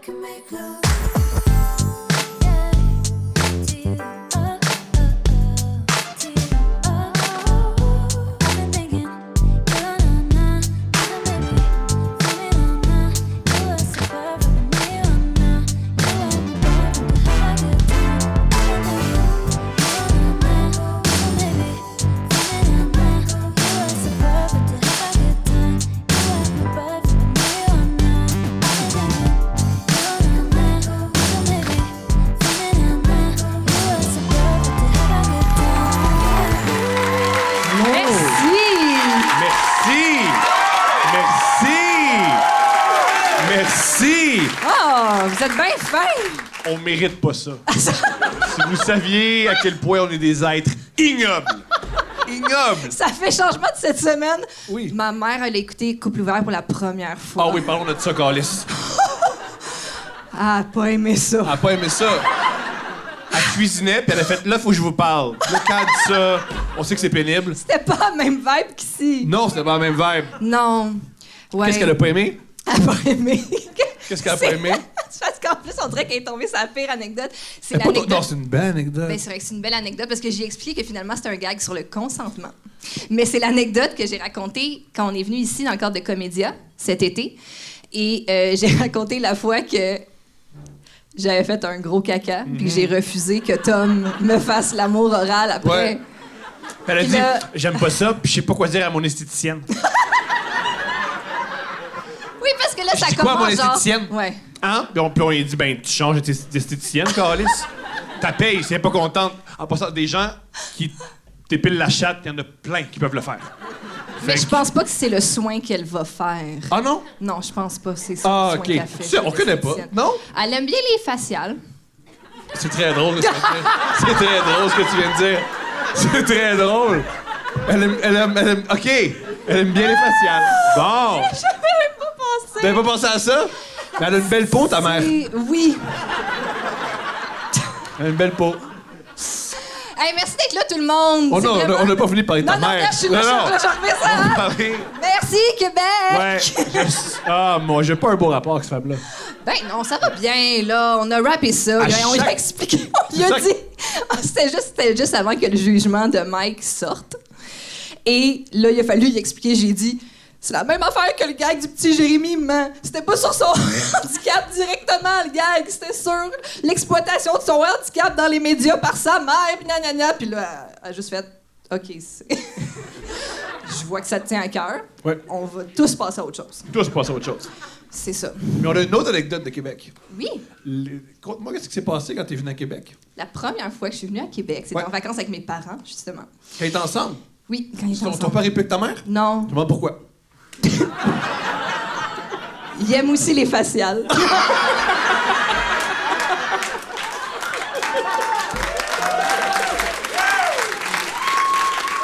can make love. Vous êtes bien fin! On mérite pas ça. Si vous saviez à quel point on est des êtres ignobles. Ignobles! Ça fait changement de cette semaine. Oui. Ma mère, elle a écouté Couple ouvert pour la première fois. Ah oui, parlons de ça, Calice. Elle a pas aimé ça. Elle a pas aimé ça. Elle cuisinait, puis elle a fait « Là, faut que je vous parle. » Là, quand elle dit ça, on sait que c'est pénible. C'était pas la même vibe qu'ici. Non, c'était pas la même vibe. Non. Ouais. Qu'est-ce qu'elle a pas aimé? Elle a pas aimé. Qu'est-ce qu'elle a pas aimé? C'est parce qu'en plus, on dirait qu'elle est tombée sur la pire anecdote. C'est Non, l'anecdote. c'est une belle anecdote. Ben, c'est vrai que c'est une belle anecdote parce que j'ai expliqué que finalement, c'est un gag sur le consentement. Mais c'est l'anecdote que j'ai racontée quand on est venu ici dans le cadre de Comédia cet été. Et j'ai raconté la fois que j'avais fait un gros caca puis que j'ai refusé que Tom me fasse l'amour oral après. Ouais. Elle a Puis dit là- J'aime pas ça, puis je sais pas quoi dire à mon esthéticienne. Oui, parce que là, ça dis quoi à commence mon genre... esthéticienne? Ouais. Hein? Puis on lui a dit Ben, tu changes d'esthéticienne, Calice. Ta paye, si elle est pas contente. En passant, des gens qui t'épilent la chatte, il y en a plein qui peuvent le faire. Mais Fait je que- pense pas que c'est le soin qu'elle va faire. Ah non? Non, je pense pas. C'est ça Ah, le OK. soin qu'elle fait. Ça, on connaît pas. Non? Elle aime bien les faciales. C'est très drôle. C'est très drôle ce que tu viens de dire. C'est très drôle. Elle aime... OK. Elle aime bien les faciales. Bon. J'avais même pas pensé. T'avais pas pensé à ça? Mais elle a une belle peau, ta mère. Oui. Elle a une belle peau. Hey, merci d'être là, tout le monde. Oh C'est non, vraiment- on n'a pas fini de parler de ta Non, non, mère. là, je suis là, je refais ça. On hein? va parler... Merci, Québec. Ouais. Ah, moi, j'ai pas un beau rapport avec cette femme-là. Ben non, ça va bien, là. On a rappé ça. À On lui a chaque- expliqué. On lui a chaque- dit... C'était juste avant que le jugement de Mike sorte. Et là, il a fallu y expliquer. J'ai dit... C'est la même affaire que le gag du petit Jérémy, man. C'était pas sur son handicap directement, le gag. C'était sur l'exploitation de son handicap dans les médias par sa mère, puis nanana. Puis là, elle a juste fait « OK, je vois que ça te tient à cœur. Ouais. On va tous passer à autre chose. » Toi, c'est passé à autre chose. C'est ça. Mais on a une autre anecdote de Québec. Oui, Conte-moi, qu'est-ce qui s'est passé quand t'es venu à Québec? la première fois que je suis venue à Québec, c'était Ouais. en vacances avec mes parents, justement. Quand ils étaient ensemble? Oui, quand ils étaient Ton ensemble. père est plus que ta mère? Non, Je me demande pourquoi. il aime aussi les faciales.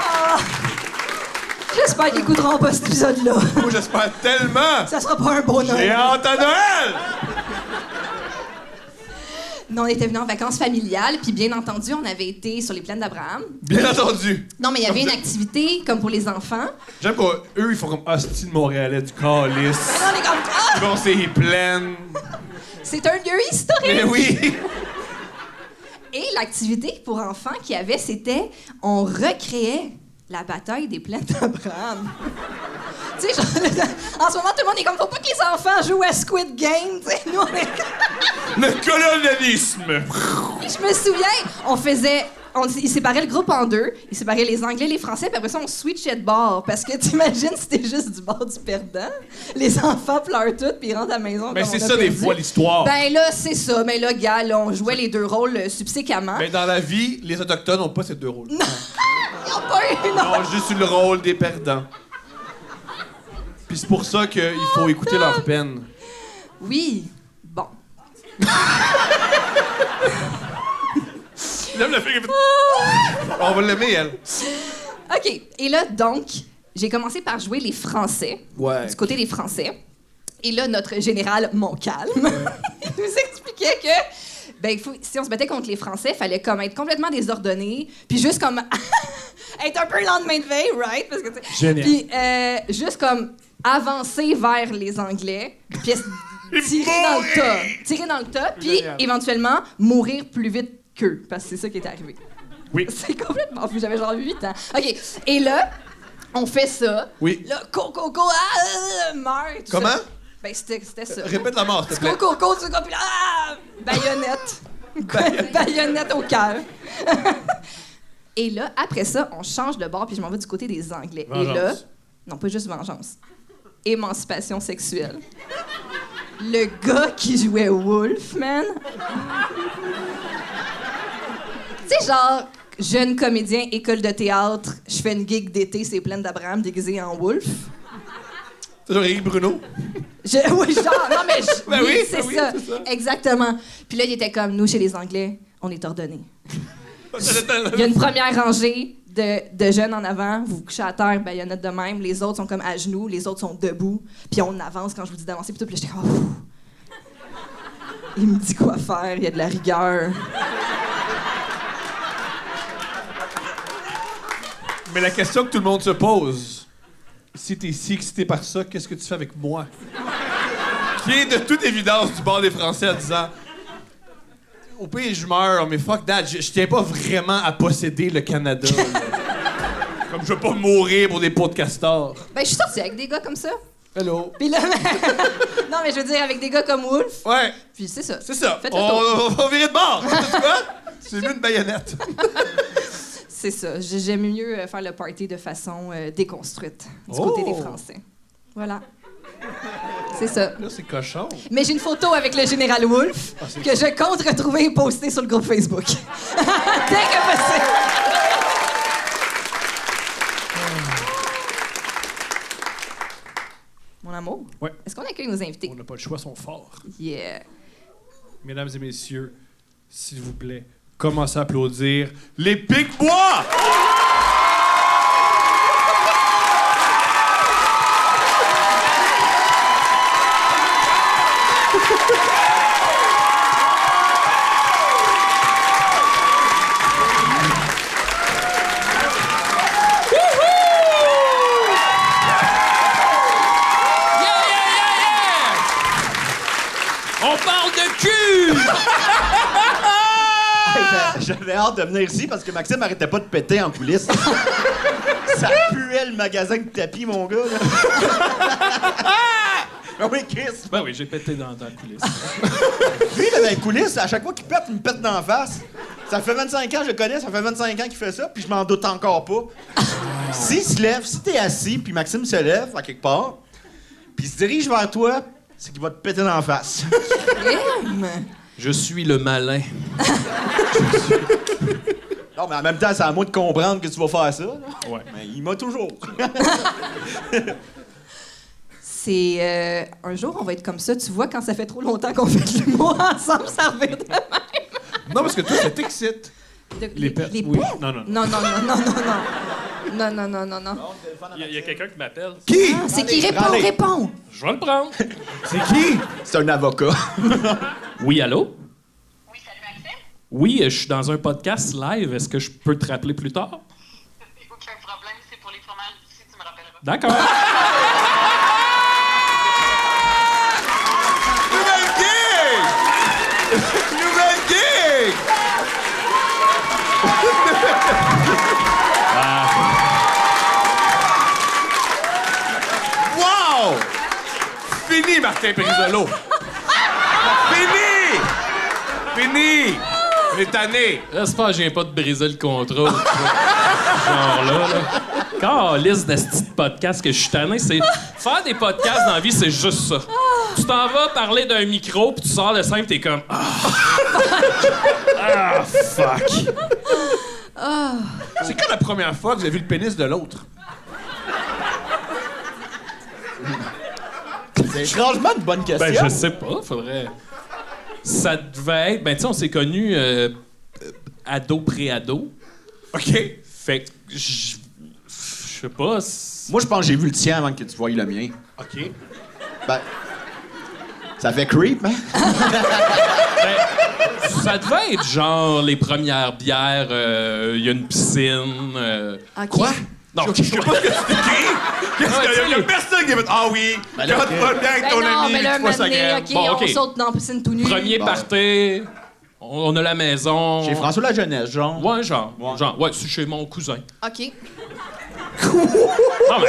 Ah. J'espère qu'ils écouteront pas cet épisode-là. Moi, j'espère tellement! Ça sera pas un beau J'ai Noël. hâte à Noël! Non, on était venus en vacances familiales, puis bien entendu, on avait été sur les plaines d'Abraham. Bien entendu. Non, mais il y avait une activité comme pour les enfants. J'aime qu'eux, ils font comme hostie de Montréalais, du calice. Et là, on est comme ah! Ils vont ces plaines. C'est un lieu historique. Mais oui! Et l'activité pour enfants qu'il y avait, c'était on recréait la bataille des plaines d'Abraham. Tu sais, genre, en ce moment, tout le monde est comme faut pas que les enfants jouent à Squid Game. Tu sais, nous, on est... Le colonialisme! Je me souviens, ils séparaient le groupe en deux. Ils séparaient les Anglais et les Français, puis après ça, on switchait de bord. Parce que t'imagines, c'était juste du bord du perdant. Les enfants pleurent tout, puis ils rentrent à la maison. Mais comme c'est on a ça, des perdu. fois, l'histoire. Ben là, c'est ça. Mais là, gars, là, on jouait les deux rôles subséquemment. Mais dans la vie, les Autochtones n'ont pas ces deux rôles. Ils ont pas eu, Ils non. ont juste eu le rôle des perdants. Puis c'est pour ça qu'il faut écouter leur peine. Oui. Bon. J'aime la fille qui fait... On va l'aimer, elle. OK. Et là, donc, j'ai commencé par jouer les Français. Ouais. Du côté des Français. Et là, notre général Montcalm il nous expliquait que ben, si on se battait contre les Français, il fallait comme être complètement désordonné, puis juste comme être un peu le lendemain de veille, right? Parce que, Génial. puis juste comme avancer vers les Anglais, puis tirer dans le tas. Tirer dans le tas, puis éventuellement mourir plus vite qu'eux, parce que c'est ça qui est arrivé. Oui. C'est complètement fou, j'avais genre 8 ans. OK, et là, on fait ça. Oui. Là, meurt. Comment? Ça. Ben, c'était ça. Répète la mort, s'il te plaît. Coco, puis là, baïonnette. Baïonnette au cœur. Et là, après ça, on change de bord, puis je m'en vais du côté des Anglais. Vengeance. Et là, non, pas juste vengeance. Émancipation sexuelle. Le gars qui jouait Wolf, man. Tu sais, genre, jeune comédien, école de théâtre, je fais une gig d'été, c'est pleine d'Abraham déguisé en Wolf. C'est genre Éric Bruno. Oui, genre, non, mais Ben oui, oui, c'est oui, ça. c'est ça. Exactement. Puis là, il était comme, nous, chez les Anglais, on est ordonnés. Il Il y a une première rangée de jeunes en avant, vous vous couchez à terre, baïonnette de même, les autres sont comme à genoux, les autres sont debout, puis on avance quand je vous dis d'avancer, puis tout, puis là, j'étais comme, oh. Il me dit quoi faire, il y a de la rigueur. Mais la question que tout le monde se pose, si t'es si excité par ça, qu'est-ce que tu fais avec moi? Qui est de toute évidence du bord des Français en disant au pire, je meurs, mais fuck that, je tiens pas vraiment à posséder le Canada. Là. Comme je veux pas mourir pour des pots de castor. Ben, je suis sortie avec des gars comme ça. Hello. Puis là, non, mais je veux dire, avec des gars comme Wolf. Ouais, Puis c'est ça. c'est ça. Faites le tour. On va virer de bord. Tu vois? C'est mieux une baïonnette. C'est ça. J'aime mieux faire le party de façon déconstruite du côté des Français. Voilà. C'est ça. Là, c'est cochon. Mais j'ai une photo avec le général Wolfe que je compte retrouver et poster sur le groupe Facebook. Dès que possible. Mon amour, Ouais. est-ce qu'on accueille nos invités? On n'a pas le choix, ils sont forts. Yeah. Mesdames et messieurs, s'il vous plaît, commencez à applaudir les Pic-Bois! On parle de cul! J'avais hâte de venir ici parce que Maxime arrêtait pas de péter en coulisses. Ça puait le magasin de tapis, mon gars. Là. Ben oui, Chris. Ben oui, j'ai pété dans la coulisse. Lui, là, dans les coulisses, à chaque fois qu'il pète, il me pète d'en face. Ça fait 25 ans que je le connais, ça fait 25 ans qu'il fait ça, puis je m'en doute encore pas. S'il se lève, si t'es assis, puis Maxime se lève à quelque part, puis il se dirige vers toi, c'est qu'il va te péter d'en face. Crème. Je suis le malin. Non, mais en même temps, c'est à moi de comprendre que tu vas faire ça. Là. Ouais. Mais il m'a toujours. C'est un jour, on va être comme ça. Tu vois, quand ça fait trop longtemps qu'on fait de l'humour ensemble, ça revient de même. Non, parce que toi, ça t'excite. Les pets. Les Oui. pets? Non, non, Non, non, non, non, non, non. Non, non, non, non. Il y a quelqu'un qui m'appelle. Qui? Ah, c'est qui répond, Allez. répond. Je vais le prendre. C'est qui? C'est un avocat. Oui, allô? Oui, salut Maxime. Oui, je suis dans un podcast live. Est-ce que je peux te rappeler plus tard? Aucun problème, c'est pour les fromages d'ici, tu me rappelleras. D'accord. Nouvelle gig! Nouvelle gig! Wow! Fini, Martin Périsolo! Fini! Fini! On est tanné! J'espère que je viens pas de briser le contrôle. Genre là. Quand liste de ce petit podcast que je suis tanné, c'est... Faire des podcasts dans la vie, c'est juste ça. Tu t'en vas parler d'un micro, puis tu sors de scène, pis t'es comme... Ah, fuck. C'est quand la première fois que vous avez vu le pénis de l'autre? C'est étrangement une bonne question. Ben, je sais pas, faudrait... Ça devait être... Ben, tu sais, on s'est connus ado, pré-ado. OK. Fait que... Je sais pas... Moi, je pense que j'ai vu le tien avant que tu voyes le mien. OK. Ben, ça fait creep, hein? Ben, ça devait être genre les premières bières, il y a une piscine. OK. Quoi? Non, Je sais pas ce que tu décris. Qu'est-ce qu'il y a? Il y a personne qui a fait « Ah oui, là, quand tu vas bien avec ton non, ami, mais là, tu vois sa maintenant, graine. OK, Bon, OK. on saute dans la piscine tout nu. Premier party, on a la maison. Chez François la jeunesse, genre. Ouais, ouais, c'est chez mon cousin. OK. Non,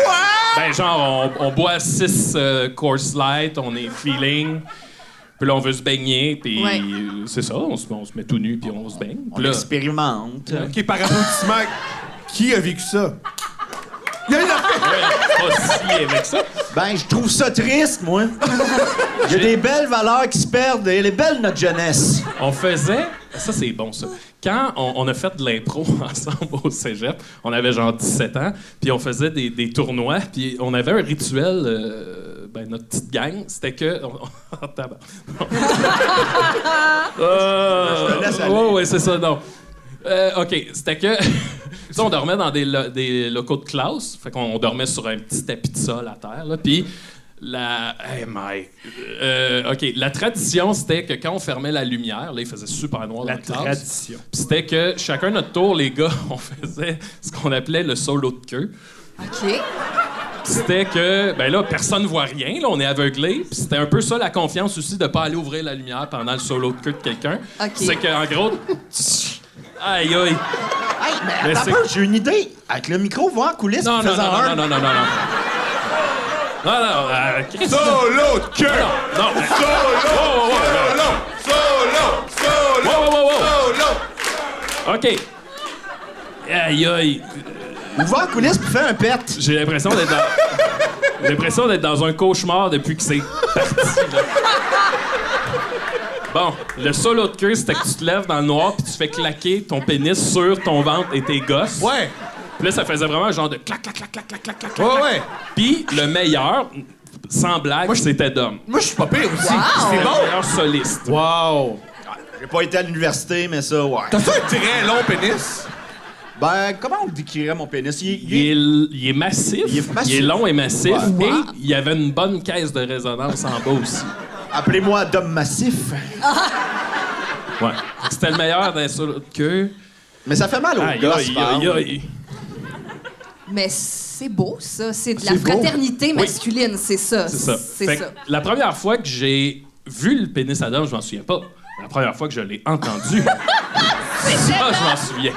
ben genre, on boit 6 course light, on est feeling. Puis là, on veut se baigner, puis Ouais. c'est ça, on se met tout nu, puis on se baigne. On Puis là, expérimente. OK, par applaudissement, qui a vécu ça? Il y a une affaire. pas si avec ça. Ben, je trouve ça triste, moi. Il y a des belles valeurs qui se perdent. Elle est belle, notre jeunesse. On faisait... Ça, c'est bon, ça. Quand on a fait de l'impro ensemble au cégep, on avait genre 17 ans, puis on faisait des tournois, puis on avait un rituel... notre petite gang, c'était que... Je te laisse aller. Ouais, c'est ça, non. OK, c'était que... Ça, on dormait dans des locaux de classe. Fait qu'on dormait sur un petit tapis de sol à terre, là. Puis Hey, Mike. OK, la tradition, c'était que quand on fermait la lumière, là, il faisait super noir dans la classe. tradition. Puis c'était que chacun notre tour, les gars, on faisait ce qu'on appelait le solo de queue. OK. C'était que, ben là, personne ne voit rien, là, on est aveuglé. Puis c'était un peu ça la confiance aussi de pas aller ouvrir la lumière pendant le solo de queue de quelqu'un. OK. C'est qu'en gros, aïe aïe. Hey, mais Mais attends c'est- un peu, j'ai une idée. Avec le micro, va en coulisses, Non, non, non, faisant non, un. non, non, non, non, non. Non, non, Chris. Solo de queue! Non, non. Solo! Solo! Wow, wow, wow, wow. Solo! OK. Aïe aïe. Ou va en coulisses pour faire un pet. J'ai l'impression d'être dans un cauchemar depuis que c'est parti. Là. Bon, le solo de queue, c'était que tu te lèves dans le noir puis tu fais claquer ton pénis sur ton ventre et tes gosses. Ouais! Puis là, ça faisait vraiment un genre de clac, clac, clac, clac, clac, clac, clac. Ouais, ouais! Puis le meilleur, sans blague, c'était Dom. Moi, je suis pas pire aussi. Wow. C'est Le bon! meilleur soliste. Wow! J'ai pas été à l'université, mais ça, ouais. T'as fait un très long pénis? Ben, comment on décrirait mon pénis? Il est massif, Il est massif. il est long et massif, Ouais. et il y avait une bonne caisse de résonance en bas aussi. Appelez-moi Dom Massif. Ouais. C'était le meilleur d'un solo de queue. Mais ça fait mal aux Aïe, gosses, aïe, par aïe, exemple. aïe. Mais c'est beau, ça. C'est de la C'est beau. fraternité masculine, c'est ça. C'est ça. C'est Fait ça. que la première fois que j'ai vu le pénis à Dom, je m'en souviens pas. La première fois que je l'ai entendu, ça, je m'en souviens.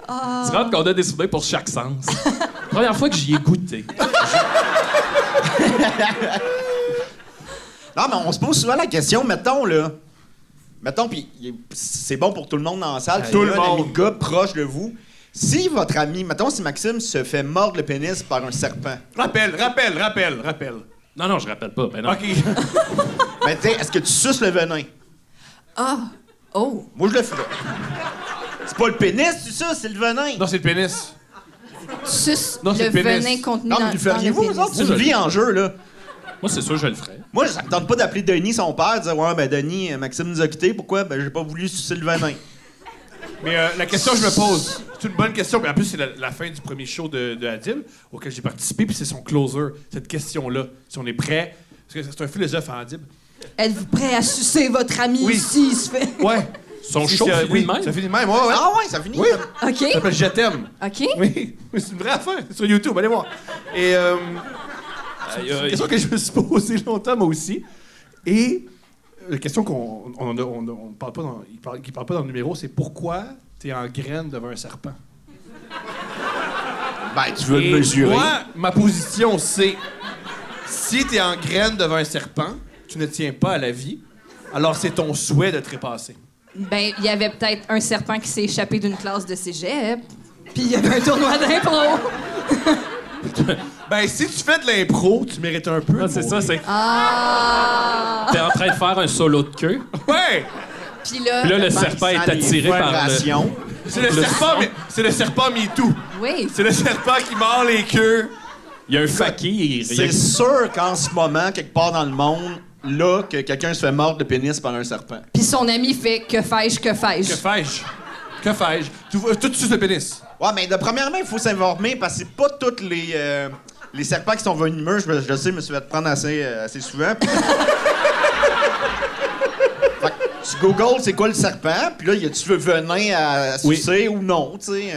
Tu rentres qu'on a des souvenirs pour chaque sens. La première fois que j'y ai goûté. Non, mais on se pose souvent la question, mettons, là. Mettons, puis c'est bon pour tout le monde dans la salle. Tout puis le il y a un monde. ami gars proche de vous. Si votre ami, mettons, si Maxime se fait mordre le pénis par un serpent, Rappelle. Non, je rappelle pas. Ben non. OK. ben, tu sais, est-ce que tu suces le venin? Ah! Oh! Moi, je le ferais. C'est pas le pénis, tu suces, c'est le venin. Non, c'est le pénis. Tu suces Non, c'est le le pénis. venin contenu Non, dans, mais le dans le feriez-vous, pénis. vous autres? C'est une vie en jeu, là. Moi, c'est sûr que je le ferais. Moi, ça me tente pas d'appeler Denis, son père, dire ouais, ben Denis, Maxime nous a quittés. Pourquoi? Ben, j'ai pas voulu sucer le venin. Mais la question que je me pose, c'est une bonne question. Puis en plus, c'est la fin du premier show de Adib auquel j'ai participé, puis c'est son closer. Cette question-là, si on est prêt, parce que c'est un philosophe, Adib. Êtes-vous prêt à sucer votre ami Oui. ici? Il se fait... Ouais. Son show finit oui, de même. ça finit de même. Ouais, ouais. Ah ouais, ça finit. Oui. comme- OK? Ça s'appelle Je t'aime. OK? Oui, c'est une vraie affaire. C'est sur YouTube, allez voir. Et c'est une question que je me suis posée longtemps, moi aussi. Et la question qu'on parle pas dans, qui parle pas dans le numéro, c'est pourquoi t'es en graine devant un serpent? Ben, tu veux Et le mesurer. moi, ma position, c'est si t'es en graine devant un serpent, tu ne tiens pas à la vie, alors c'est ton souhait de trépasser. Ben, il y avait peut-être un serpent qui s'est échappé d'une classe de cégep. Puis il y avait un tournoi d'impro. Ben, si tu fais de l'impro, tu mérites un peu. Ah, c'est ça, c'est. Ah! T'es en train de faire un solo de queue. Ouais! Puis là... Puis là, le Ben, serpent sans est les attiré par le. vibrations. C'est le serpent, mais c'est le serpent MeToo. Oui. C'est le serpent qui mord les queues. Il y a un fakir. C'est sûr qu'en ce moment, quelque part dans le monde, là, que quelqu'un se fait mordre le pénis par un serpent. Puis son ami fait « Que fais-je, que Que fais-je? fais-je? Que fais-je? Tout suce le pénis. Ouais, mais de premièrement, il faut s'informer parce que c'est pas tous les serpents qui sont venimeux. Je le sais, je me suis fait prendre assez souvent. Fait que tu googles c'est quoi le serpent, puis là, y a-tu le venin à sucer ou non, tu sais.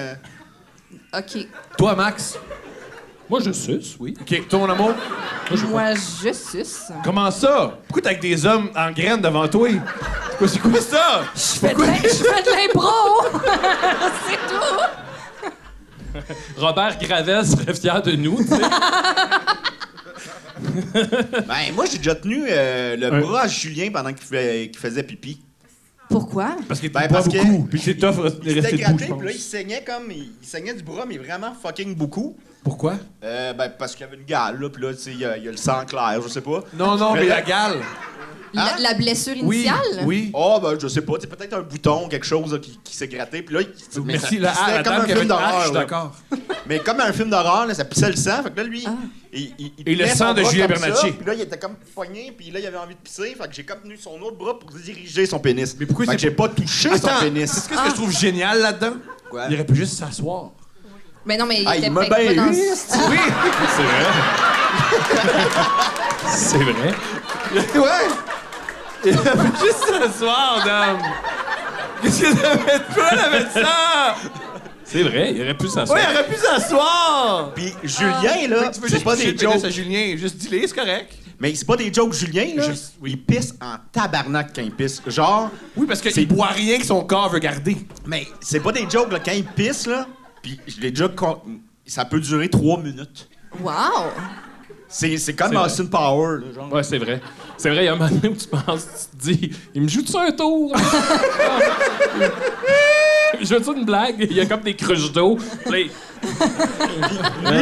OK. Toi, Max? Moi, je suce, oui. OK. Toi, mon amour? Moi, je suce. Comment ça? Pourquoi t'es avec des hommes en graines devant toi? C'est quoi ça? Je fais de l'impro! C'est tout! Robert Gravel serait fier de nous, tu sais. Ben, moi, j'ai déjà tenu le bras à Julien pendant qu'il faisait pipi. Pourquoi? Parce qu'il Ben, pas parce que beaucoup. Puis c'est tough de Il rester s'était debout, gratté, je puis là, il pense. saignait il saignait du bras, mais vraiment fucking beaucoup. Pourquoi? Ben, parce qu'il y avait une gale, là, puis là, tu sais, il y a le sang clair, je sais pas. Non, mais la gale. La blessure Oui, initiale? oui. Oh, ben, je sais pas, c'est peut-être un bouton, quelque chose là, qui s'est gratté, puis là, mais Merci, ça la pissait la comme dame un qui avait film une hache, je d'horreur. suis là. d'accord. Mais comme un film d'horreur, là, ça pissait le sang, fait que là, lui, il Et le tenait sang son de bras Julien comme ça, Bernatchez. Puis là, il était comme poigné, puis là, il avait envie de pisser, fait que j'ai comme tenu son autre bras pour diriger son pénis. Mais pourquoi fait c'est que j'ai pas touché son Attends, pénis. c'est ce que je trouve génial là-dedans? Quoi? Il aurait pu juste s'asseour. Mais non, mais il Ah, était il m'a peut-être bien pas dans... eu, Oui! C'est vrai. C'est vrai. Ouais! Il aurait pu juste s'asseoir, dame! Qu'est-ce que ça fait de quoi, la médecin? C'est vrai, il aurait pu s'asseoir. Oui, il aurait pu s'asseoir! Puis Julien, là, Tu veux c'est juste pas pitcher des le pénis jokes. à Julien, juste dis-le, c'est correct. Mais c'est pas des jokes Julien, là. Juste- oui. Il pisse en tabarnak quand il pisse. Genre, Oui, parce C'est- qu'il boit rien que son corps veut garder. mais c'est pas des jokes, là, quand il pisse, là, puis je l'ai déjà... Ça peut durer 3 minutes. Wow! C'est comme C'est vrai. Austin Power, là, genre. Ouais, c'est vrai. C'est vrai, il y a un moment donné où tu penses, tu te dis, il me joue-tu un tour? Il joue-tu une blague? Il y a comme des cruches d'eau. Puis là,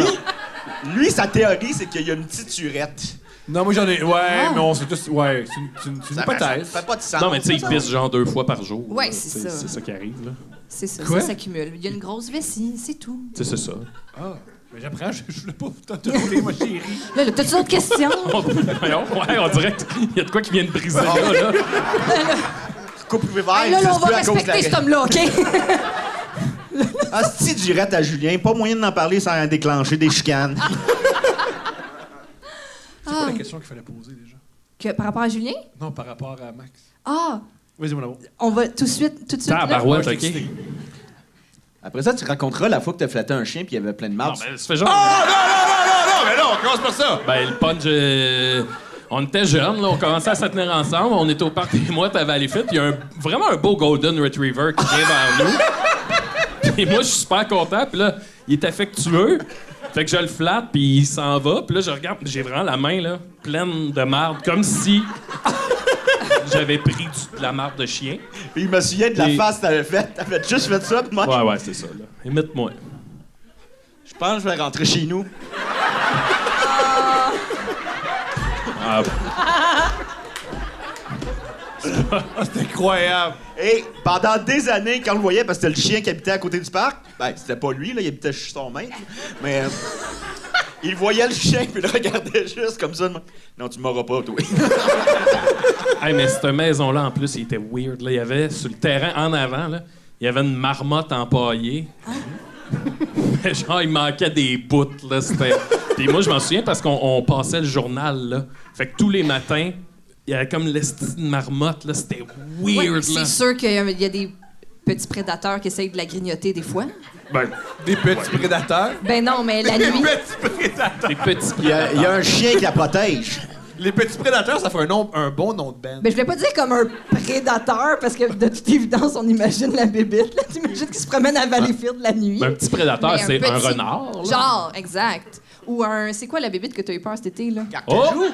Lui, sa théorie, c'est qu'il y a une petite urette. Non, moi j'en ai. Ouais, Ah. mais on sait tous. Ouais, c'est une Ça hypothèse. fait pas de sens. Non, mais tu sais, il pisse genre 2 fois par jour. Ouais, là. c'est ça. C'est ça qui arrive, là. C'est ça, Quoi? ça s'accumule. Il y a une grosse vessie, c'est tout. Tu sais, c'est ça. Ah, mais j'apprends, je voulais pas te rouler, ma chérie. Là, t'as-tu d'autres questions? Voyons, ouais, on dirait qu'il y a de quoi qui vient de briser là. Couple ouvert, Hey, là, on existe va plus à cause de la- respecter cet homme-là, OK? Ah, si d'urette à Julien, pas moyen d'en parler sans déclencher des chicanes. C'est quoi la question qu'il fallait poser déjà? Par rapport à Julien? Non, par rapport à Max. Ah! Vas-y, mon amour. On va tout de suite là. Tabarouette, Ouais, OK. je t'ai excité. Après ça, tu raconteras la fois que t'as flatté un chien puis il y avait plein de Non, marde. ben, ça fait genre... Non, mais non, on commence par ça! Ben, le punch... on était jeunes, là, on commençait à se tenir ensemble. On était au parc des mois à Valleyfield. Il y a vraiment un beau Golden Retriever qui vient vers nous. Puis moi, je suis super content. Puis là, il est affectueux. Fait que je le flatte, puis il s'en va. Puis là, je regarde, puis j'ai vraiment la main, là, pleine de marde. Comme si j'avais pris de la marde de chien. Puis il me souvient de la Et- face que t'avais faite. T'avais juste fait ça, puis moi, Ouais, c'est ça, là. Imite-moi. je pense que je vais rentrer chez nous. Ah, C'est incroyable. Et pendant des années, quand on le voyait, parce que c'était le chien qui habitait à côté du parc, ben, c'était pas lui, là, il habitait chez son maître, mais il voyait le chien, puis il le regardait juste comme ça. Non, tu m'auras pas, toi. hey, mais cette maison-là, en plus, il était weird. Là. Il y avait, sur le terrain, en avant, là, il y avait une marmotte empaillée. Mais genre, il manquait des bouts, là. C'était... Puis moi, je m'en souviens parce qu'on passait le journal, là. Fait que tous les matins, il y avait comme l'esti de marmotte, là. C'était Ouais, weird, là. c'est sûr qu'il y a des petits prédateurs qui essayent de la grignoter des fois. Ben, Des petits prédateurs. Ben non, mais la nuit... Petits prédateurs. des petits Il y a un chien qui la protège. Les petits prédateurs, ça fait un bon nom de band. Ben, je vais pas dire comme un prédateur, parce que de toute évidence, on imagine la bébite. Là. T'imagines qu'il se promène à Valleyfield la nuit. Un petit prédateur, Mais c'est un petit- renard, là. Genre, exact. Ou un... C'est quoi la bébite que t'as eu peur cet été, là? Oh!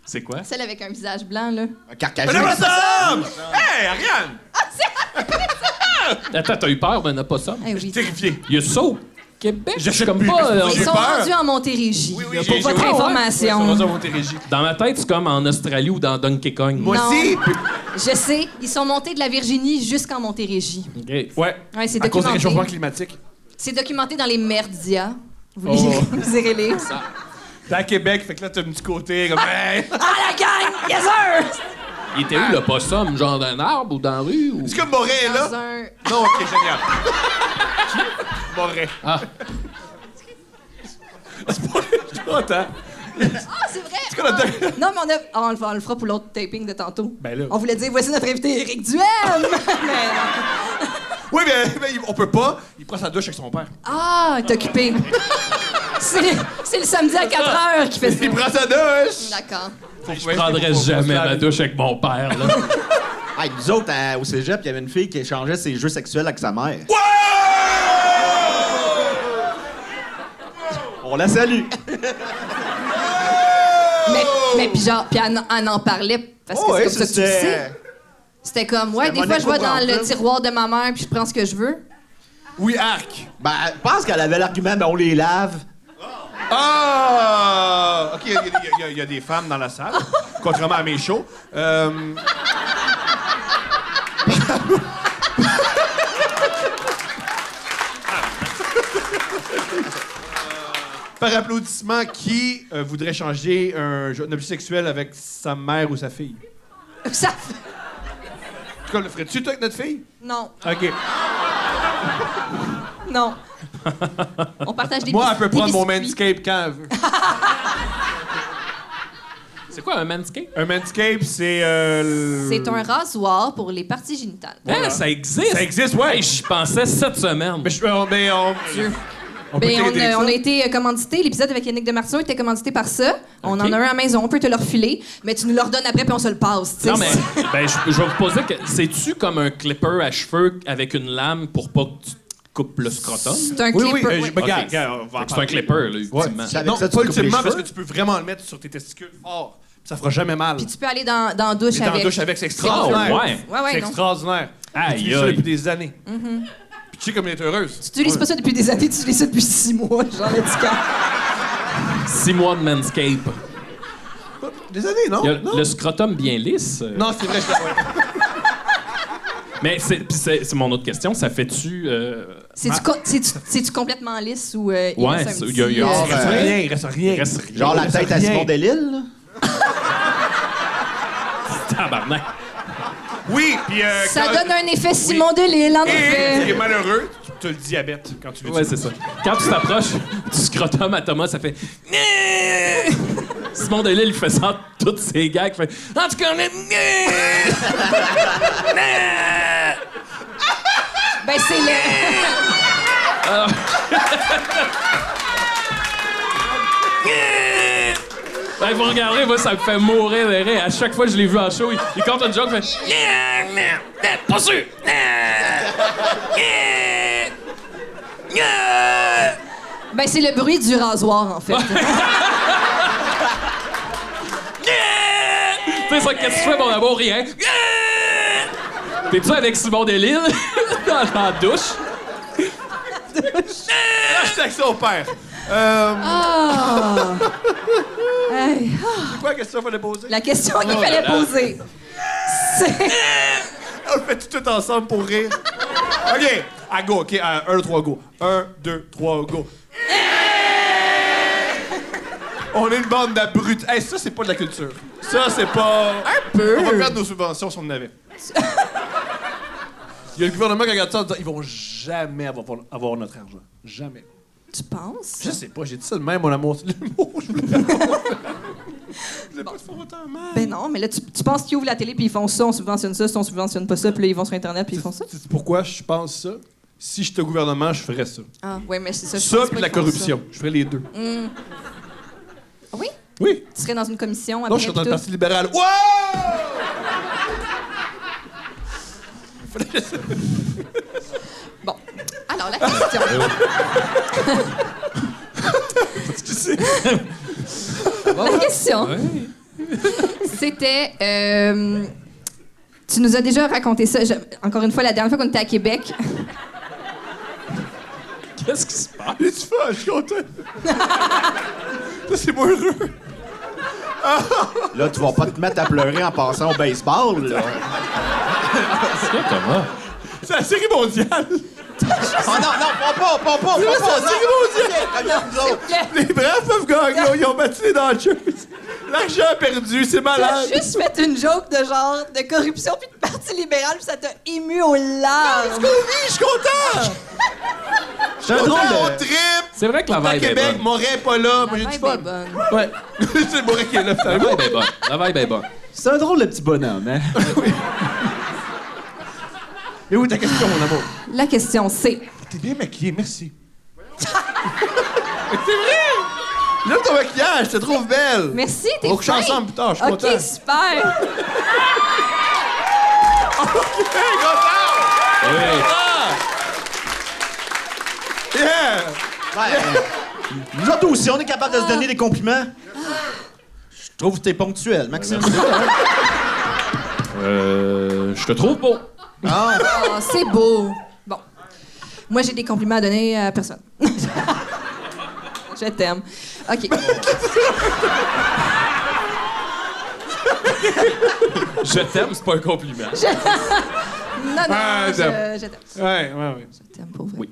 C'est quoi? Celle avec un visage blanc, là. Un carcajou. Un opossum! Hey, Ariane! Attends, t'as eu peur d'un opossum? Eh oui. Terrifié. Il y a ça au Québec? Je sais comme plus. pas... Ils J'ai sont peur. rendus en Montérégie. Oui, pour votre j'ai- information. Ouais, c'est rendu à Montérégie. Dans ma tête, c'est comme en Australie ou dans Donkey Kong. Moi Non. aussi! Je sais, ils sont montés de la Virginie jusqu'en Montérégie. OK. Ouais. Ouais, c'est À cause du documenté. réchauffement climatique. C'est documenté dans les merdias. Vous Oh. lirez, vous irez lire. T'es à Québec, fait que là, t'as un petit côté comme. Hey! Ah, la gang! Yes, sir! Il était où, l'opossum? Genre d'un arbre ou dans la rue? Ou... Est-ce que Moret est Dans là? un... Non, ok, génial. Moret. Ah, C'est pas. Je suis content. Ah, c'est vrai! qu'on a Ah! deux- Non, mais on le fera pour l'autre taping de tantôt. Ben là. On voulait dire, voici notre invité Éric Duhem! Mais non. Oui, mais on peut pas. Il prend sa douche avec son père. Ah, t'es occupé. C'est le samedi à 4 heures qui fait ça. Il prend sa douche! D'accord. Je prendrais jamais ma douche avec mon père, là. Hey, nous autres, au cégep, il y avait une fille qui échangeait ses jeux sexuels avec sa mère. Ouais! On la salue. Mais puis genre, puis elle en parlait parce que c'est comme ça que tu le sais. C'était comme, ouais, des fois, je vais dans le tiroir de ma mère puis je prends ce que je veux. Oui, arc. Ben, je pense qu'elle avait l'argument, ben on les lave. Ah! OK, il y a des femmes dans la salle, contrairement à mes shows. Par applaudissement, qui voudrait changer un objet sexuel avec sa mère ou sa fille? Ça... En tout cas, le ferais-tu, toi, avec notre fille? Non, OK. non. On partage des Moi, elle peut des prendre mon biscuits. Manscape quand elle veut. C'est quoi un manscape? Un Manscape, c'est... C'est un rasoir pour les parties génitales. Hein, ça existe? Ça existe, ouais. Hey, j'y pensais cette semaine. Mais on peut Ben, t'aider avec ça. on a été commandité, l'épisode avec Yannick Demartino était commandité par ça. On Ok. en a un à la maison, on peut te le refiler, mais tu nous le redonnes après puis on se le passe. tu sais. Non, mais ben, je vais vous poser que c'est-tu comme un clipper à cheveux avec une lame pour pas que tu te coupes le scrotum? C'est un Oui, clipper. oui, oui. regarde, Ok. regarde, on va en Fait que c'est un parler. clipper, là, Ouais. ultimement. Avec Non, ça, tu pas te coupes les ultimement, parce cheveux. que tu peux vraiment le mettre sur tes testicules fort. Puis ça fera jamais mal. Puis tu peux aller dans la douche Mais dans la avec. douche avec, c'est Ah, extraordinaire. ouais. Ouais, C'est ouais, non. extraordinaire. Aïe, J'utilise ça aïe. depuis des années. Puis tu sais comme elle est heureuse. Tu utilises pas ça depuis des années, tu utilises ça depuis 6 mois, genre le camp. 6 mois de manscape. Des années, non? Il y a Non, le scrotum bien lisse. non c'est vrai, je ouais. Mais c'est mon autre question. Ça fait-tu... C'est-tu complètement lisse ou il Ouais, reste un ça, petit, il y a- Il reste rien, il reste rien. Il reste rien. Genre la Ça tête à revient. Simon Delille, là. Tabarnak. Oui, puis... Ça quand- donne un effet Simon Delille, en Et ce qui est effet. malheureux, tu as le diabète quand tu le Ouais, c'est ça. Quand tu t'approches du scrotum à Thomas, ça fait... Simon Delille, il fait ça entre toutes ses gags. Il fait... En tout cas, Ben, c'est le. Ben, vous regardez, moi, ça me fait mourir de rire. À chaque fois que je l'ai vu en show, il compte une joke, il fait... Pas sûr! Ben, c'est le bruit du rasoir, en fait. Tu sais, ça, qu'est-ce que tu fais, mon amour? Rien. T'es-tu avec Simon Delille dans la douche? Hashtag ça au père. Ah! Hey. C'est quoi la question qu'il fallait poser? La question qu'il Oh fallait là là. poser, c'est... On le fait tout ensemble pour rire. OK. À go, OK. 1, 2, 3, go. 1, 2, 3, go. On est une bande d'abrutis. Hey, ça, c'est pas de la culture. Ça, c'est pas... Un peu. On va perdre nos subventions si on en avait. Il y a le gouvernement qui regarde ça en disant ils vont jamais avoir notre argent. Jamais. Tu penses? Je sais pas, j'ai dit ça de même, mon amour. C'est l'humour. Je voulais pas te faire autant mal. Ben non, mais là, tu penses qu'ils ouvrent la télé puis ils font ça, on subventionne ça, si on subventionne pas ça, puis là, ils vont sur Internet puis ils font ça? Tu sais pourquoi je pense ça? Si j'étais au gouvernement, je ferais ça. Ah, oui, mais c'est ça. je Ça pense puis pas la qu'ils font corruption. Je ferais les deux. ça. Ah oui? Oui. Tu serais dans une commission après Non, je suis dans le puis tout? Parti libéral. Wow! Bon. Alors, la question. La question, c'était... tu nous as déjà raconté ça. Encore une fois, la dernière fois qu'on était à Québec... Qu'est-ce qui se passe? Es-tu fâché? Je suis content. Ça, c'est moins heureux. Là, tu vas pas te mettre à pleurer en passant au baseball, là. C'est quoi, Thomas? C'est la série mondiale. Oh non, pas. C'est la série mondiale. Regarde, nous autres. Les Braves peuvent gagner. Ils ont battu les Dodgers. L'argent perdu, c'est Tu as malade. juste fait une joke de genre de corruption puis de parti libéral puis ça t'a ému aux larmes. Je suis content. C'est un drôle On de... trip. C'est vrai que la À vibe est Québec, bonne. Morin est pas là. Moi, j'ai La du vibe est fun. bonne. Ouais. C'est Morin qui est là, La finalement. vibe est bonne. La vibe est bonne. C'est un drôle de petit bonhomme, hein? Et où ta question, mon amour? La question, c'est... T'es bien maquillée, merci. C'est vrai! Là, ton maquillage, je te trouve belle. Merci, t'es On couche fin. ensemble plus tard, je suis OK, content. super. Hey, content! Oui. Yeah! Nous autres aussi, on est capable de se donner des compliments. Je trouve que t'es ponctuel, Maxime. Je te trouve beau. Oh, c'est beau. Bon. Moi, j'ai des compliments à donner à personne. Je t'aime. OK. Je t'aime, c'est pas un compliment. Non, Ah, je t'aime. Ouais. Je t'aime pour vrai. Oui.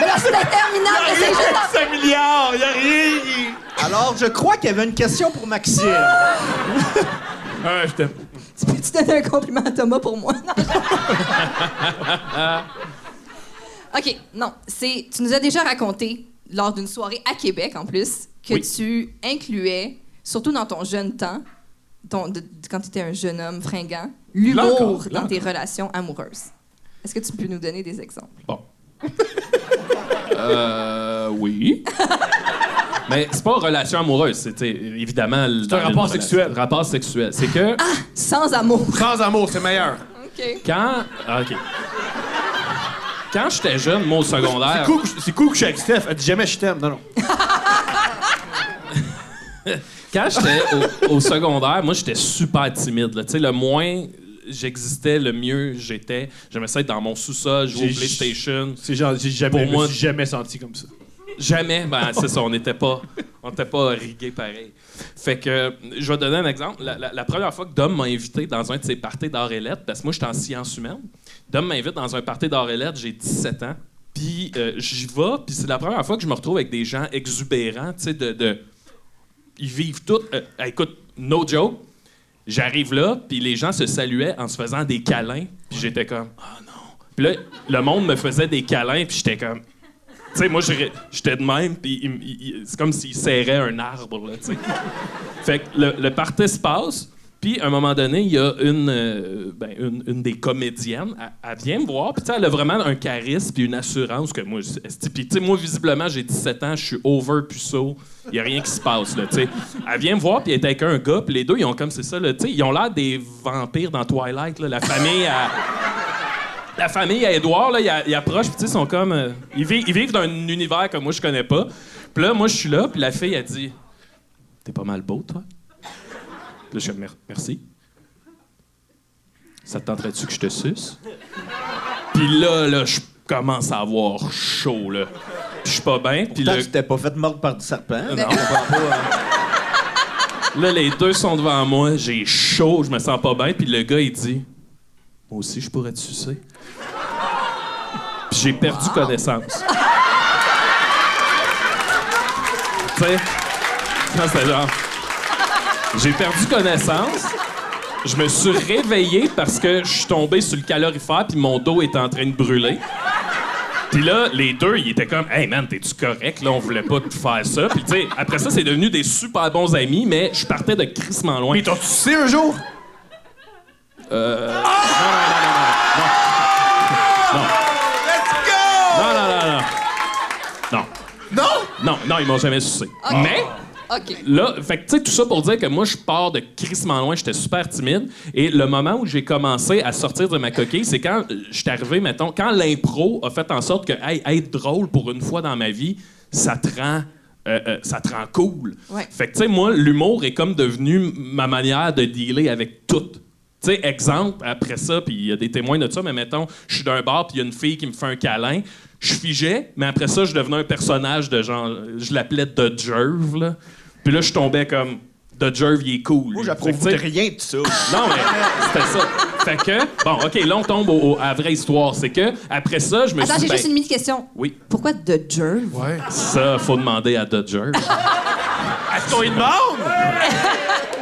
Mais là, c'est interminable, mais c'est juste... 5 milliards, y'a rien! Alors, je crois qu'il y avait une question pour Maxime. Ouais, je t'aime. Tu peux-tu donner un compliment à Thomas pour moi? Non. OK, non. Tu nous as déjà raconté, lors d'une soirée à Québec, en plus, que Oui. tu incluais, surtout dans ton jeune temps, quand tu étais un jeune homme fringant, l'humour Là dans tes relations amoureuses. Est-ce que tu peux nous donner des exemples? Bon. Oui. Mais c'est pas une relation amoureuse, c'est évidemment... C'est un rapport sexuel. Rapport sexuel. C'est que Sans amour. Sans amour, c'est meilleur. OK. OK. Quand j'étais jeune, moi, au secondaire... C'est cool que je suis avec Steph. Elle dit jamais je t'aime. Non. Quand j'étais au secondaire, moi, j'étais super timide. Là. Tu sais, le moins j'existais, le mieux j'étais. J'aimais ça être dans mon sous-sol, jouer au PlayStation. C'est genre, Pour je moi- me suis jamais senti comme ça. Jamais, ben c'est ça, on n'était pas rigués pareil. Fait que, je vais donner un exemple. La première fois que Dom m'a invité dans un de ses parties d'art et lettres, parce que moi, j'étais en sciences humaines, Dom m'invite dans un party d'art et lettres, j'ai 17 ans, puis j'y vais, puis c'est la première fois que je me retrouve avec des gens exubérants, tu sais, ils vivent tout... écoute, no joke, j'arrive là, puis les gens se saluaient en se faisant des câlins, puis j'étais comme « Ah non! » Puis là, le monde me faisait des câlins, puis j'étais comme... Tu sais, moi, j'étais de même, puis c'est comme s'il serrait un arbre, là, tu sais. Fait que le party se passe, puis à un moment donné, il y a une des comédiennes, elle vient me voir, puis tu sais, elle a vraiment un charisme puis une assurance que moi, puis tu sais, moi, visiblement, j'ai 17 ans, je suis over puceau, il y a rien qui se passe, là, tu sais. Elle vient me voir, puis elle est avec un gars, puis les deux, ils ont comme, c'est ça, là, tu sais, ils ont l'air des vampires dans Twilight, là, la famille à Édouard, là, ils approchent, puis tu sais, ils sont comme... ils vivent dans un univers que moi, je connais pas. Puis là, moi, je suis là, puis la fille, elle dit « T'es pas mal beau, toi? » Puis là, je suis comme « Merci. Ça te tenterait-tu que je te suce? » Puis là, je commence à avoir chaud, là. Puis je suis pas bien, puis Pourtant, le... tu t'es pas fait mordre par du serpent. Non. Là, les deux sont devant moi, j'ai chaud, je me sens pas bien, puis le gars, il dit « Moi aussi, je pourrais te sucer. » Puis j'ai perdu connaissance. Tu sais, c'était genre... J'ai perdu connaissance. Je me suis réveillé parce que je suis tombé sur le calorifère puis mon dos était en train de brûler. Puis là, les deux, ils étaient comme « Hey man, t'es-tu correct? Là, on voulait pas te faire ça. » Puis tu sais, après ça, c'est devenu des super bons amis, mais je partais de crissement loin. Mais t'as-tu sucé un jour? Non, ils m'ont jamais sucé. Mais, OK. là, fait que, tu sais, tout ça pour dire que moi, je pars de crissement loin, j'étais super timide. Et le moment où j'ai commencé à sortir de ma coquille, c'est quand je suis arrivé, mettons, quand l'impro a fait en sorte que, hey, être drôle pour une fois dans ma vie, ça te rend cool. Ouais. Fait que, tu sais, moi, l'humour est comme devenu ma manière de dealer avec tout. Tu sais, exemple, après ça, puis il y a des témoins de ça, mais mettons, je suis d'un bar, puis il y a une fille qui me fait un câlin. Je figeais, mais après ça, je devenais un personnage de genre... Je l'appelais Dodgerve, là. Puis là, je tombais comme... Dodgerve, il est cool. Moi, lui. j'approuve Fait que, tu sais, rien de ça. non, mais c'était ça. Fait que... Bon, OK, là, on tombe à la vraie histoire. C'est que, après ça, je me Attends, suis j'ai dit... juste une mini-question. Oui, Pourquoi de Jerv? Ouais. ça, faut demander à Dodgerve. Est-ce qu'on lui demande?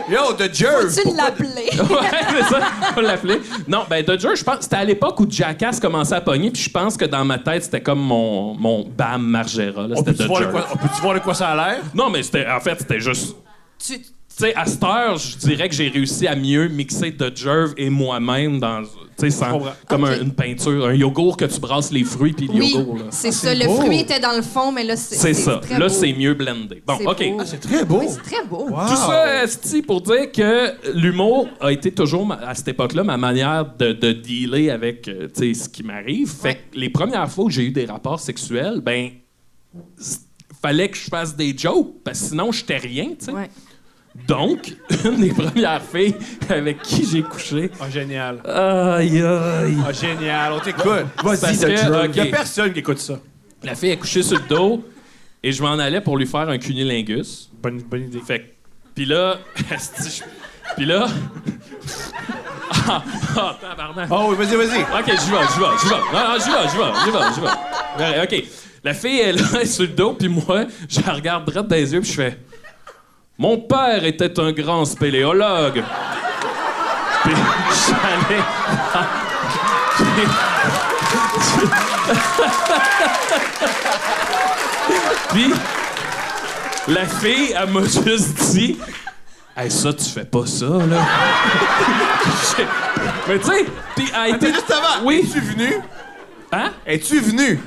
Yo, The Jerv! Tu l'appeler? Ouais, c'est ça, faut l'appeler. Non, ben Dodger, je pense c'était à l'époque où Jackass commençait à pogner, puis je pense que dans ma tête, c'était comme mon Bam Margera. Là, On c'était peut-tu voir, Dodger. voir de quoi ça a l'air? Non, mais c'était juste... Tu... Tu sais, à cette heure, je dirais que j'ai réussi à mieux mixer Dodger et moi-même dans... Tu Tu sais, comme une peinture, un yogourt que tu brasses les fruits puis le Oui, yogourt. Là. c'est ça. Le beau. fruit était dans le fond, mais là, C'est ça. très Là, beau. c'est mieux blendé. Bon, C'est OK. beau. Ah, c'est très beau. Oui, c'est très beau. Wow. Tout ça, esti, pour dire que l'humour a été toujours, à cette époque-là, ma manière de dealer avec tu sais, ce qui m'arrive. Fait que les premières fois où j'ai eu des rapports sexuels, ben, fallait que je fasse des jokes, parce que sinon, j'étais rien, tu sais. Ouais. Donc, une des premières filles avec qui j'ai couché. Ah, génial. Aïe, aïe. Ah, génial. On t'écoute. Parce Vas-y, que, Il y a OK. personne qui écoute ça. La fille est couchée sur le dos et je m'en allais pour lui faire un cunilingus. Bonne idée. Fait que, pis là, esti, pis là, tabarnak. Oh, oui, vas-y. OK, j'y vais. Non, j'y vais. OK. La fille est là, elle est sur le dos, puis moi, je la regarde droit dans les yeux, puis je fais « Mon père était un grand spéléologue. » Puis j'allais... Puis la fille, elle m'a juste dit « Hey, ça, tu fais pas ça, là. » Mais tu sais, puis elle a été... Juste avant, Oui. es-tu venu? Hein? Es-tu venu?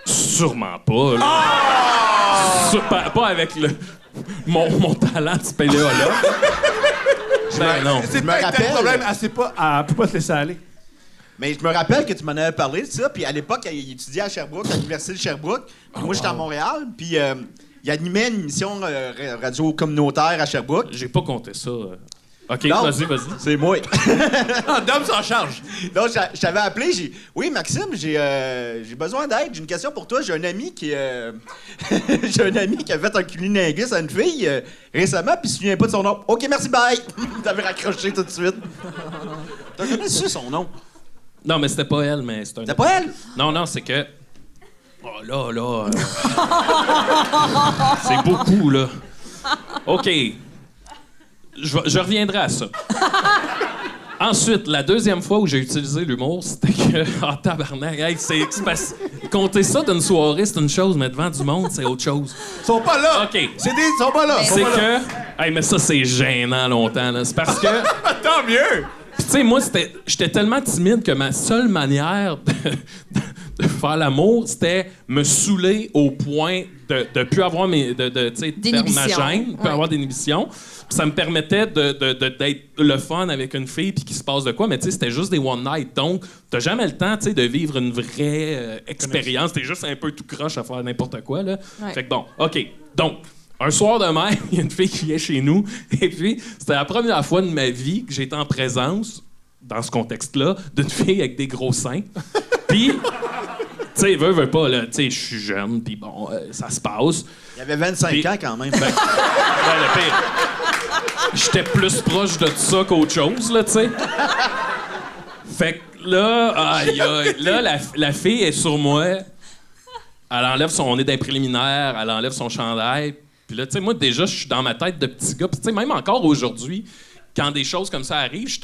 Sûrement pas, là. Pas avec mon talent de spéléologue. Ben non. C'est me peut-être rappelle- le problème. Elle peut pas se laisser aller. Mais je me rappelle que tu m'en avais parlé de ça, puis à l'époque, il étudiait à Sherbrooke, à l'Université de Sherbrooke. Puis moi, j'étais à Montréal, puis il animait une émission radio communautaire à Sherbrooke. J'ai pas compté ça. OK, Non. vas-y. C'est moi. Ah, Dom s'en charge. Donc, je t'avais appelé, oui, Maxime, j'ai besoin d'aide, j'ai une question pour toi. J'ai un ami qui j'ai un ami qui a fait un cunilingus à une fille récemment, puis il se souvient pas de son nom. OK, merci, bye. T'avais raccroché tout de suite. T'as connais-tu son nom? Non, mais c'était pas elle, mais c'est un... C'était pas elle? Non, c'est que... Oh, là... c'est beaucoup, là. OK. Je reviendrai à ça. Ensuite, la deuxième fois où j'ai utilisé l'humour, c'était que... Ah, tabarnak, hey, compter ça d'une soirée, c'est une chose, mais devant du monde, c'est autre chose. Ils sont pas là. OK. Ils sont pas là. C'est que... Hey, mais ça, c'est gênant longtemps, là. C'est parce que... Tant mieux. Puis, tu sais, moi, j'étais tellement timide que ma seule manière de faire l'amour, c'était me saouler au point de plus avoir tu sais, de faire ma gêne, plus avoir d'inhibition. Puis ça me permettait d'être le fun avec une fille puis qu'il se passe de quoi, mais tu sais, c'était juste des one night. Donc, t'as jamais le temps, tu sais, de vivre une vraie expérience. T'es juste un peu tout croche à faire n'importe quoi, là. Ouais. Fait que bon, OK. Donc, un soir de mer, il y a une fille qui vient chez nous. Et puis, c'était la première fois de ma vie que j'étais en présence, dans ce contexte-là, d'une fille avec des gros seins. Puis, tu sais, veut pas, là, tu sais, je suis jeune, puis bon, ça se passe. Il avait 25 Puis- ans quand même. Ben, le pire, j'étais plus proche de ça qu'autre chose, là, tu sais. Fait que là, aïe, là, la fille est sur moi. Elle enlève on est dans les préliminaires, elle enlève son chandail. Puis là, tu sais, moi, déjà, je suis dans ma tête de petit gars. Puis, tu sais, même encore aujourd'hui, quand des choses comme ça arrivent, je suis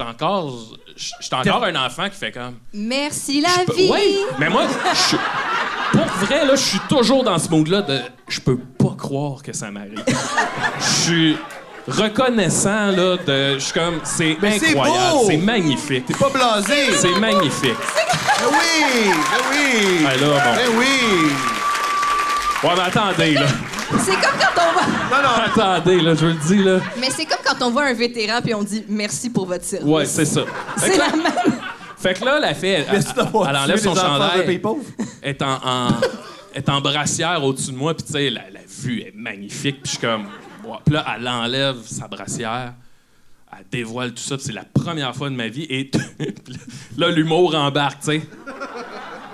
encore un enfant qui fait comme... Merci la vie. Oui, mais moi, pour vrai, là, je suis toujours dans ce mood-là de... Je peux pas croire que ça m'arrive. Je suis reconnaissant, là, de... Je suis comme... C'est Mais c'est incroyable, beau! c'est magnifique. T'es pas blasé. C'est magnifique. Ben oui. Ah, là, bon. Ben oui. Ouais, mais attendez, là. C'est comme quand on va... Attendez, là, je le dis, là. Mais c'est comme quand on voit un vétéran puis on dit merci pour votre service. Ouais, c'est ça. C'est la même. Fait que là, la fille, elle Merci d'avoir elle enlève tué son les enfants de chandail, pays pauvres. est en brassière au-dessus de moi, puis tu sais, la vue est magnifique, puis je suis comme... Ouais. Puis là, elle enlève sa brassière, elle dévoile tout ça, puis c'est la première fois de ma vie, et puis là, l'humour embarque, tu sais.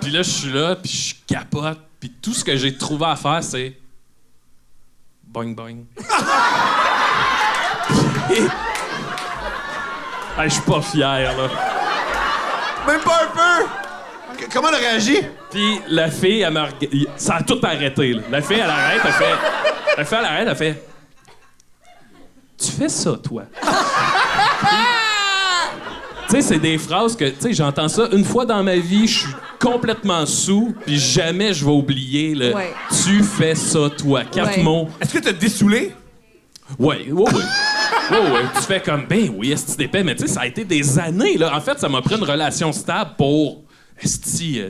Puis là, je suis là, puis je capote, puis tout ce que j'ai trouvé à faire, c'est... Boing, boing. Hey, je suis pas fier, là. Même pas un peu. Comment elle a réagi? Puis la fille, elle m'a ça a tout arrêté, là. La fille, elle arrête, elle fait... Tu fais ça, toi? Tu sais, c'est des phrases que, tu sais, j'entends ça une fois dans ma vie, je suis complètement sous, puis jamais je vais oublier le Ouais. Tu fais ça, toi. 4 Ouais. mots. Est-ce que t'as dessoulé? Ouais. Tu fais comme, ben oui, est-ce que d'épais, mais tu sais, ça a été des années, là. En fait, ça m'a pris une relation stable pour,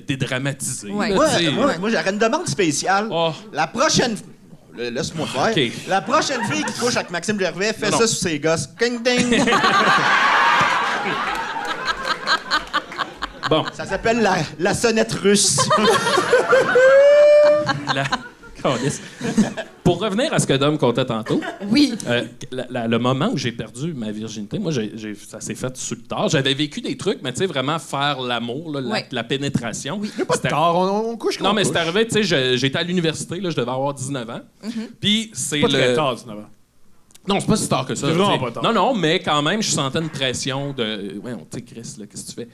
dédramatiser. Ouais. là, tu sais. Moi, j'aurais une demande spéciale. Oh. La prochaine... Laisse-moi faire. OK. La prochaine fille qui couche avec Maxime Gervais fait Non. ça sur ses gosses. Ding, ding. Bon, Ça s'appelle la sonnette russe. la... Calisse. Pour revenir à ce que Dom contait tantôt, Oui. le moment où j'ai perdu ma virginité, moi, ça s'est fait sur le tard. J'avais vécu des trucs, mais tu sais, vraiment faire l'amour, là, Ouais. la pénétration. Il n'y a pas de C'était- tard, on couche quand Non, on mais couche. c'est arrivé, tu sais, j'étais à l'université, là, je devais avoir 19 ans. Puis c'est Pas très le... tard, 19 ans. Non, c'est pas si tard que ça. C'est vraiment t'sais. pas tard. Non, non, mais quand même, je sentais une pression de... Ouais, tu sais, Chris, là, qu'est-ce que tu fais?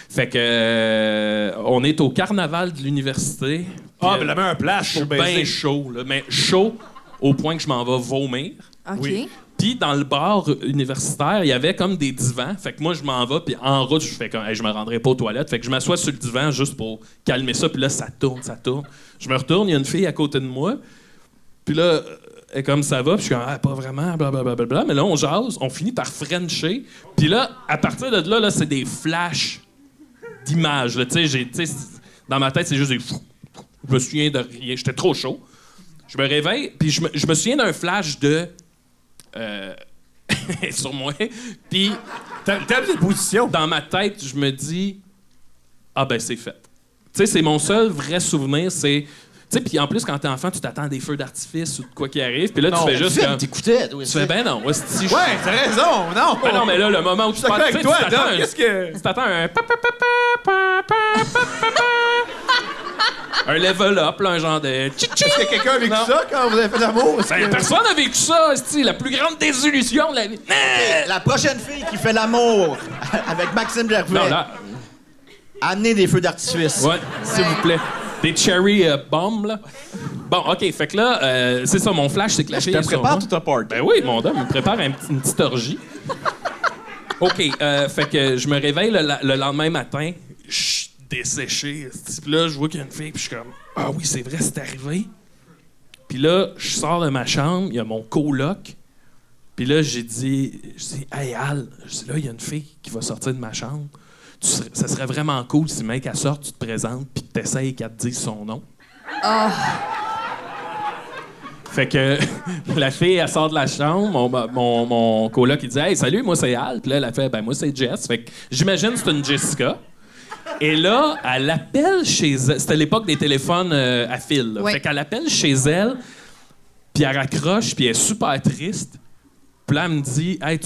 Fait que... on est au carnaval de l'université. Ah, puis, mais la meilleure place, je suis bien baisé. chaud, là, mais chaud au point que je m'en vais vomir. OK. Oui. Puis dans le bar universitaire, il y avait comme des divans. Fait que moi, je m'en vais, puis en route, je fais comme, hey, je me rendrai pas aux toilettes. Fait que je m'assois sur le divan juste pour calmer ça. Puis là, ça tourne, ça tourne. Je me retourne, il y a une fille à côté de moi. Puis là, elle est comme ça va. Puis je suis comme, ah, pas vraiment, blablabla. Mais là, on jase, on finit par frencher. Puis là, à partir de là, c'est des flashs d'images. là. Tu sais, dans ma tête, c'est juste des... Je me souviens de rien. J'étais trop chaud. Je me réveille, puis je me souviens d'un flash de... sur moi. Puis T'as mis une position. dans ma tête, je me dis, ah ben c'est fait. Tu sais, c'est mon seul vrai souvenir, c'est... Tu sais, puis en plus, quand t'es enfant, tu t'attends à des feux d'artifice ou de quoi qui arrive, puis là, tu fais juste comme... T'écoutais, toi. Tu fais, ben non, si Ouais, t'as raison, non. Ben non, mais là, le moment où tu Je suis d'accord avec toi, tu t'attends Dom, un- qu'est-ce que... tu t'attends un level up, là, un genre de... Est-ce que quelqu'un a vécu Non. ça quand vous avez fait l'amour? Est-ce Ben, que- personne n'a vécu ça, c'est la plus grande désillusion de la vie. La prochaine fille qui fait l'amour avec Maxime Gervais, Non, là, amenez des feux d'artifice. ouais, s'il vous plaît. Des cherry bombs, là. Bon, OK, fait que là, c'est ça, mon flash, c'est que la fille Je est te sur prépare moi. tout un party. Ben oui, mon homme, il me prépare une petite orgie. OK, fait que je me réveille le lendemain matin, je suis desséché. Puis là, je vois qu'il y a une fille, puis je suis comme, ah oui, c'est vrai, c'est arrivé. Puis là, je sors de ma chambre, il y a mon coloc. Puis là, j'ai dit, hey Al, je dis, là, il y a une fille qui va sortir de ma chambre. Ça serait vraiment cool si, mec, elle sort, tu te présentes, puis que t'essayes qu'elle te dise son nom. Fait que la fille, elle sort de la chambre, mon coloc, il dit « Hey, salut, moi, c'est Al. » Puis là, elle a fait « Ben, moi, c'est Jess. » Fait que j'imagine que c'est une Jessica. Et là, elle appelle chez elle. C'était l'époque des téléphones à fil. Là. Oui. Fait qu'elle appelle chez elle, puis elle raccroche, puis elle est super triste. Puis là, elle me dit « Hey,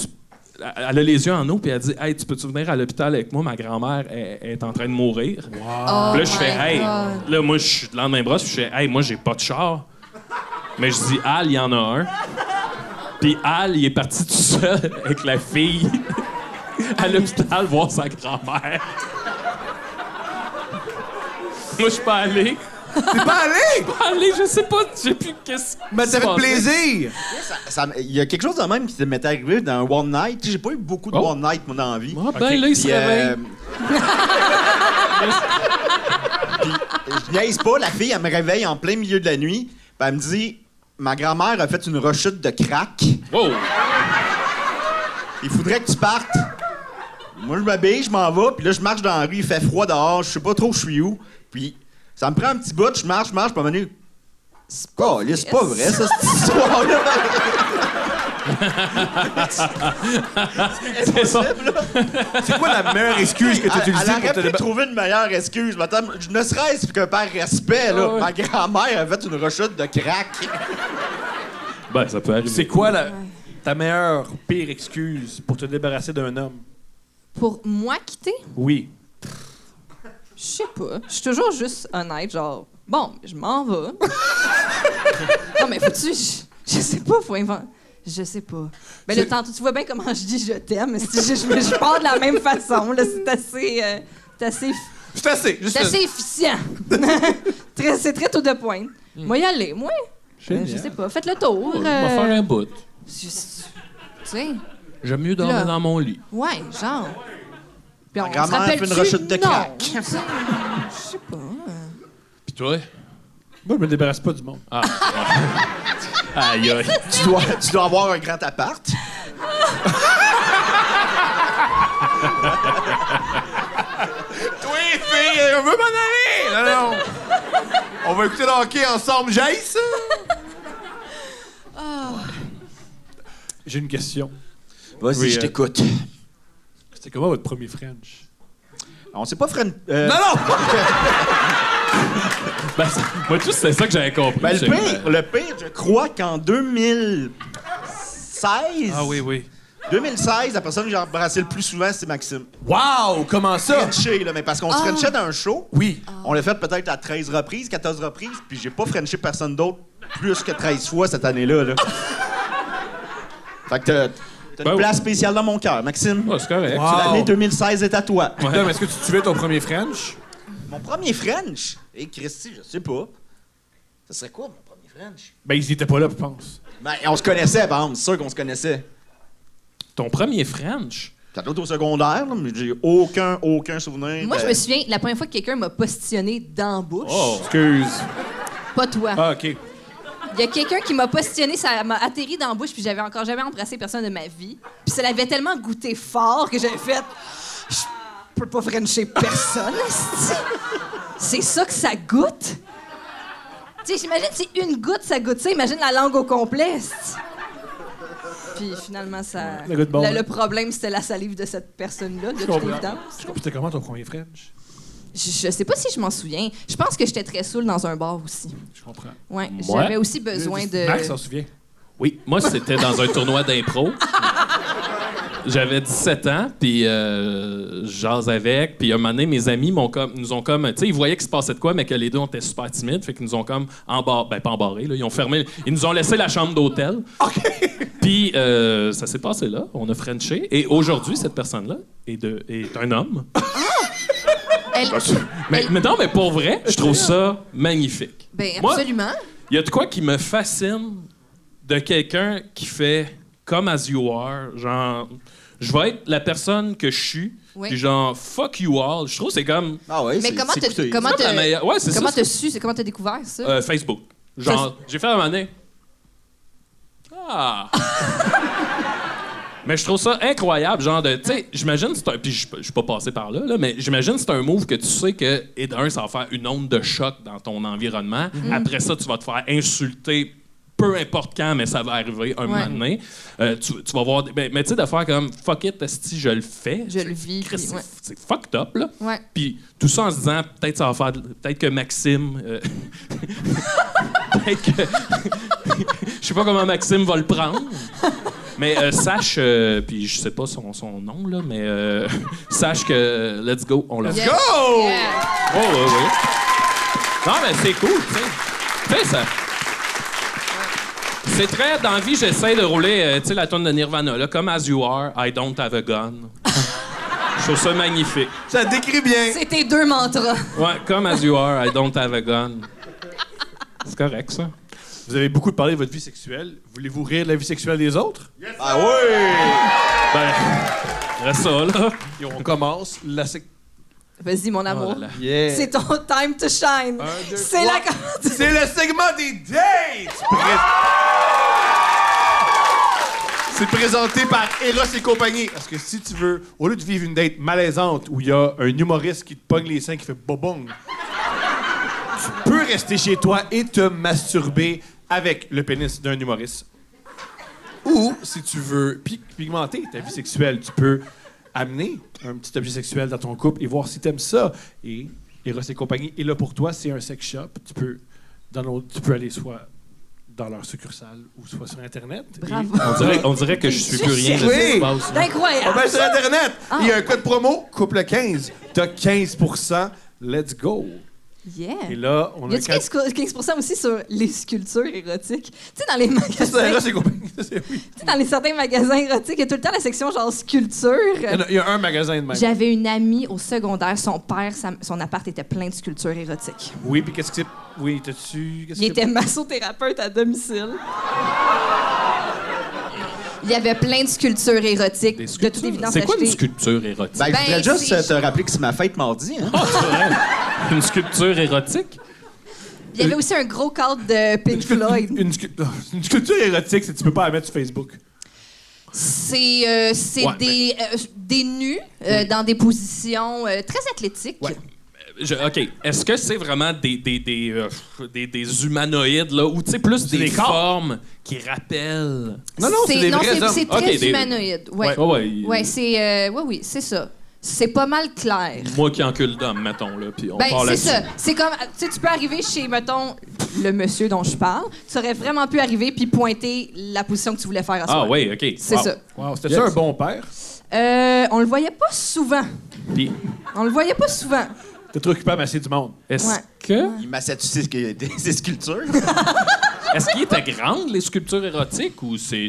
elle a les yeux en eau, puis elle dit « Hey, tu peux-tu venir à l'hôpital avec moi? Ma grand-mère est en train de mourir. Oh Puis là, je fais my « Hey! » God. Là, moi, je suis de lendemain brosse, puis je fais « Hey, moi, j'ai pas de char. » Mais je dis, Al, il y en a un. Puis Al, il est parti tout seul avec la fille à l'hôpital voir sa grand-mère. Moi, je suis pas allé. T'es pas allé? Allez, je sais pas, j'ai plus qu'est-ce Mais ça fait plaisir. Il y a quelque chose de même qui m'est arrivé dans un One Night. Tu sais, j'ai pas eu beaucoup de Oh. One Night, moi, dans la vie. Ah, ben là, il se Puis, réveille. puis, je niaise pas, la fille, elle me réveille en plein milieu de la nuit. Puis elle me dit, ma grand-mère a fait une rechute de crack. Oh! Il faudrait que tu partes. Moi, je m'habille, je m'en vais, puis là, je marche dans la rue, il fait froid dehors, je sais pas trop je suis où. Puis ça me prend un petit bout, je marche, puis à un moment donné, c'est pas vrai, ça, cette histoire-là. C'est ça. C'est quoi la meilleure excuse que tu as Elle utilisée pour aurait te pu débattre? trouver une meilleure excuse. Mais attends, ne serait-ce que par respect, là, Ah ouais. ma grand-mère a fait une rechute de crack. Ben, ça peut arriver. C'est quoi ta meilleure, pire excuse pour te débarrasser d'un homme? Pour moi quitter? Oui. Je sais pas. Je suis toujours juste honnête, genre, bon, je m'en vais. Non, mais faut-tu. Je sais pas, faut inventer. Je sais pas. Ben là, tantôt, tu vois bien comment je dis je t'aime, mais je pars de la même façon, là. C'est assez. C'est assez. C'est assez. Juste C'est assez efficient. C'est très tout de pointe. Moi, y aller, moi. Je sais pas. Faites le tour. Je vais faire un bout. Tu sais. J'aime mieux dormir Là. dans mon lit. Ouais, genre. Puis on se grand-mère a fait une rappelle-tu? rechute de Non. crack. Tu sais, je sais pas. Puis toi? Moi, je me débarrasse pas du monde. Ah. Aïe, aïe. Tu dois avoir un grand appart. Toi, fille, on veut m'en aller! Non. On va écouter le hockey ensemble, j'aille ça! J'ai une question. Vas-y, Oui, je t'écoute. C'était comment votre premier French? On sait pas French. Non! Ben, moi, tout, c'est ça que j'avais compris. Ben, J'ai- le pire, je crois qu'en 2016... Ah oui. 2016, la personne que j'ai embrassé le plus souvent, c'est Maxime. Wow! Comment ça? Frenché, là, mais parce qu'on se frenchait dans un show. Oui. On l'a fait peut-être à 13 reprises, 14 reprises, puis j'ai pas frenché personne d'autre plus que 13 fois cette année-là. Là. Fait que t'as une Ben, place spéciale dans mon cœur, Maxime. Ouais, c'est correct. Wow. L'année 2016 est à toi. Tom, est-ce que tu te souviens de ton premier French? Mon premier French? Christy, je sais pas. Ça serait quoi, mon premier French? Ben, ils étaient pas là, je pense. Ben, on se connaissait, par exemple. C'est sûr qu'on se connaissait. Ton premier French? Peut-être au secondaire, là, mais j'ai aucun souvenir. Moi, je me souviens, la première fois que quelqu'un m'a postillonné dans la bouche, Excuse. pas toi. Ah, OK. Il y a quelqu'un qui m'a postillonné, ça m'a atterri dans la bouche, puis j'avais encore jamais embrassé personne de ma vie. Puis ça l'avait tellement goûté fort que j'avais fait... Je peux pas frencher personne, esti. C'est ça que ça goûte? Tu sais, j'imagine si une goutte, ça goûte ça. Imagine la langue au complet, esti. Puis finalement, ça... Ça goûte bon, le hein? problème, c'était la salive de cette personne-là, de toute comprends. évidence. C'était comment ton premier French? Je sais pas si je m'en souviens. Je pense que j'étais très saoul dans un bar aussi. Je comprends. Ouais, Ouais. j'avais aussi besoin de... Max s'en souvient. Oui, moi, c'était dans un tournoi d'impro. J'avais 17 ans, puis je jase avec. Puis un moment donné, mes amis nous ont comme... Tu sais, ils voyaient qu'il se passait de quoi, mais que les deux, on était super timides. Fait qu'ils nous ont comme embarrés. Ben, pas embarrés, là. Ils ont fermé... Ils nous ont laissé la chambre d'hôtel. OK! Puis ça s'est passé là. On a frenché. Et aujourd'hui, cette personne-là est un homme. Elle- Mais non, mais pour vrai, je trouve ça magnifique. Ben, Moi, absolument. il y a de quoi qui me fascine de quelqu'un qui fait comme As You Are, genre, je vais être la personne que je suis, Oui. puis genre, fuck you all. Je trouve que c'est comme, Ah ouais, Mais c'est comment c'est t'as écouté. comment c'est comme la t'as meilleure. Ouais, c'est comment ça. t'as su, c'est comment t'as découvert ça? Facebook. Genre, j'ai fait un moment donné. Ah! Mais je trouve ça incroyable, genre de, tu sais, j'imagine c'est un, puis je suis pas passé par là, mais j'imagine c'est un move que tu sais que, et d'un, ça va faire une onde de choc dans ton environnement. Après ça, tu vas te faire insulter peu importe quand, mais ça va arriver un moment donné. Tu vas voir, mais tu sais, de faire comme, fuck it, esti, je le fais. Je le vis, Chris, puis ouais. c'est fucked up, là. Ouais. Puis tout ça en se disant, peut-être ça va faire, peut-être que Maxime, peut-être que, je sais pas comment Maxime va le prendre. Mais sache, puis je sais pas son nom, là, mais sache que let's go, on l'a fait. Yeah. Go! Yeah. Oh, oui, oui. Non, mais c'est cool, tu sais. Tu sais, ça. C'est très. Dans la vie, j'essaie de rouler, tu sais, la tonne de Nirvana, là, comme As You Are, I Don't Have a Gun. Je trouve ça magnifique. Ça décrit bien. C'est tes deux mantras. Ouais, comme As You Are, I Don't Have a Gun. C'est correct, ça. Vous avez beaucoup parlé de votre vie sexuelle. Voulez-vous rire de la vie sexuelle des autres? Ah oui! Ben, reste ça, là. Et on commence la Vas-y, mon amour. Oh là là. Yeah. C'est ton time to shine. Un, deux, C'est trois. la... C'est le segment des dates! C'est présenté par Eros et compagnie. Parce que si tu veux, au lieu de vivre une date malaisante où il y a un humoriste qui te pogne les seins qui fait bobong, tu peux rester chez toi et te masturber avec le pénis d'un humoriste. Ou, si tu veux pigmenter ta vie sexuelle, tu peux amener un petit objet sexuel dans ton couple et voir si t'aimes ça. Et Eros et compagnie est là pour toi. C'est un sex shop. Tu peux aller soit dans leur succursale ou soit sur Internet. Bravo. On dirait que je suis plus rien de ce qui Oui. se passe. On Incroyable. va sur Internet. Il y a un code promo, couple 15. T'as 15%. Let's go. Yeah. Et là, on Y a a-tu 15% aussi sur les sculptures érotiques? Tu sais, dans les magasins... Eros et compagnie. Oui. Tu sais, dans certains magasins érotiques, il y a tout le temps la section genre sculpture. Il y a un magasin de même. J'avais une amie au secondaire, son père, son appart était plein de sculptures érotiques. Oui, puis qu'est-ce que c'est? Oui, t'as-tu... qu'est-ce Il que était massothérapeute à domicile. Il y avait plein de sculptures érotiques, Des de toute sculptures? évidence C'est quoi une achetées. sculpture érotique? Ben, je voudrais Ben, juste c'est- te rappeler que c'est ma fête mardi. Hein? Ah, c'est vrai? Une sculpture érotique? Il y avait aussi un gros cadre de Pink Floyd. Une sculpture érotique, c'est que tu peux pas la mettre sur Facebook. C'est Ouais, des nus dans des positions très athlétiques. Ouais. OK. Est-ce que c'est vraiment des humanoïdes, là, ou tu sais, plus des corps. formes qui rappellent... Non, c'est des vrais hommes. C'est très Ok, des- humanoïde. Ouais. Ouais, Oui, c'est ça. C'est pas mal clair. Moi qui encule d'homme, mettons, là, puis on Ben, part c'est là-dessus. ça. C'est comme, tu sais, tu peux arriver chez, mettons, le monsieur dont je parle. Tu aurais vraiment pu arriver puis pointer la position que tu voulais faire à Ah soi. oui, OK. C'est ça. Wow, c'était ça un bon père? On le voyait pas souvent. Puis, On le voyait pas souvent. T'es trop occupé à masser du monde. est-ce Ouais. que... Il massait-tu ses sculptures? Est-ce qu'il était grande, les sculptures érotiques, ou c'est...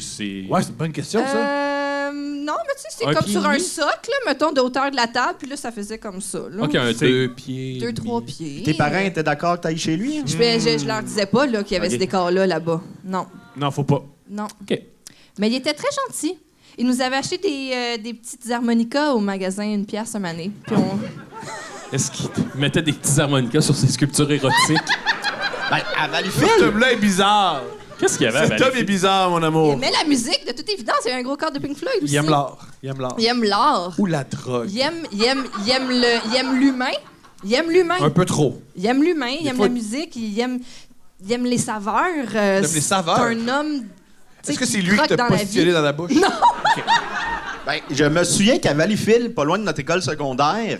Ouais, c'est une bonne question, ça. Non, mais tu sais, c'est Un comme pied sur et un demi? socle, là, mettons, de hauteur de la table, puis là, ça faisait comme ça. Là. OK, un C'est 2 pieds... 2-3 pieds. Tes parents étaient d'accord que t'ailles chez lui? Je leur disais pas là, qu'il y avait Ok. ce décor-là, là-bas. Non, Non, faut pas. non. OK. Mais il était très gentil. Il nous avait acheté des petites harmonicas au magasin Une pièce une année. Puis on... Est-ce qu'il mettait des petits harmonicas sur ses sculptures érotiques? Ben, à Valleyfield! Cet homme-là est bizarre. Qu'est-ce qu'il y avait à Cet homme est Valleyfield? bizarre, mon Il amour. aimait la musique, de toute évidence. Il y a un gros corps de Pink Floyd aussi. Il aime l'art. Il aime l'art. Il aime l'art. Ou la drogue. Il aime l'humain. Il aime l'humain. Un peu trop. Il aime l'humain, il aime fois- la musique, il aime les saveurs. Il aime les saveurs? C'est un homme. Est-ce que c'est lui qui t'a positionné dans la bouche? Non. Ben, je me souviens qu'à Valleyfield, pas loin de notre école secondaire,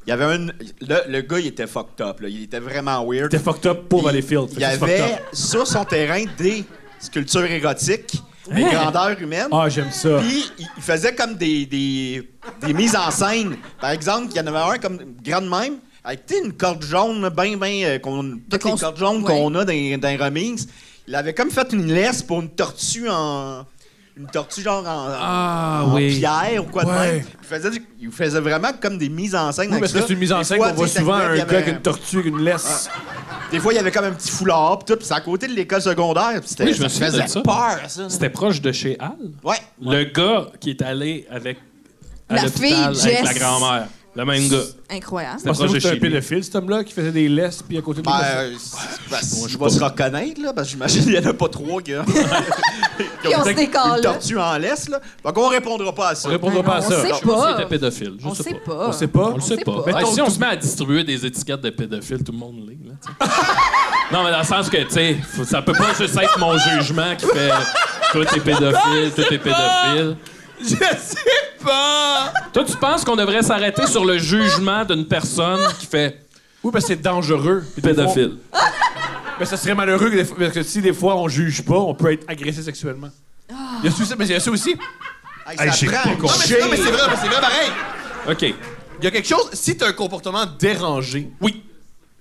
il y avait le gars, il était fucked up. Là. Il était vraiment weird. T'es fucked up pour Valleyfield. Il y avait sur son terrain des sculptures érotiques, des grandeurs humaines. Ah, j'aime ça. Puis il faisait comme des mises en scène. Par exemple, il y en avait un comme grand de même, avec tu sais, une corde jaune, toutes les cordes jaunes qu'on a dans les remixes. Il avait comme fait une laisse pour une tortue genre en pierre ou quoi de Ouais. même. Il faisait vraiment comme des mises en scène Oui, avec parce que ça. c'est une mise en Des scène fois, qu'on voit tu sais, souvent t'arrivais, un il y gars avait avec une tortue avec une laisse. Des fois, il y avait comme un petit foulard, pis tout, puis c'est à côté de l'école secondaire. Puis Oui, je me ça souviens de faisait ça. peur, ça. C'était proche de chez Al? Ouais. Le gars qui est allé à La l'hôpital fille, avec Jess. la grand-mère. Le même gars. Incroyable. C'était Parce que proche de c'est un chez lui. pédophile, cet homme-là, qui faisait des laisses, puis à côté de lui. Je vais se reconnaître, là, parce que j'imagine qu'il n'y en a pas trois qui ont Puis on se décolle, une là. tortue en laisse, là. Donc, on répondra pas à ça. On répondra pas à on ça. sait Je sais pas s'il pas. était pédophile. Je On sais sait pas. pas. On sait pas. On le sait pas. pas. Ben, Mettons si on tout- se met à distribuer des étiquettes de pédophiles, tout le monde l'est. Là, tu sais. Non, mais dans le sens que, tu sais, ça peut pas juste être mon jugement qui fait toi t'es pédophile, toi t'es pédophile. Je sais pas! Toi, tu penses qu'on devrait s'arrêter sur le jugement d'une personne qui fait Oui, parce que c'est dangereux. Puis des fois, pédophile? Mais ça serait malheureux que parce que si des fois on juge pas, on peut être agressé sexuellement. Il y a ça, mais il y a ça aussi. Hey, ça prend pas un non, mais c'est vrai pareil. OK. Il y a quelque chose, si t'as un comportement dérangé, oui,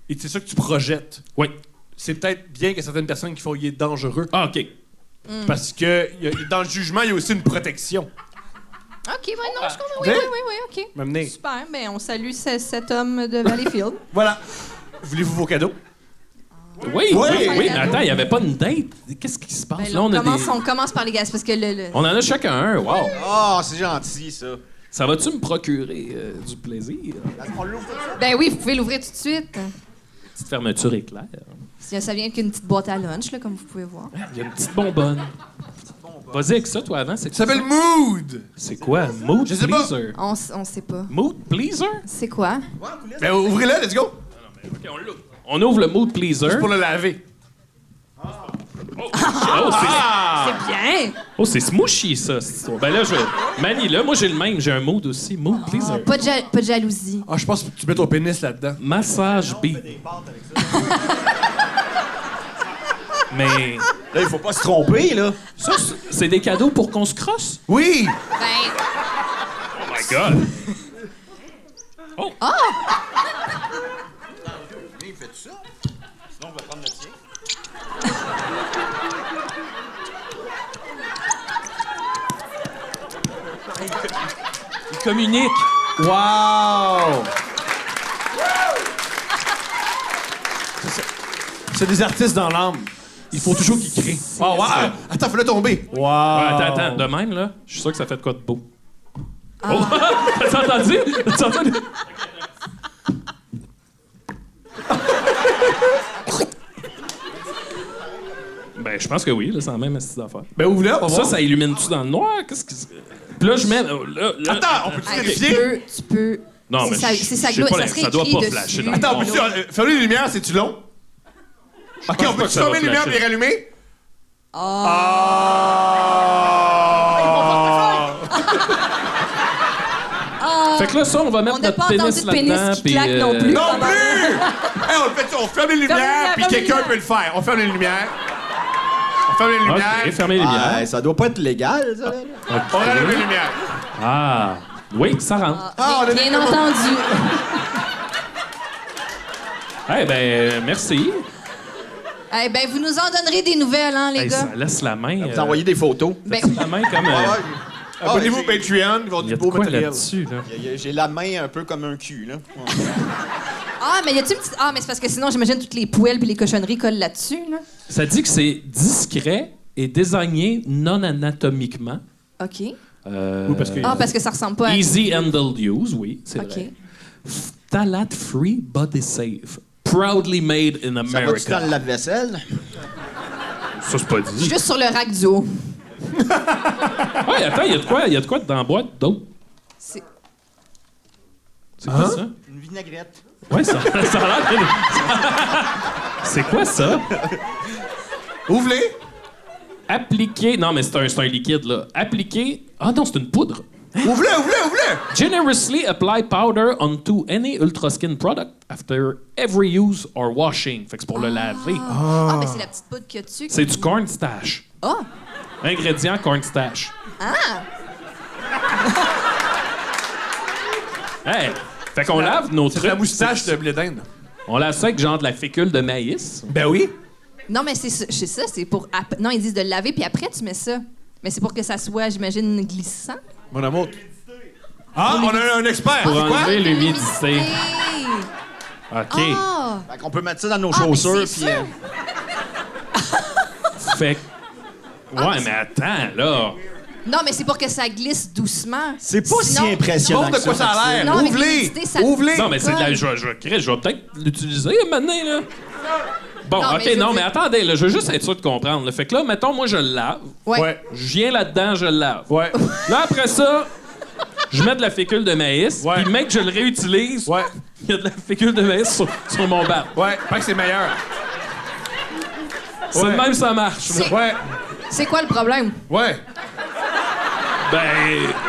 et c'est ça que tu projettes, Oui. c'est peut-être bien que certaines personnes qui font il est dangereux, Ah, OK. parce que dans le jugement, il y a aussi une protection. OK, ouais, non, je comprends. Oui, Hein? OK. M'amener. Super, ben on salue cet homme de Valleyfield. Voilà. Voulez-vous vos cadeaux? Oui, Oui. mais attends, il n'y avait pas une date. Qu'est-ce qui se passe? Ben, Là, là, on, on commence par les gaz, parce que on en a chacun un. Wow. Ah, c'est gentil, ça. Ça va-tu me procurer du plaisir? On l'ouvre tout ça? Ben oui, vous pouvez l'ouvrir tout de suite. Petite fermeture éclair. Ça vient avec une petite boîte à lunch, là, comme vous pouvez voir. Il y a une petite bonbonne. Vas-y avec ça, toi, avant. C'est Ça s'appelle Mood! C'est quoi? Mood Je sais pas. Pleaser. On sait pas. Mood Pleaser? C'est quoi? Ben ouvrez-le, let's go! OK, on l'ouvre. On ouvre le Mood Pleaser. Pour le laver. C'est bien! Oh, c'est smooshy, ça, cette histoire. Ben là, Mani, là, moi, j'ai le même. J'ai un mood aussi. Mood Pleaser. Pas de jalousie. Ah, je pense que tu mets ton pénis là-dedans. Massage B. Mais Là, il faut pas se tromper, là. ça, c'est des cadeaux pour qu'on se crosse? Oui! Ben, Oh my God! Oh! Il fait tout ça. Sinon, on va prendre le tien. Il communique. Wow! C'est des artistes dans l'âme. Il faut toujours qu'ils crient. Oh, wow! Attends, faut le tomber. Wow! Ouais, attends. De même, là, je suis sûr que ça fait de quoi de beau. Oh! T'as entendu? T'as entendu? Ben, je pense que oui, là, c'est la même astuce d'affaire. Ben, ouvre-le, on va Ça, voir. ça illumine-tu dans le noir? Qu'est-ce que c'est? Puis là, je mets... là. Attends, on peut-tu Ah, vérifier? tu peux. Non, mais c'est sa je sais gloire, pas, ça serait ça doit écrit pas dessus. flasher dans Attends, on peut-tu fermer les lumières, c'est-tu long? OK, pense on pas peut-tu que ça va fermer les lumières et flasher. les rallumer? Fait que là, ça, on va mettre On n'a notre pas pénis entendu de pénis là-dedans. qui puis, claque non plus. Non plus! Hey, on le fait, on ferme les lumières, puis ferme les quelqu'un lumières. peut le faire. On ferme les lumières. On ferme les lumières. OK, fermez les lumières. Ah, ça doit pas être légal, ça. Là. On rallume les lumières. Ah, oui, ça rentre. Ah, on a Bien des- entendu. Eh ben, merci. Eh ben, vous nous en donnerez des nouvelles, hein, les Hey, gars. ça laisse la main. Vous envoyez des photos. Ben, la main comme... Abonnez-vous au j'ai- Patreon, ils vont il y du a de beau quoi matériel. là-dessus, là? J'ai la main un peu comme un cul, là. ah, mais y a-tu une petite... Ah, mais c'est parce que sinon, j'imagine toutes les poêles puis les cochonneries collent là-dessus, là. Ça dit que c'est discret et désigné non anatomiquement. OK. Oui, parce que... Ah, parce que ça ressemble pas à... Easy handled use, oui, c'est OK. vrai. Phthalate-free body safe. Proudly made in Ça va-tu America. dans le lave-vaisselle? Ça, c'est pas dit. Juste sur le rack du haut. Ouais, attends, il y a de quoi dans la boîte d'autre? C'est... C'est quoi ça? Une vinaigrette. Ouais, ça a l'air... C'est quoi ça? Ouvre-les. Appliquer... Non, mais c'est un liquide, là. Appliquer... Ah non, c'est une poudre. Ouvre-le, ouvre-le, ouvre-le. Generously apply powder onto any ultra skin product after every use or washing. Fait que c'est pour le laver. Ah, mais c'est la petite poudre qu'il y a dessus. C'est du cornstarch. Ah! Ingrédient cornstarch. Ah! Hey! Fait qu'on lave nos C'est trucs. la moustache de blé d'Inde. On lave ça avec genre de la fécule de maïs. Ben oui. Non, mais c'est ça, c'est pour... Non, ils disent de le laver, puis après, tu mets ça. Mais c'est pour que ça soit, j'imagine, glissant. Mon amour. Ah, on a un expert. Pour C'est quoi? enlever l'humidité. Hey! OK. Ah! Fait qu'on peut mettre ça dans nos Ah, mais chaussures, c'est puis... ça. Fait que... Ouais, mais attends, là. Non, mais c'est pour que ça glisse doucement. C'est pas Sinon- si impressionnant Montre de que quoi ça a l'air. Non, avec Ouvre-les. l'humidité, ça- Ouvre-les. Non, mais c'est de la... colle. Je vais peut-être l'utiliser maintenant, là. Bon, Non, mais OK, je veux non, dire- mais attendez, là, je veux juste être sûr de comprendre. Là. Fait que là, mettons, moi, je le lave. Ouais. Ouais. Je viens là-dedans, je le lave. Ouais. Là, après ça, je mets de la fécule de maïs. Ouais. Puis, mec, je le réutilise. Ouais. Il y a de la fécule de maïs sur mon bat. Ouais. Fait que c'est meilleur. C'est Ouais. de même, ça marche. C'est- Ouais. C'est quoi le problème? Ouais. Ben...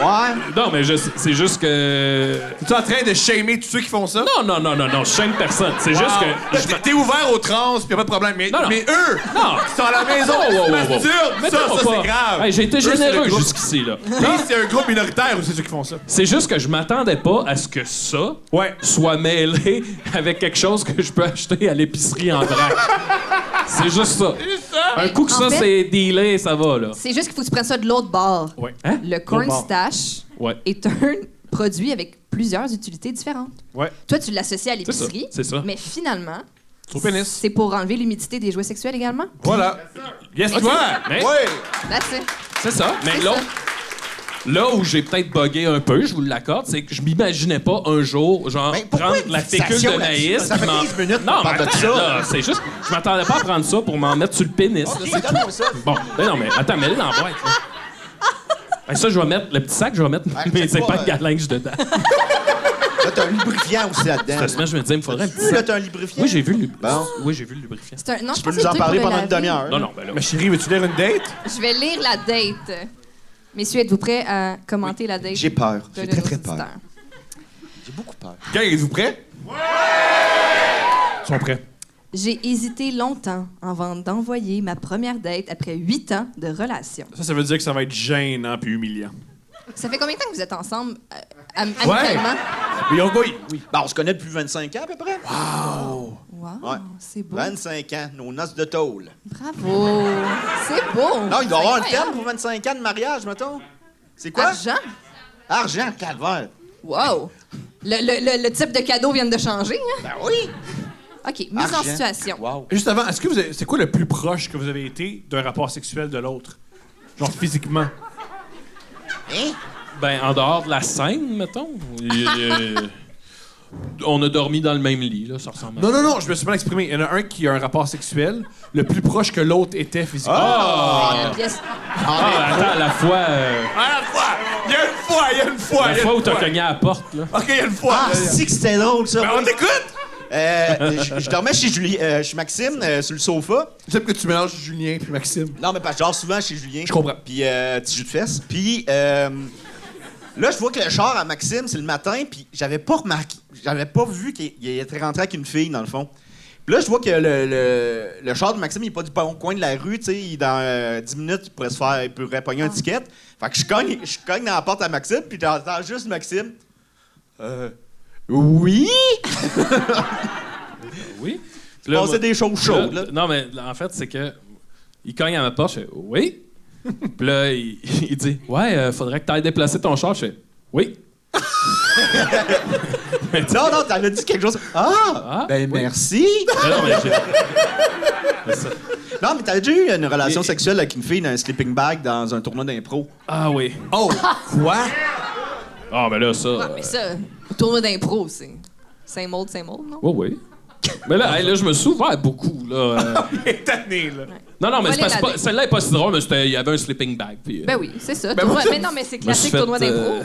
Ouais. Non, mais c'est juste que... Es-tu en train de shamer tous ceux qui font ça? Non, je chaîne personne. C'est juste Wow. que... Là, t'es ouvert aux trans, pis y'a pas de problème. Mais, Non, non. mais eux, Non. qui sont à la maison, Wow. masturbent, ça Mettons pas. c'est grave. Hey, j'ai été Eux, c'est le généreux groupe. jusqu'ici, là. Puis c'est un groupe minoritaire ou c'est ceux qui font ça? C'est juste que je m'attendais pas à ce que ça Ouais. soit mêlé avec quelque chose que je peux acheter à l'épicerie en vrac. C'est juste ça. Un coup que En ça, fait- c'est dealé, ça va, là. C'est juste qu'il faut que tu prennes ça de l'autre bord. Ouais. Hein? Le cornstarch Ouais. est un produit avec plusieurs utilités différentes. Ouais. Toi, tu l'associes à l'épicerie. c'est ça. Mais finalement, Sur le pénis. c'est pour enlever l'humidité des jouets sexuels également. Voilà. Yes, Ok. toi! Mais- Ouais! That's it. C'est ça. Mais C'est là, ça. là où j'ai peut-être bugué un peu, je vous l'accorde, c'est que je m'imaginais pas un jour, genre, Mais pourquoi prendre une la fécule fixation de là-dessus? maïs. Ça fait puis m'en- 15 minutes qu'on Non, parle mais de attends, ça. là, c'est juste, je m'attendais pas à prendre ça pour m'en mettre sur le pénis. là, c'est tout. Donne-moi ça. Bon, ben non, mais attends, mets-le dans la boîte. là. Ben ça, je vais mettre, le petit sac, je vais mettre mes check pas, épingles à linge dedans. Là, t'as un lubrifiant aussi là-dedans. Cette semaine, je me disais, il me faudrait un petit Là, sac. t'as un lubrifiant. Oui, j'ai vu le lubrifiant. Bon. Oui, j'ai vu le lubrifiant. C'est un... Non, je Tu peux pense nous que en c'est parler pour le pendant une laver. demi-heure. Non, non, ben là. Ma chérie, veux-tu lire une date? Je vais lire la date. Messieurs, êtes-vous prêts à commenter la date? J'ai peur. de J'ai nos très, très peur. auditeurs? J'ai beaucoup peur. Gang, êtes-vous prêts? Ouais! Ils sont prêts. J'ai hésité longtemps avant d'envoyer ma première date après 8 ans de relation. Ça veut dire que ça va être gênant puis humiliant. Ça fait combien de temps que vous êtes ensemble amicalement? Oui, oui. Ben, on se connaît depuis 25 ans, à peu près. Wow, Ouais. c'est beau. 25 ans, nos noces de tôle. Bravo. C'est beau. Non, il doit y avoir un C'est terme incroyable. pour 25 ans de mariage, mettons. C'est quoi? Argent? Argent, calvaire. Wow. Le type de cadeau vient de changer, hein? Ben oui. OK, mise en Argent. situation. Wow. Juste avant, est-ce que vous avez... c'est quoi le plus proche que vous avez été d'un rapport sexuel de l'autre? Genre physiquement. Hein? Ben, en dehors de la scène, mettons. On a dormi dans le même lit, là, ça ressemble à... Non, je me suis mal exprimé. Il y en a un qui a un rapport sexuel le plus proche que l'autre était physiquement. Ah! Yes. Ah, attends, à la fois... À la fois! Il y a une fois. La fois où t'as cogné à la porte, là. OK, il y a une fois. Ah, si que c'était drôle, ça. Ben, on oui. t'écoute! Je dormais chez Maxime, sur le sofa. J'aime que tu mélanges Julien puis Maxime. Non, mais parce que je dors souvent chez Julien. Je comprends. Puis, petit jus de fesses. Puis, là, je vois que le char à Maxime, c'est le matin, puis j'avais pas vu qu'il était rentré avec une fille, dans le fond. Puis là, je vois que le char de Maxime, il est pas du bon coin de la rue, tu sais. Dans 10 minutes, il pourrait pogner un ticket. Fait que je cogne dans la porte à Maxime, puis j'entends juste Maxime. Oui? Oui. Tu passais des choses chaudes, là. Non, mais en fait, c'est que. Il cogne à ma porte, je fais oui. Puis là, il dit ouais, faudrait que tu ailles déplacer ton char. Je fais oui. Non, t'avais dit quelque chose. Ah! Ben, oui. merci! Non, mais c'est ça. Non, mais t'avais déjà eu une relation sexuelle avec une fille dans un sleeping bag dans un tournoi d'impro. Ah oui. Oh, quoi? Ah, ben là, ça. Mais ça, le tournoi d'impro, c'est same old, non? Oui, oui. Mais là, là, je me suis ouvert beaucoup, là. Il est tanné, là. Non, mais Fallait c'est pas, celle-là est pas si drôle, mais il y avait un sleeping bag. Puis, Ben oui, c'est ça. Ben Tournoi- moi, mais non, mais c'est je me suis classique tournoi fait, d'impro.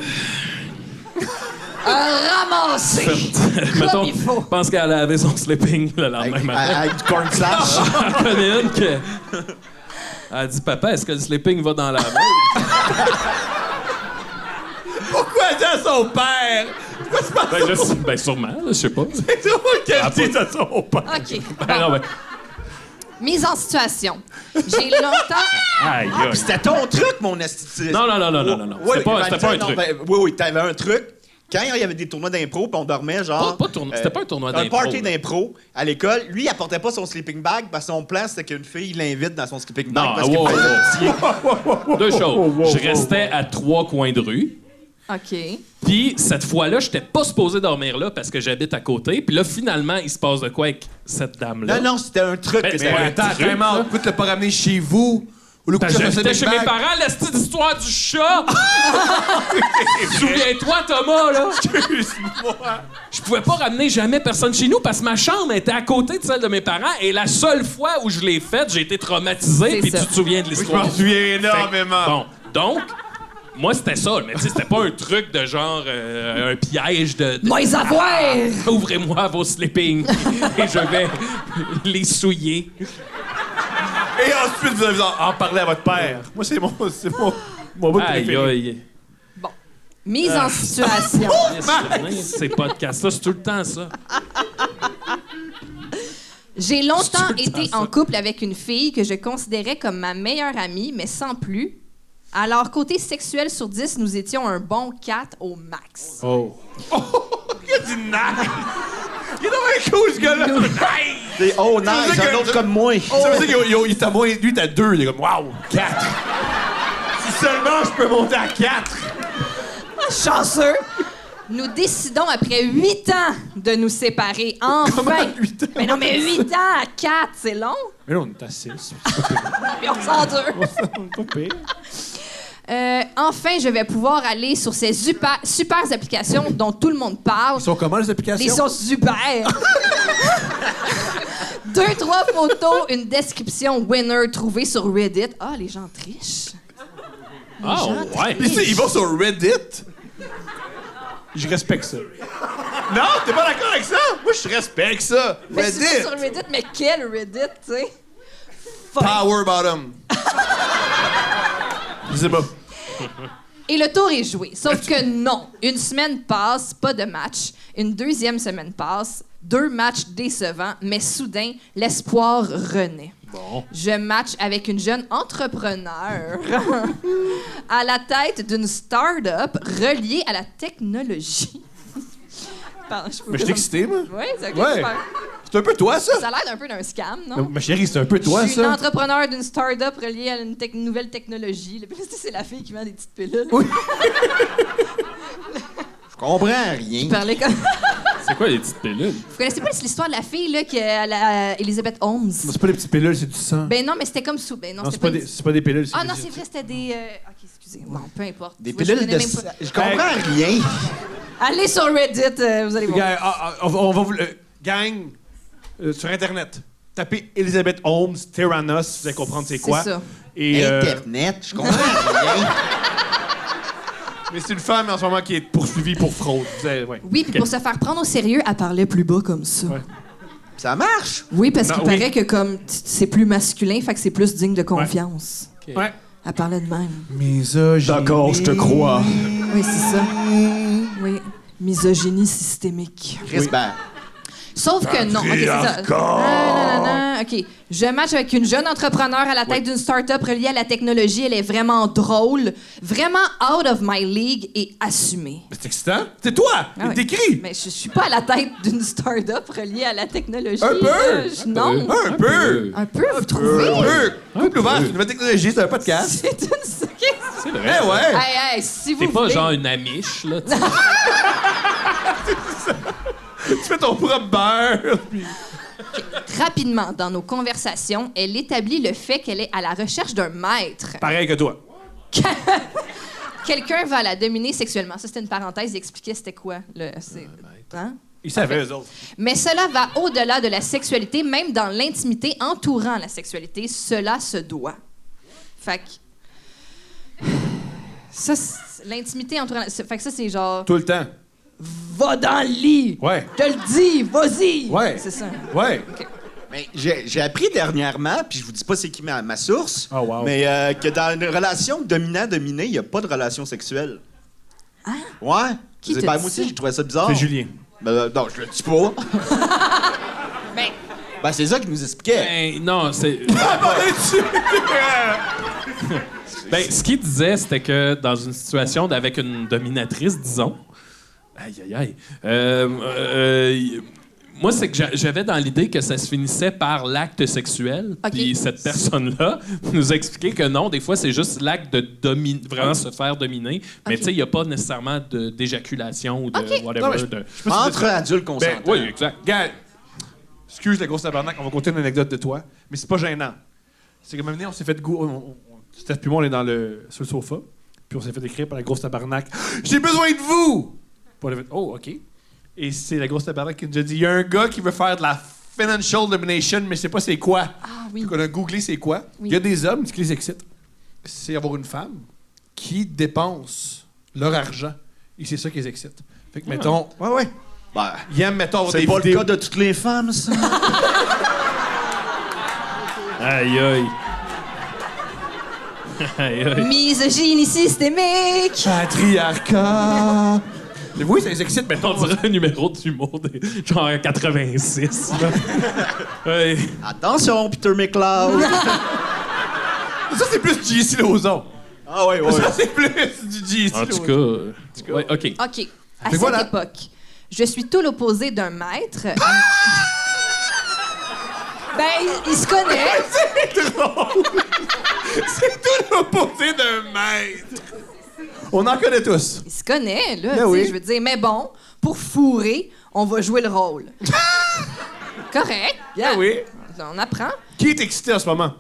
Ramasser! mettons, il faut. je pense qu'elle a lavé son sleeping le lendemain matin. Avec du corn slash. J'en connais une que. Elle a dit papa, est-ce que le sleeping va dans la main? Pourquoi elle dit à son père? Pourquoi c'est pas Ben sûrement, là, je sais pas. c'est moi qu'elle dit à son père? OK. Ben non, ben. Mise en situation. J'ai longtemps... Aïe, aïe. C'était ton truc, mon esthétique. Non. Oui, C'était pas un truc. Oui, t'avais un truc. Quand il y avait des tournois d'impro, puis on dormait genre. C'était pas un tournoi Un d'impro. party d'impro à l'école. Lui, il apportait pas son sleeping bag parce que son plan, c'était qu'une fille l'invite dans son sleeping bag Non, parce qu'il faisait pitié. Deux choses. Je restais à 3 coins de rue. OK. Puis cette fois-là, j'étais pas supposé dormir là parce que j'habite à côté. Puis là, finalement, il se passe de quoi avec cette dame-là? Non, c'était un truc. Ben, que c'était c'était- un Attends, truc, vraiment, là. pourquoi tu l'as pas ramené chez vous? Ou le coup J'habitais chez mes parents, la petite histoire du chat! Souviens-toi, Thomas, là! Excuse-moi. Je pouvais pas ramener jamais personne chez nous parce que ma chambre était à côté de celle de mes parents et la seule fois où je l'ai faite, j'ai été traumatisé C'est puis ça. tu te souviens de Je l'histoire. m'en souviens énormément. Bon, donc, moi, c'était ça, mais tu sais, c'était pas un truc de genre un piège de... Moi, avoir! Ouvrez-moi vos sleeping et je vais les souiller. Et ensuite, vous allez en parler à votre père. Moi, c'est mon bout Aïe, préféré. aïe. Bon. Mise en situation. Ces podcasts-là, c'est tout le temps ça. J'ai longtemps C'est tout le été temps en ça. couple avec une fille que je considérais comme ma meilleure amie, mais sans plus. Alors, côté sexuel sur 10, nous étions un bon 4 au max. Oh. Il a dit nice! Il est donc cool, ce gars-là! Nice! Des oh Ça veut nice, dire un que- autre comme moi. Ça veut dire qu'il est à moins, lui, t'as 2. Il est comme, wow, 4. Si seulement je peux monter à 4. Chanceux! Nous décidons, après 8 ans, de nous séparer. Enfin! 8 ans? Mais non, mais 8 ans à 4, c'est long. Mais là, on est à 6. Puis on s'endure. Pas pire. Enfin, je vais pouvoir aller sur ces super applications dont tout le monde parle. Ils sont comment, les applications? Ils sont super! 2-3 photos, une description winner trouvée sur Reddit. Ah, les gens trichent. Ah, ouais. Puis, tu sais, ils vont sur Reddit. Je respecte ça. Non, t'es pas d'accord avec ça? Moi, je respecte ça. Mais c'est Reddit. sur Reddit, mais quel Reddit, tu sais? Power bottom. Je sais pas. Et le tour est joué. Sauf que non. Une semaine passe, pas de match. Une deuxième semaine passe, 2 matchs décevants, mais soudain, l'espoir renaît. Bon. Je match avec une jeune entrepreneur à la tête d'une start-up reliée à la technologie. Pardon, je peux Mais je suis excité, moi. Oui, c'est ok, Ouais. super. C'est un peu toi, ça? Ça a l'air un peu d'un scam, non? Ma chérie, c'est un peu toi, Je suis une ça? entrepreneur d'une start-up reliée à une nouvelle technologie. Puis là, c'est la fille qui vend des petites pilules. Oui. Je comprends rien. Je parlais comme... C'est quoi les petites pilules? Vous connaissez pas l'histoire de la fille là, qui a Elizabeth Holmes? Non, c'est pas des petites pilules, c'est du sang. Ben non, mais c'était comme sous. Ben non, Non, c'était pas... c'est pas des pilules. Ah non, c'est vrai, c'était des... OK, excusez. Bon, peu importe. Des Tu vois, je pilules connais de... même pas. Je comprends rien. Allez sur Reddit, vous allez voir. On va vous le... Gang, sur Internet, tapez Elizabeth Holmes, Theranos, vous allez comprendre c'est quoi. C'est ça. Et, Internet, je comprends rien. Mais c'est une femme en ce moment qui est poursuivie pour fraude. Ouais. Oui, puis pour se faire prendre au sérieux, elle parlait plus bas comme ça. Ouais. Ça marche. Oui, parce Non, qu'il oui. paraît que comme c'est plus masculin, fait que c'est plus digne de confiance. Ouais. Elle parlait de même. Misogynie. D'accord, je te crois. Oui, c'est ça. Oui. Misogynie systémique. Chris, ben, Sauf que non. OK, c'est ça. Non. OK. Je match avec une jeune entrepreneur à la tête d'une start-up reliée à la technologie. Elle est vraiment drôle, vraiment out of my league et assumée. Mais c'est excitant. C'est toi! Ah ouais. T'écris! Mais je suis pas à la tête d'une start-up reliée à la technologie. Un peu. là. Non. Un peu! Un peu, vous trouvez? Un peu! Couple ouvert, c'est une nouvelle technologie, c'est un podcast. C'est une... OK. C'est Eh vrai. ouais! Hey, si vous T'es pas voulez... genre une amiche, là. tu sais. Tu fais ton propre beurre. Puis... Rapidement, dans nos conversations, elle établit le fait qu'elle est à la recherche d'un maître. Pareil que toi. Quelqu'un va la dominer sexuellement. Ça, c'était une parenthèse. Il expliquait c'était quoi. Hein? Ils savaient, eux autres. Mais cela va au-delà de la sexualité, même dans l'intimité entourant la sexualité. Cela se doit. Fait que... Ça, l'intimité entourant... Fait que ça, c'est genre... Tout le temps. Va dans le lit! Ouais. Je te le dis, vas-y! Ouais. C'est ça. Ouais. mais j'ai appris dernièrement, puis je vous dis pas c'est qui ma source, Oh, wow. mais que dans une relation dominant-dominé, il n'y a pas de relation sexuelle. Ah? Ouais. Qui C'est- te ben, dit moi aussi, ça? j'ai trouvé ça bizarre. C'est Julien. Non, je le dis pas. Mais... Ben, c'est ça qu'il nous expliquait. Ben, non, c'est. Ben, ce qu'il disait, c'était que dans une situation avec une dominatrice, disons. Aïe. Moi, c'est que j'avais dans l'idée que ça se finissait par l'acte sexuel. OK. Puis cette personne-là nous expliquait que non, des fois, c'est juste l'acte de vraiment se faire dominer. Mais OK. tu sais, il n'y a pas nécessairement d'éjaculation ou de OK. whatever. Non, mais je- de... Entre adultes consentants. Ben, Oui, exact. Gars, excuse la grosse tabarnak, on va compter une anecdote de toi, mais c'est pas gênant. C'est que un moment donné, on s'est fait Steph puis moi, on est sur le sofa, puis on s'est fait écrire par la grosse tabarnak « J'ai besoin de vous! » Puis on a fait « Oh, OK. » Et c'est la grosse tabarnak qui nous a dit « Il y a un gars qui veut faire de la financial domination, mais je sais pas c'est quoi. Ah oui. Puis qu'on a googlé c'est quoi. Oui. Il y a des hommes qui les excitent. C'est avoir une femme qui dépense leur argent. Et c'est ça qui les excite. Fait que, mettons... Ouais. Ben, Ils aiment, mettons, avoir c'est des pas vidéos. le cas de toutes les femmes, ça. Aïe. Misogynie systémique! Patriarcat! Oui, ça les excite, mais On dirait un numéro d'humour de genre 86. là. Ouais. Attention, Peter McLeod. ça, c'est plus JC Lauzon. Ah ouais. Ça, c'est plus du JC En tout Lauzon. cas, ouais, OK. OK. À cette voilà. époque, je suis tout l'opposé d'un maître. Ben, il se connaît. C'est tout l'opposé d'un maître. On en connaît tous. Il se connaît, là. Ben tu sais, oui. Je veux dire, mais bon, pour fourrer, on va jouer le rôle. Correct. Yeah. Ah oui. On apprend. Qui est excité en ce moment?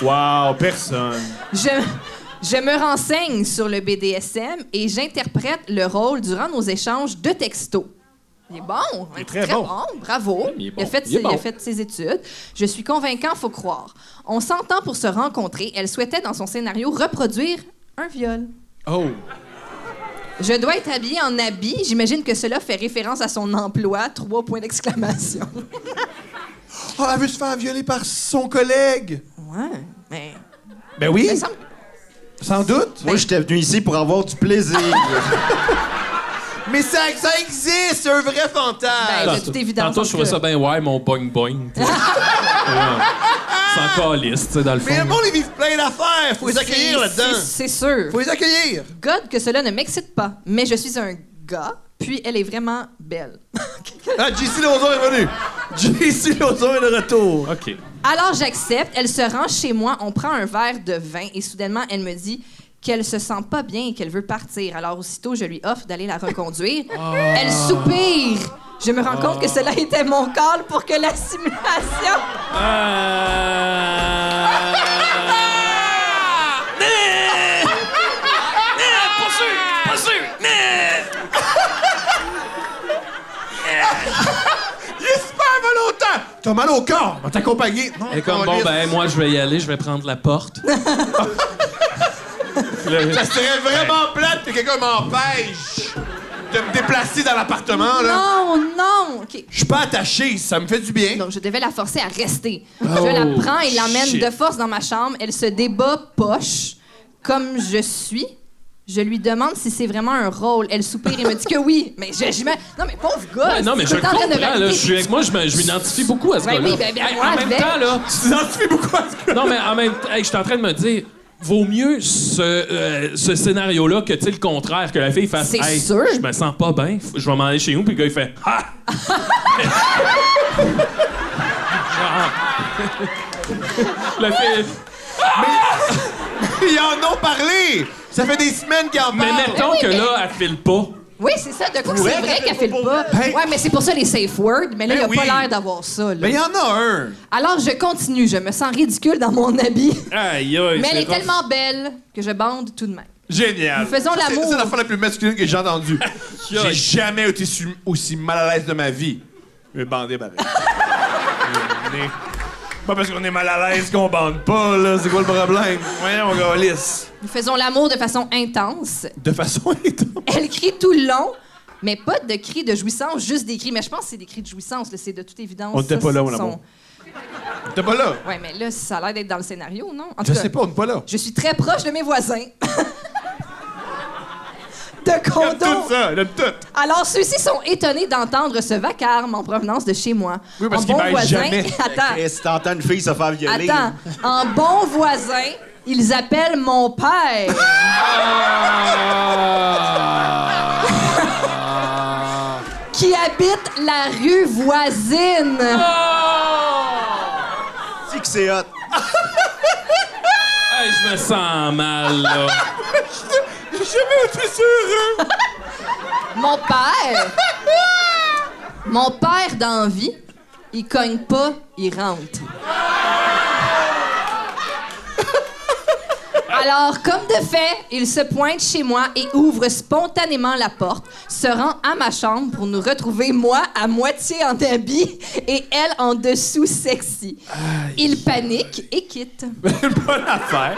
Wow, personne. Je me renseigne sur le BDSM et j'interprète le rôle durant nos échanges de textos. Il est bon. Il est très bon. Bravo. Il est bon. Il a fait, Il est bon. il a fait ses études. Je suis convaincant, faut croire. On s'entend pour se rencontrer. Elle souhaitait, dans son scénario, reproduire un viol. Oh. Je dois être habillée en habit. J'imagine que cela fait référence à son emploi. 3 points d'exclamation. Oh, elle veut se faire violer par son collègue. Ouais, mais... Ben oui, me semble- sans doute. Moi, j'étais venu ici pour avoir du plaisir. Mais ça existe, c'est un vrai fantasme. Ben, de toute évidence. Tantôt, en je trouvais tout ça cas. bien, ouais, mon boing-boing. tu sais. Ouais. C'est encore liste, tu sais, dans le fond. Mais le monde, ils vivent plein d'affaires. Faut les accueillir là-dedans. C'est sûr. Faut les accueillir. God, que cela ne m'excite pas. Mais je suis un gars, puis elle est vraiment belle. Ah, JC Lauzon est venu. JC Lauzon est de retour. OK. Alors j'accepte, elle se rend chez moi, on prend un verre de vin et soudainement elle me dit qu'elle se sent pas bien et qu'elle veut partir. Alors aussitôt je lui offre d'aller la reconduire. Elle soupire. Je me rends compte que cela était mon call pour que la simulation... Il est super volontaire. T'as mal au corps. On va t'accompagner. Non, Et comme, bon, câlisse. ben, moi, je vais y aller, je vais prendre la porte. Ça serait vraiment plate que quelqu'un m'empêche de me déplacer dans l'appartement, là. Non. OK. Je suis pas attaché, ça me fait du bien. Donc, je devais la forcer à rester. Je la prends et l'emmène shit. de force dans ma chambre. Elle se débat poche, comme je suis. Je lui demande si c'est vraiment un rôle. Elle soupire et me dit que oui. Mais non, mais pauvre gars. Ouais, non, mais je t'es en train de comprends, là. valider. Je suis avec moi, je m'identifie beaucoup à ce Ouais, gars-là. oui, ben, Hey, moi, en même avec. temps, là... Tu t'identifies beaucoup à ce que... Non, mais en même temps, je suis en train de me dire... Vaut mieux ce scénario-là que, tu sais, le contraire, que la fille fasse « C'est Hey, sûr. je me sens pas bien, je vais m'en aller chez nous », puis le gars, il fait « Ah! » La fille... Ils en ont parlé! Ça fait des semaines qu'ils en Mais parlent! mettons que là, elle file pas. Oui, c'est ça. De quoi que Ouais, c'est vrai qu'elle qu'elle fait fait le pas pas. Ben- Ouais, mais c'est pour ça les safe words. Mais là, il Ben a pas oui. l'air d'avoir ça. Là. Mais il y en a un! Alors, je continue. Je me sens ridicule dans mon habit. Aïe, aïe, Mais elle c'est est tellement belle que je bande tout de même. Génial! Nous faisons Ça, l'amour. C'est l'affaire la plus masculine que j'ai entendue. J'ai jamais été aussi mal à l'aise de ma vie. Mais bandé, pareil. Pas parce qu'on est mal à l'aise qu'on bande pas, là. C'est quoi le problème? Voyons, mon gars, lisse. Nous faisons l'amour de façon intense. De façon étonnante. Elle crie tout le long, mais pas de cris de jouissance, juste des cris. Mais je pense que c'est des cris de jouissance, là, c'est de toute évidence. On était Ça, pas là, mon sont- amour. T'es pas là? Ouais, mais là, ça a l'air d'être dans le scénario, non? En Je tout cas, sais pas, on n'est pas là. je suis très proche de mes voisins. De Il aime condos. tout ça, il aime tout. Alors, ceux-ci sont étonnés d'entendre ce vacarme en provenance de chez moi. Oui, parce En qu'ils bon baissent voisin... jamais. Attends, Et si t'entends une fille se faire violer... attends. En bon voisin, ils appellent mon père. Qui habite la rue voisine. C'est que c'est hot. Hey, je me sens mal, là. J'ai jamais été sûr, Mon père d'envie, il cogne pas, il rentre. Alors, comme de fait, il se pointe chez moi et ouvre spontanément la porte, se rend à ma chambre pour nous retrouver, moi, à moitié en habit et elle en dessous sexy. Il panique et quitte. Une bonne affaire.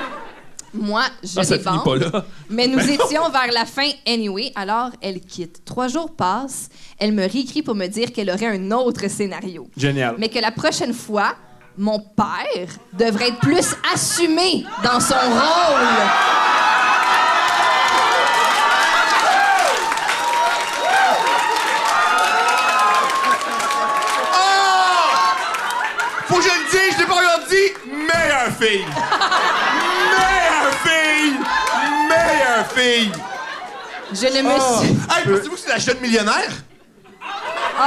Moi, je Ah, ça les finit bande. pas là. Mais nous étions vers la fin anyway, alors elle quitte. 3 jours passent, elle me réécrit pour me dire qu'elle aurait un autre scénario. Génial. Mais que la prochaine fois, mon père devrait être plus assumé dans son rôle. Faut que je le dise, je l'ai pas encore dit. Meilleure fille. Meilleure fille. Je ne me suis... Hey, pensez-vous que c'est la jeune millionnaire?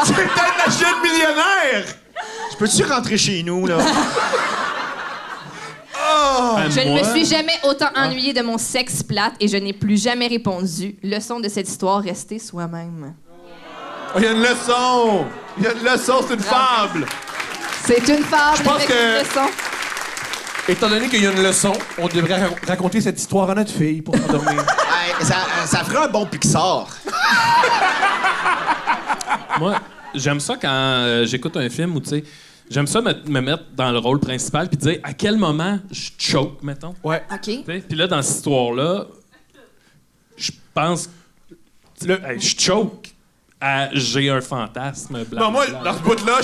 C'est peut-être la jeune millionnaire. Je peux-tu rentrer chez nous, là? Je ne Moi? me suis jamais autant ennuyée de mon sexe plate et je n'ai plus jamais répondu. Leçon de cette histoire, rester soi-même. Il y a une leçon. Il y a une leçon, c'est une fable. C'est une fable pense avec que- une leçon. Étant donné qu'il y a une leçon, on devrait raconter cette histoire à notre fille pour s'endormir. Hey, ça ferait un bon Pixar. Moi, j'aime ça quand j'écoute un film où, tu sais, j'aime ça me mettre dans le rôle principal puis dire à quel moment je choke, mettons. Ouais. OK. Tu sais, puis là, dans cette histoire-là, je pense... Hey, je choke à j'ai un fantasme blanc. Non, moi, dans ce bout-là,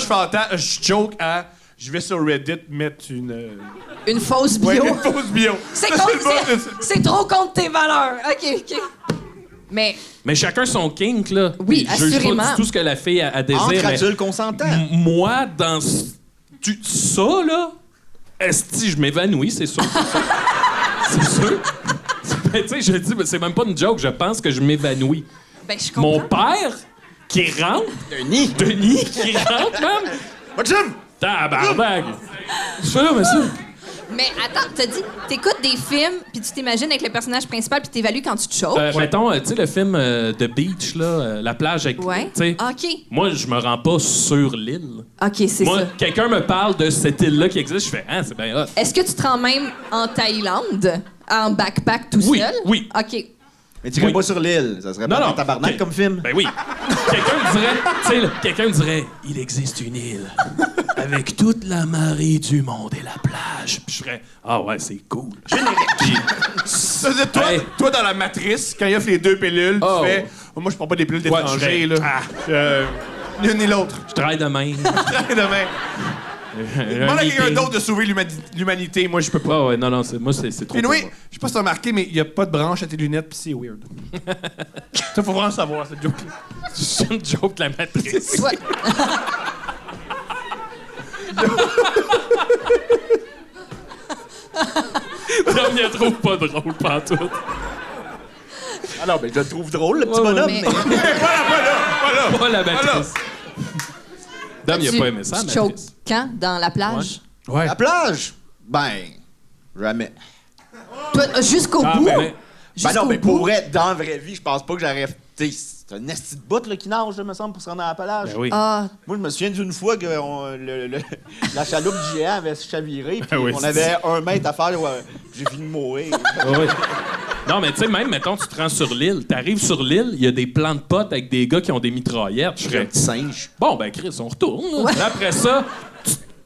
je choke à... Je vais sur Reddit mettre une... Une fausse bio. Ouais, une fausse bio. C'est Ça, contre- le bout, c'est trop contre tes valeurs. OK. Mais Mais chacun son kink, là. Oui, Je juge assurément. pas du tout ce que la fille a désir, Entre mais adultes consentants. moi, dans ça, là, esti, je m'évanouis, c'est sûr. C'est sûr. Ben, tu sais, je dis, c'est même pas une joke, je pense que je m'évanouis. ben, je comprends. Mon père, qui rentre... Denis, qui rentre, même... Maxime! Tabarnak! Je fais là, monsieur. Mais attends, t'as dit, t'écoutes des films, puis tu t'imagines avec le personnage principal, puis t'évalues quand tu te chauffes. Mettons, tu sais, le film de Beach, là, la plage avec... Ouais. Tu sais, OK. moi, je me rends pas sur l'île. OK, c'est Moi, ça. quelqu'un me parle de cette île-là qui existe, je fais « Ah, c'est bien hot. » Est-ce que tu te rends même en Thaïlande, en backpack tout Oui, seul? oui. OK. Mais tu irais Oui. pas sur l'île. Ça serait Non, pas non. un tabarnak Ok. comme film. Ben oui. Quelqu'un me dirait, tu sais, là, quelqu'un me dirait, il existe une île avec toute la marée du monde et la plage. Puis je ferais, ah ouais, c'est cool. Puis Ça veut dire, toi, Hey. toi, dans la matrice, quand il offre les 2 pilules, Oh. tu fais... Moi, je prends pas des pilules Ouais, d'étrangers, je là. fais- Ni l'un ni l'autre. Je travaille demain. Demain. Demande à quelqu'un d'autre de sauver l'humanité. Moi, je peux pas. Ouais, non, c'est trop. Et pour oui, moi. je sais pas si t'as remarqué, mais il y a pas de branche à tes lunettes, pis c'est weird. Ça, faut vraiment savoir, cette joke-là. C'est une joke de la matrice. Ouais. Dom, il la trouve pas drôle, pantoute. Ah non, mais je le trouve drôle, le petit Ouais, ouais, bonhomme. mais- mais- Voilà. Pas la matrice. Dom, il a pas aimé ça, la Tu choques matrice. quand? Dans la plage? Ouais. La plage? Ben, jamais. Toi, jusqu'au Ah, bout? ben, Ben Jusqu'au non, mais bout? pour vrai, dans la vraie vie, je pense pas que j'aurais... T'sais, c'est un esti de bout là, qui nage, là, me semble, pour se rendre à la plage. Ben oui. Ah, Moi, je me souviens d'une fois que la chaloupe du géant avait chaviré, puis Ah oui, on c'est avait 1 mètre à faire, ouais, j'ai fini de mourir. Ouais. Non, mais tu sais, même, mettons, tu te rends sur l'île. T'arrives sur l'île, il y a des plans de potes avec des gars qui ont des mitraillettes. Je J'ai un serais... petit singe. Bon, ben, Chris, on retourne. Là. Ouais. Là, après ça,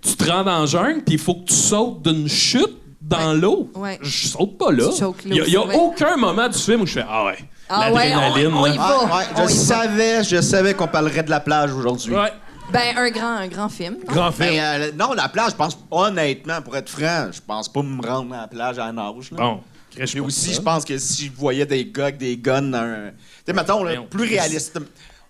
tu te rends dans le jungle, puis il faut que tu sautes d'une chute dans l'eau. Ouais. Je saute pas là. Tu choques Il l'eau, y a ouais. aucun moment du film où je fais Ah ouais. Ah ouais, l'adrénaline. on y là. va. Ouais, On y va. je savais qu'on parlerait de la plage aujourd'hui. Ouais. Ben, un grand film. non? Grand film. Ben, non, la plage, je pense, honnêtement, pour être franc, je pense pas me rendre à la plage à la nage. Là. Bon. Chris, Mais pas aussi, ça. je pense que si je voyais des gars avec des guns dans un. Tu sais, mettons, là, Voyons, plus Chris. réaliste.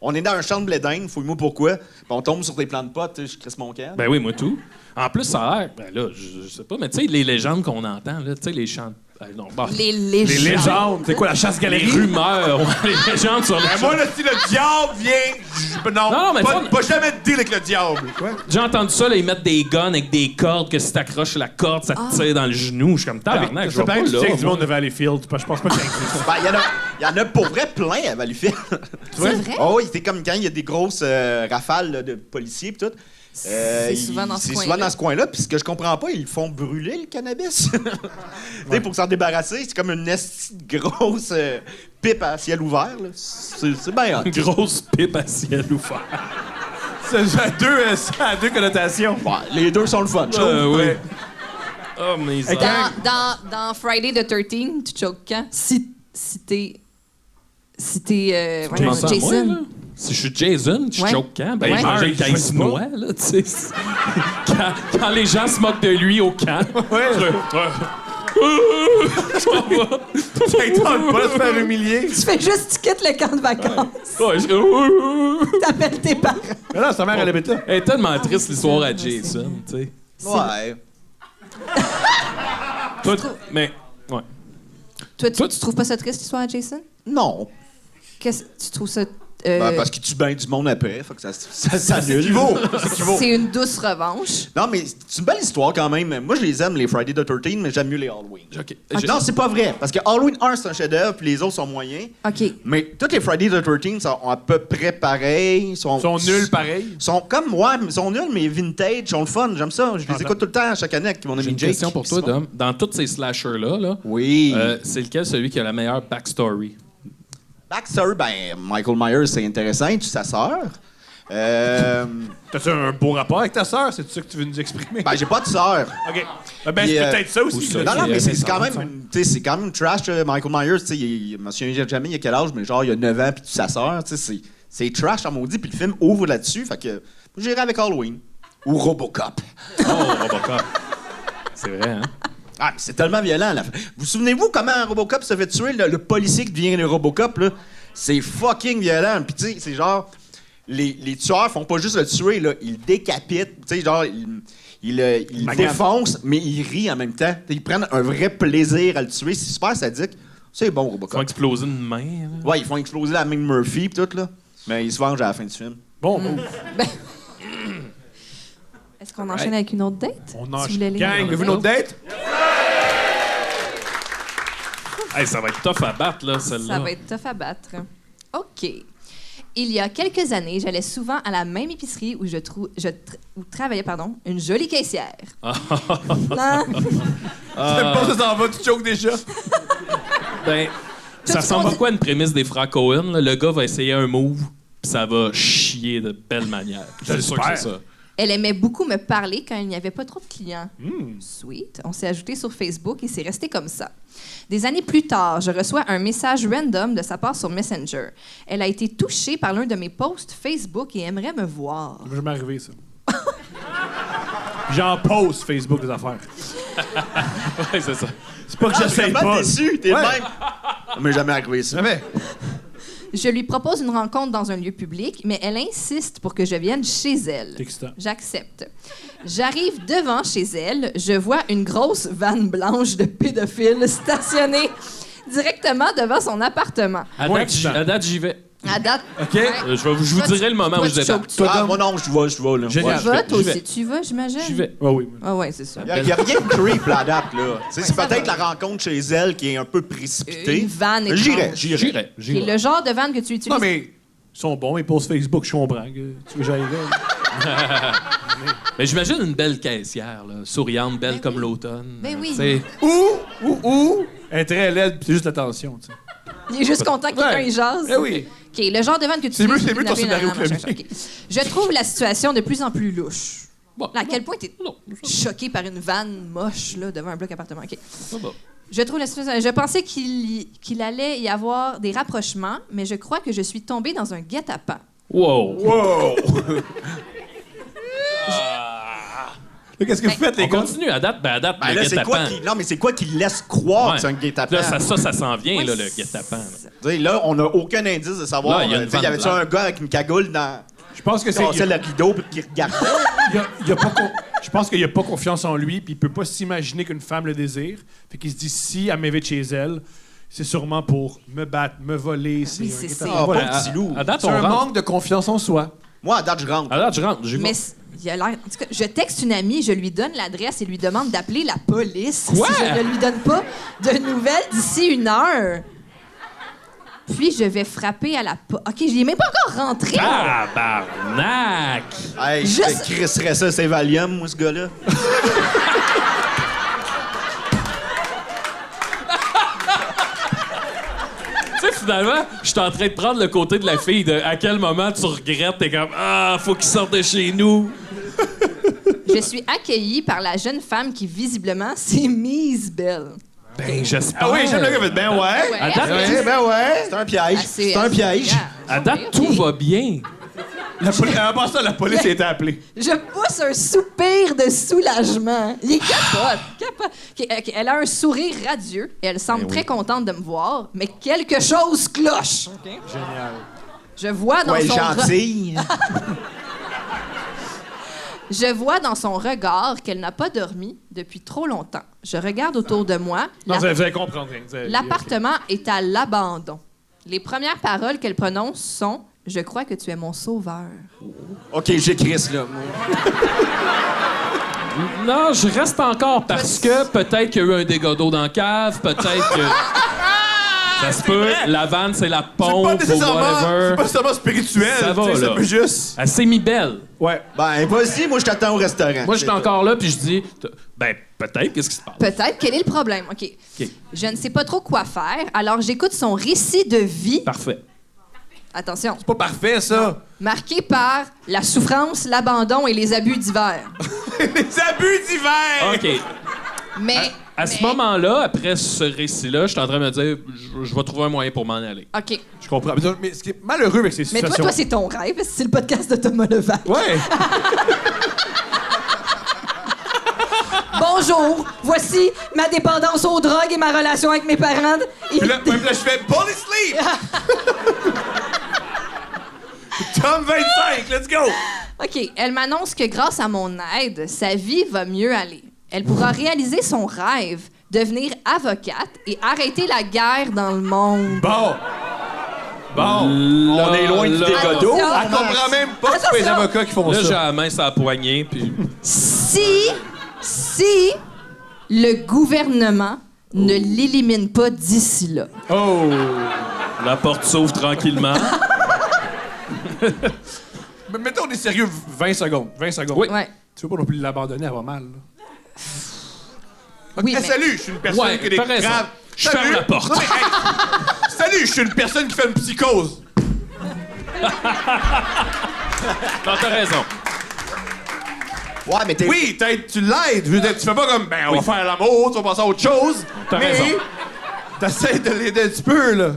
On est dans un champ de blé d'Inde, fouille-moi pourquoi. Puis on tombe sur des plants de potes, je crisse mon camp. Ben oui, moi tout. En plus, ça a l'air. Ben là, je sais pas, mais tu sais, les légendes qu'on entend, là, tu sais, les chants. Non, bah, Les Les légendes. légendes. C'est quoi, la les chasse-galerie? rumeurs, ouais, les légendes sur les Ben, moi, là, si le diable vient... Non, mais ça- pas jamais de deal avec le diable. Quoi? J'ai entendu ça, là, ils mettent des guns avec des cordes, que si t'accroches la corde, ça te tire dans le genou. Je suis comme tabarnak, je Ça vois pas paraît que tu là. tiens avec du moi. monde de Valleyfield. Je pense pas que ça existe. Ben, il y en a pour vrai plein à Valleyfield. C'est vrai? Oh oui, c'est comme quand il y a des grosses rafales là, de policiers pis tout. C'est souvent dans ce C'est coin-là. souvent dans ce coin-là. Puis ce que je comprends pas, ils font brûler le cannabis. Tu sais, pour s'en débarrasser, c'est comme une esti de grosse pipe à ciel ouvert. là. C'est bien hot. Une grosse pipe à ciel ouvert. Ça a deux connotations. Ouais, les deux sont le fun, je trouve. Oui. Ouais. Oh, mes Hey, armes. Dans Friday the 13th, tu choques quand? Si t'es Comment ça, moi, Jason. là? Si je suis Jason, je Ouais. choque quand? Ben, Ouais. je mangeais le Je sais caïsnois, là, tu sais. quand les gens se moquent de lui au camp. Ouais. Ça ne tente pas de se faire humilier. Tu fais juste, tu quittes le camp de vacances. Ouais, je... T'appelles tes parents. Mais non, sa mère, elle habite là. Elle est tellement triste, l'histoire à Jason, tu sais. Ouais. Toi, mais... Ouais. Toi, tu trouves pas ça triste, l'histoire à Jason? Non. Qu'est-ce tu trouves ça... Ben, parce qu'il tue bien du monde après, fait que ça s'annule. c'est une douce revanche. Non, mais c'est une belle histoire quand même. Moi, je les aime, les Friday the 13th, mais j'aime mieux les Halloween. OK. Non, c'est pas vrai, parce que Halloween 1, c'est un chef-d'œuvre, puis les autres sont moyens. OK. Mais toutes les Friday the 13th sont à peu près pareils. Ils sont nuls pareil. Sont comme, ouais, ils sont nuls, mais vintage, sont le fun. J'aime ça. Je les J'entends. écoute tout le temps, chaque année, avec mon J'ai ami une Jake. question pour toi, Dom. Dans tous ces slashers-là, là, Oui. c'est lequel celui qui a la meilleure backstory? Backstory, ben, Michael Myers, c'est intéressant. Il tue sa sœur. T'as-tu un beau rapport avec ta sœur? C'est ça que tu veux nous exprimer? Ben, j'ai pas de sœur. OK. Ben, Puis, c'est peut-être ça aussi. où ça? là. Non, non, Ok, mais c'est ok, quand ça va, même, tu sais, c'est quand même trash, Michael Myers. Tu sais, je me souviens jamais il y a quel âge, mais genre, il y a 9 ans, puis tu sa sœur. Tu sais, c'est trash en maudit, puis le film ouvre là-dessus. Fait que j'irai avec Halloween. Ou Robocop. Oh, Robocop. C'est vrai, hein? Ah, mais c'est tellement violent. Là. Vous souvenez-vous comment Robocop se fait tuer, le policier qui devient le Robocop, là? C'est fucking violent. Puis, tu sais, c'est genre... Les tueurs font pas juste le tuer, là. Ils le décapitent. Tu sais, genre, ils le défoncent, mais ils rient en même temps. T'sais, ils prennent un vrai plaisir à le tuer. C'est super sadique. C'est bon, Ils font Robocop. exploser une main. là. Ouais, ils font exploser la main de Murphy pis tout, là. Mais ils se vengent à la fin du film. Bon, Est-ce qu'on enchaîne avec une autre date? on Tu enchaîne. voulais lire Gang, une avez-vous une autre date? Hey, ça va être tough à battre, là, celle-là. Ça va être tough à battre. OK. Il y a quelques années, j'allais souvent à la même épicerie où où travaillait une jolie caissière. Non? T'aimes pas ça s'en va, tu choques déjà? Ben, ça ressemble à quoi une prémisse des frères Cohen? Là? Le gars va essayer un move, puis ça va chier de belle manière. C'est sûr que c'est ça. Elle aimait beaucoup me parler quand il n'y avait pas trop de clients. Sweet. On s'est ajouté sur Facebook et c'est resté comme ça. Des années plus tard, je reçois un message random de sa part sur Messenger. Elle a été touchée par l'un de mes posts Facebook et aimerait me voir. Ça m'est jamais arrivé, ça. J'en poste Facebook des affaires. Ouais, c'est ça. C'est pas que j'essaye T'es pas. pas déçu, t'es le Ouais. même. Ça m'est jamais arrivé, ça. Jamais. Je lui propose une rencontre dans un lieu public, mais elle insiste pour que je vienne chez elle. C'est excitant. J'accepte. J'arrive devant chez elle, je vois une grosse vanne blanche de pédophile stationnée directement devant son appartement. À Ouais, date, excitant. j'y vais. À date... OK. Ouais. Je vous dirai le moment où je débarque. Ah, moi non, je vais, là. Génial. Tu vas, toi j'y vais. aussi. Tu vas, j'imagine? J'y vais. Ah oui. Ah ouais, c'est ça. Il y a rien de creep, la date, là. Tu sais, c'est ça peut-être va. la rencontre chez elle qui est un peu précipitée. Une vanne étrange. J'irai. Qui est le genre de vanne que tu utilises. Non, mais ils sont bons, ils posent Facebook, je comprends. Tu veux que j'aille là? Mais j'imagine une belle caissière, là, souriante, belle Ben comme oui. l'automne. Ben oui. Tu sais, Ou, elle est très laide, puis c'est juste l'attention, tu sais. Il est juste content que quelqu'un Ouais. y jase. Eh oui. OK, le genre de vanne que tu C'est mieux- utilises c'est mieux pour ton kidnapper scénario la que le nana, machin, mien. OK. Je trouve la situation de plus en plus louche. Bon, À quel point t'es non, choqué par une vanne moche là, devant un bloc appartement? OK. ça va. Je trouve la situation... Je pensais qu'il allait y avoir des rapprochements, mais je crois que je suis tombée dans un guet-apens. Wow. Wow! Là, qu'est-ce que vous faites, les On gars? continue. À date, Ben le là, c'est quoi guet-apens. qui... Non, mais c'est quoi qui laisse croire Ouais. que c'est un guet-apens? Là, ça s'en vient, Ouais, là, le guet-apens. là. Tu sais, là, on n'a aucun indice de savoir. Là, il y a une tu sais, y vanne avait-tu un gars avec une cagoule dans... Je pense que c'est... Cassait le rideau puis qui regardait? Il y a pas je pense qu'il a pas confiance en lui, puis il peut pas s'imaginer qu'une femme le désire. Fait qu'il se dit, si elle m'invite chez elle, c'est sûrement pour me battre, me voler. C'est Oui, un c'est guet-apens. ça. Voilà. Pas petit loup. À date, C'est on un rentre. manque de confiance en soi. Moi, à date, je rentre. À date, je rentre. J'y vais. Mais il a l'air... En tout cas, je texte une amie, je lui donne l'adresse et lui demande d'appeler la police Quoi? si je ne lui donne pas de nouvelles d'ici 1 heure. Puis je vais frapper à la porte. OK, j'y ai même pas encore rentré. Tabarnak! Hey, Juste- je crisserais ça, c'est Valium, moi, ce gars-là. Tu sais, finalement, je suis en train de prendre le côté de la fille de à quel moment tu regrettes, t'es comme ah, faut qu'il sorte de chez nous. Je suis accueillie par la jeune femme qui, visiblement, s'est mise belle. Ben, j'espère. Ah oui, j'aime le gars, mais ben ouais. Ouais, À date, assez- Ben ouais, c'est un piège. assez- C'est un piège. à date, tout va bien. À part ça, la police a été appelée. Je pousse un soupir de soulagement. Il est capote. OK, elle a un sourire radieux et elle semble très contente de me voir, mais quelque chose cloche. Génial. Je vois dans Ouais, son gentil. Je vois dans son regard qu'elle n'a pas dormi depuis trop longtemps. Je regarde autour de moi. Non, vous allez comprendre. Vous allez- L'appartement est à l'abandon. Les premières paroles qu'elle prononce sont « Je crois que tu es mon sauveur OK, j'écris là. Non, je reste encore parce que peut-être qu'il y a eu un dégât d'eau dans la cave, peut-être que. Ça se peut, la vanne, c'est la C'est pas pompe ou nécessairement, whatever. c'est pas nécessairement spirituel. Ça va, tu sais, là. Ça peut juste... Elle s'est mis belle. Ouais. Ben, vas-y, moi, je t'attends au restaurant. Moi, j'étais encore là, puis je dis, ben, peut-être, qu'est-ce qui se passe? ». Peut-être. Quel est le problème? OK. Je ne sais pas trop quoi faire, alors j'écoute son récit de vie. Parfait. Attention. C'est pas parfait, ça. Marqué par la souffrance, l'abandon et les abus divers. Les abus d'hiver. OK. Mais... À ce moment-là, après ce récit-là, je suis en train de me dire, je vais trouver un moyen pour m'en aller. OK. Je comprends. Mais ce qui est malheureux avec ces Mais situations... toi, c'est ton rêve. C'est le podcast de Thomas Levac. Ouais. Bonjour, voici ma dépendance aux drogues et ma relation avec mes parents. Puis là, je fais « Bully Sleep ». Tom 25, let's go. OK, elle m'annonce que grâce à mon aide, sa vie va mieux aller. Elle pourra réaliser son rêve, devenir avocate et arrêter la guerre dans le monde. Bon. On est loin du là, dégât d'eau. Attention. Elle comprend même pas que c'est pas les Attention. avocats qui font Là, j'ai ça. la main sur la poignée, puis... Si le gouvernement ne l'élimine pas d'ici là. Oh. La porte s'ouvre tranquillement. Mais mettons, on est sérieux, 20 secondes. 20 secondes. Oui. Ouais. Tu veux pas non plus l'abandonner, elle va mal. Là. Oui, Hey, mais- Salut, je suis une personne Ouais, qui a des t'as raison. graves... Je ferme Salut. la porte. Non, mais, hey, salut, je suis une personne qui fait une psychose. Non, t'as raison. Ouais, mais t'es... Oui, tu l'aides. Je veux dire, tu fais pas comme, ben, on va faire l'amour, tu vas passer à autre chose. T'as mais raison. t'essaies de l'aider un petit peu, là.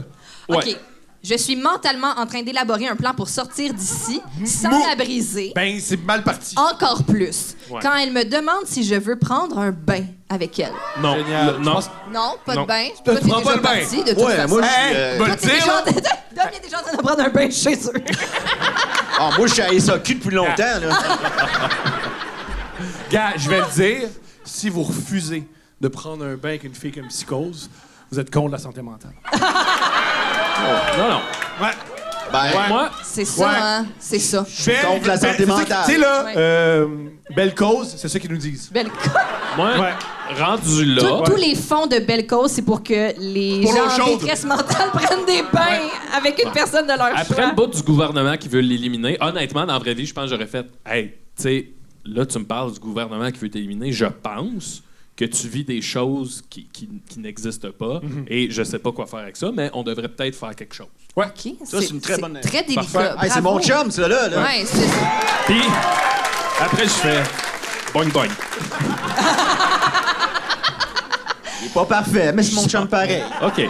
Ouais. OK. Je suis mentalement en train d'élaborer un plan pour sortir d'ici sans Mou- la briser. Ben, c'est mal parti. Encore plus. Ouais. Quand elle me demande si je veux prendre un bain avec elle. Non, Génial. non. Non, pas Non. de bain. Tu Toi, t'es prends déjà pas le bain. parti, de toute Ouais, façon. moi, Hey, va le Toi, t'es dire, là. déjà... Dom, il est déjà en train de prendre un bain chez eux. Ah, moi, je suis à SAQ depuis longtemps, là. Gars, je vais le dire, si vous refusez de prendre un bain avec une fille qui a une psychose, vous êtes contre la santé mentale. Non, non. Ouais. Ben, Moi, C'est ça, Ouais. hein? C'est ça. contre la santé mentale. Tu sais, là, Ouais. belle cause, c'est ça qu'ils nous disent. Belle moi, Ouais. rendu là, Tous les fonds de Belle Cause, c'est pour que les Pour l'eau gens en chaude. détresse mentale prennent des bains avec une personne de leur après choix. le bout du gouvernement qui veut l'éliminer, honnêtement, dans la vraie vie, je pense que j'aurais fait hey, tu sais, là, tu me parles du gouvernement qui veut t'éliminer. Je pense que tu vis des choses qui n'existent pas et je sais pas quoi faire avec ça, mais on devrait peut-être faire quelque chose. OK, Ça, c'est une très bonne- Très délicat. Parfait. hey, c'est Bravo. mon chum, ça, là. Ouais, c'est ça. Puis, après, je fais boing boing. Il est pas parfait, mais c'est mon chum pareil. OK.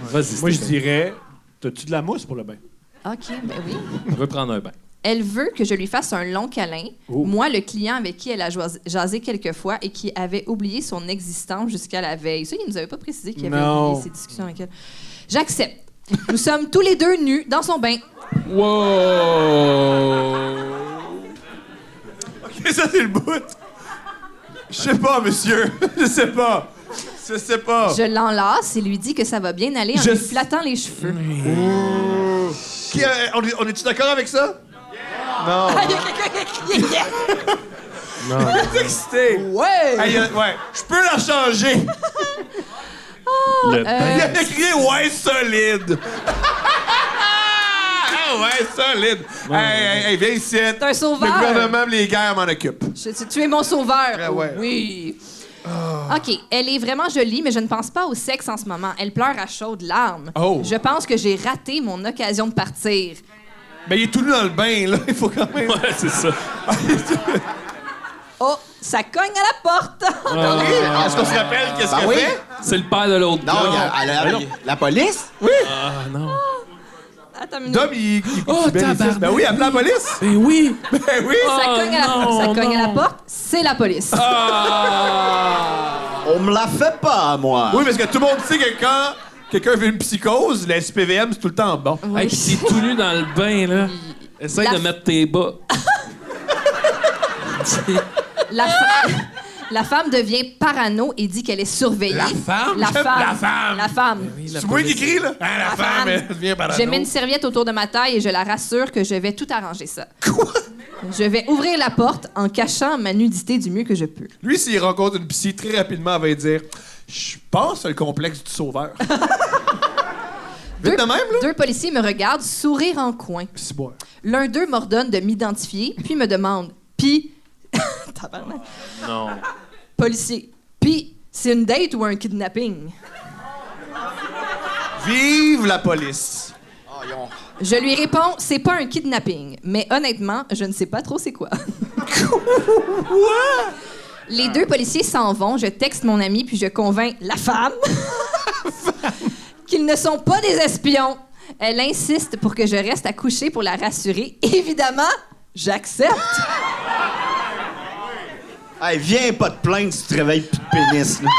Vas-y. Moi, je Stéphane. dirais, t'as-tu de la mousse pour le bain? OK, ben oui. On veut prendre un bain. Elle veut que je lui fasse un long câlin. Oh. Moi, le client avec qui elle a jasé quelques fois et qui avait oublié son existence jusqu'à la veille. Ça, il nous avait pas précisé qu'il avait Non. oublié ses discussions avec elle. J'accepte. Nous sommes tous les deux nus dans son bain. Wow! OK, ça, c'est le bout. Je sais pas, monsieur. Je sais pas. Je sais pas. Je l'enlace et lui dis que ça va bien aller en Je lui s- flattant les cheveux. Qui, on est-tu d'accord avec ça? Non. Ah, il y a quelqu'un qui a crié yeah! Je suis excité. Ouais! Hey, ouais. Je peux la changer. Le bain. Il a crié ouais solide. Ah ouais solide. Hey, viens ici. T'es un sauveur. Le gouvernement, les guerres m'en occupent. Tu es mon sauveur. Ah ouais. Oui. OK, elle est vraiment jolie, mais je ne pense pas au sexe en ce moment. Elle pleure à chaudes larmes. Oh. Je pense que j'ai raté mon occasion de partir. Ben il est tout nu dans le bain là. Il faut quand même. Ouais, c'est ça. Oh, ça cogne à la porte. Est-ce qu'on se rappelle qu'est-ce Ben qu'elle oui. fait? C'est le père de l'autre Non, gars. la police? Ah, non. Attends une minute. Dom, il Oh, bénéficie. tabarnak. Ben oui, appelle la police. Ben oui! Ben oui. Ça cogne, à, non, ça cogne à la non. porte, c'est la police. On me la fait pas, moi. Oui, parce que tout le monde sait que quand quelqu'un fait une psychose, la SPVM, c'est tout le temps bon. Oui. Hey, qui est tout nu dans le bain, là. Essaye La- de mettre tes bas. La femme devient parano et dit qu'elle est surveillée. La femme? La J'aime femme. la femme. La femme. C'est moi qui crie, là? Ah, la La femme, femme. elle devient parano. Je mets une serviette autour de ma taille et je la rassure que je vais tout arranger ça. Quoi? Je vais ouvrir la porte en cachant ma nudité du mieux que je peux. Lui, s'il rencontre une psy, très rapidement, elle va lui dire « Je pense à le complexe du sauveur. » Vite de même, là? Deux policiers me regardent, sourire en coin. C'est bon. L'un d'eux m'ordonne de m'identifier, puis me demande « Puis... » Tabarnak. Non. Policier. « Puis, c'est une date ou un kidnapping? » Vive la police! Je lui réponds « C'est pas un kidnapping. » Mais honnêtement, je ne sais pas trop c'est quoi. Les deux policiers s'en vont, je texte mon ami, puis je convainc la femme qu'ils ne sont pas des espions. Elle insiste pour que je reste à coucher pour la rassurer. Évidemment, j'accepte. Hey, viens pas te plaindre si tu te réveilles plus de pénis, là.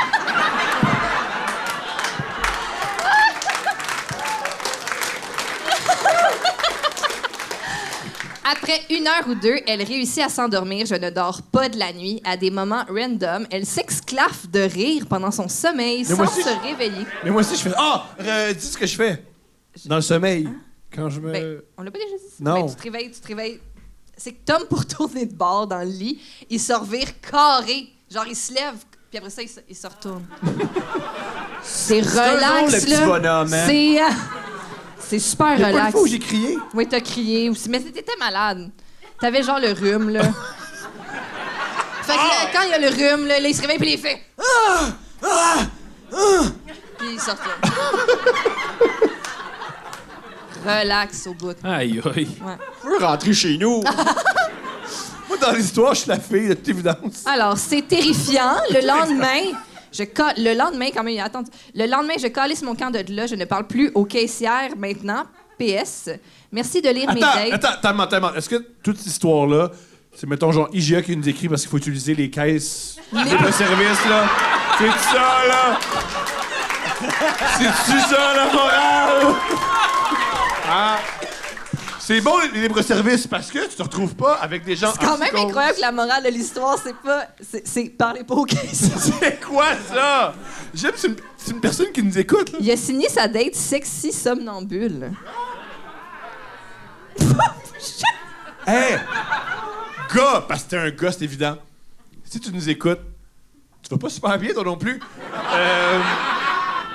Après 1 heure ou 2, elle réussit à s'endormir. Je ne dors pas de la nuit. À des moments random, elle s'exclaffe de rire pendant son sommeil sans moi aussi, se réveiller. Mais moi aussi, je fais « Ah! Dis ce que je fais. Dans le sommeil. Quand je me... Ben, on l'a pas déjà dit ça? Non. Ben, tu te réveilles. C'est que Tom, pour tourner de bord dans le lit, il se revire carré. Genre, il se lève, puis après ça, il se retourne. C'est un drôle, relax, le petit là. bonhomme, hein? C'est super Il y a pas une relax. fois où j'ai crié. Oui, t'as crié aussi. Mais t'étais malade. T'avais genre le rhume, là. Fait que là, quand il y a le rhume, là, il se réveille, puis il fait... Puis il sort là. Relax au bout. Aïe, aïe. Ouais. Je veux rentrer chez nous. Moi, dans l'histoire, je suis la fille, de toute évidence. Alors, c'est terrifiant. Le lendemain, le lendemain, je calisse mon camp de là. Je ne parle plus aux caissières maintenant. PS. Merci de lire mes dates. Attends. Est-ce que toute cette histoire-là, c'est, mettons, genre IGA qui nous écrit parce qu'il faut utiliser les caisses de service, là? C'est ça, là? C'est-tu ça, la morale? Ah. C'est bon, les libres-services, parce que tu te retrouves pas avec des gens... C'est quand même incroyable que la morale de l'histoire, c'est parler pas aux caissières. C'est quoi, ça? J'aime, c'est une personne qui nous écoute, là. Il a signé sa date sexy somnambule. Hey! Gars, parce que t'es un gars, c'est évident. Si tu nous écoutes, tu vas pas super bien, toi non plus.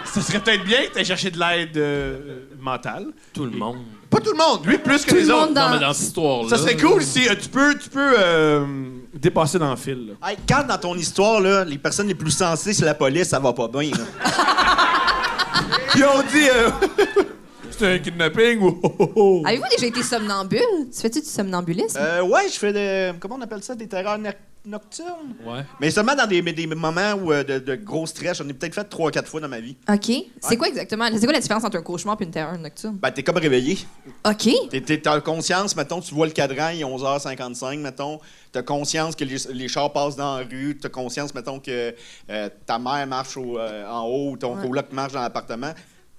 Ça serait peut-être bien que t'aies cherché de l'aide mentale. Tout le monde. Pas tout le monde, lui plus que Tout les le autres. monde dans- Non, mais dans cette histoire-là... Ça serait cool si tu peux dépasser dans le fil. Là. Hey, quand dans ton histoire, là, les personnes les plus sensées, c'est la police, ça va pas bien. Là. Ils ont dit c'est un kidnapping ou... Avez-vous déjà été somnambule? Tu fais-tu du somnambulisme? Ouais, je fais comment on appelle ça, des terreurs nocturnes? Ouais. Mais seulement dans des moments où, de gros stress. J'en ai peut-être fait 3-4 fois dans ma vie. OK. C'est quoi exactement? C'est quoi la différence entre un cauchemar et une terreur nocturne? Ben, t'es comme réveillé. OK. T'as conscience, mettons, tu vois le cadran, il est 11h55, mettons. T'as conscience que les chars passent dans la rue. T'as conscience, mettons, que ta mère marche en haut ou ton coloc marche dans l'appartement.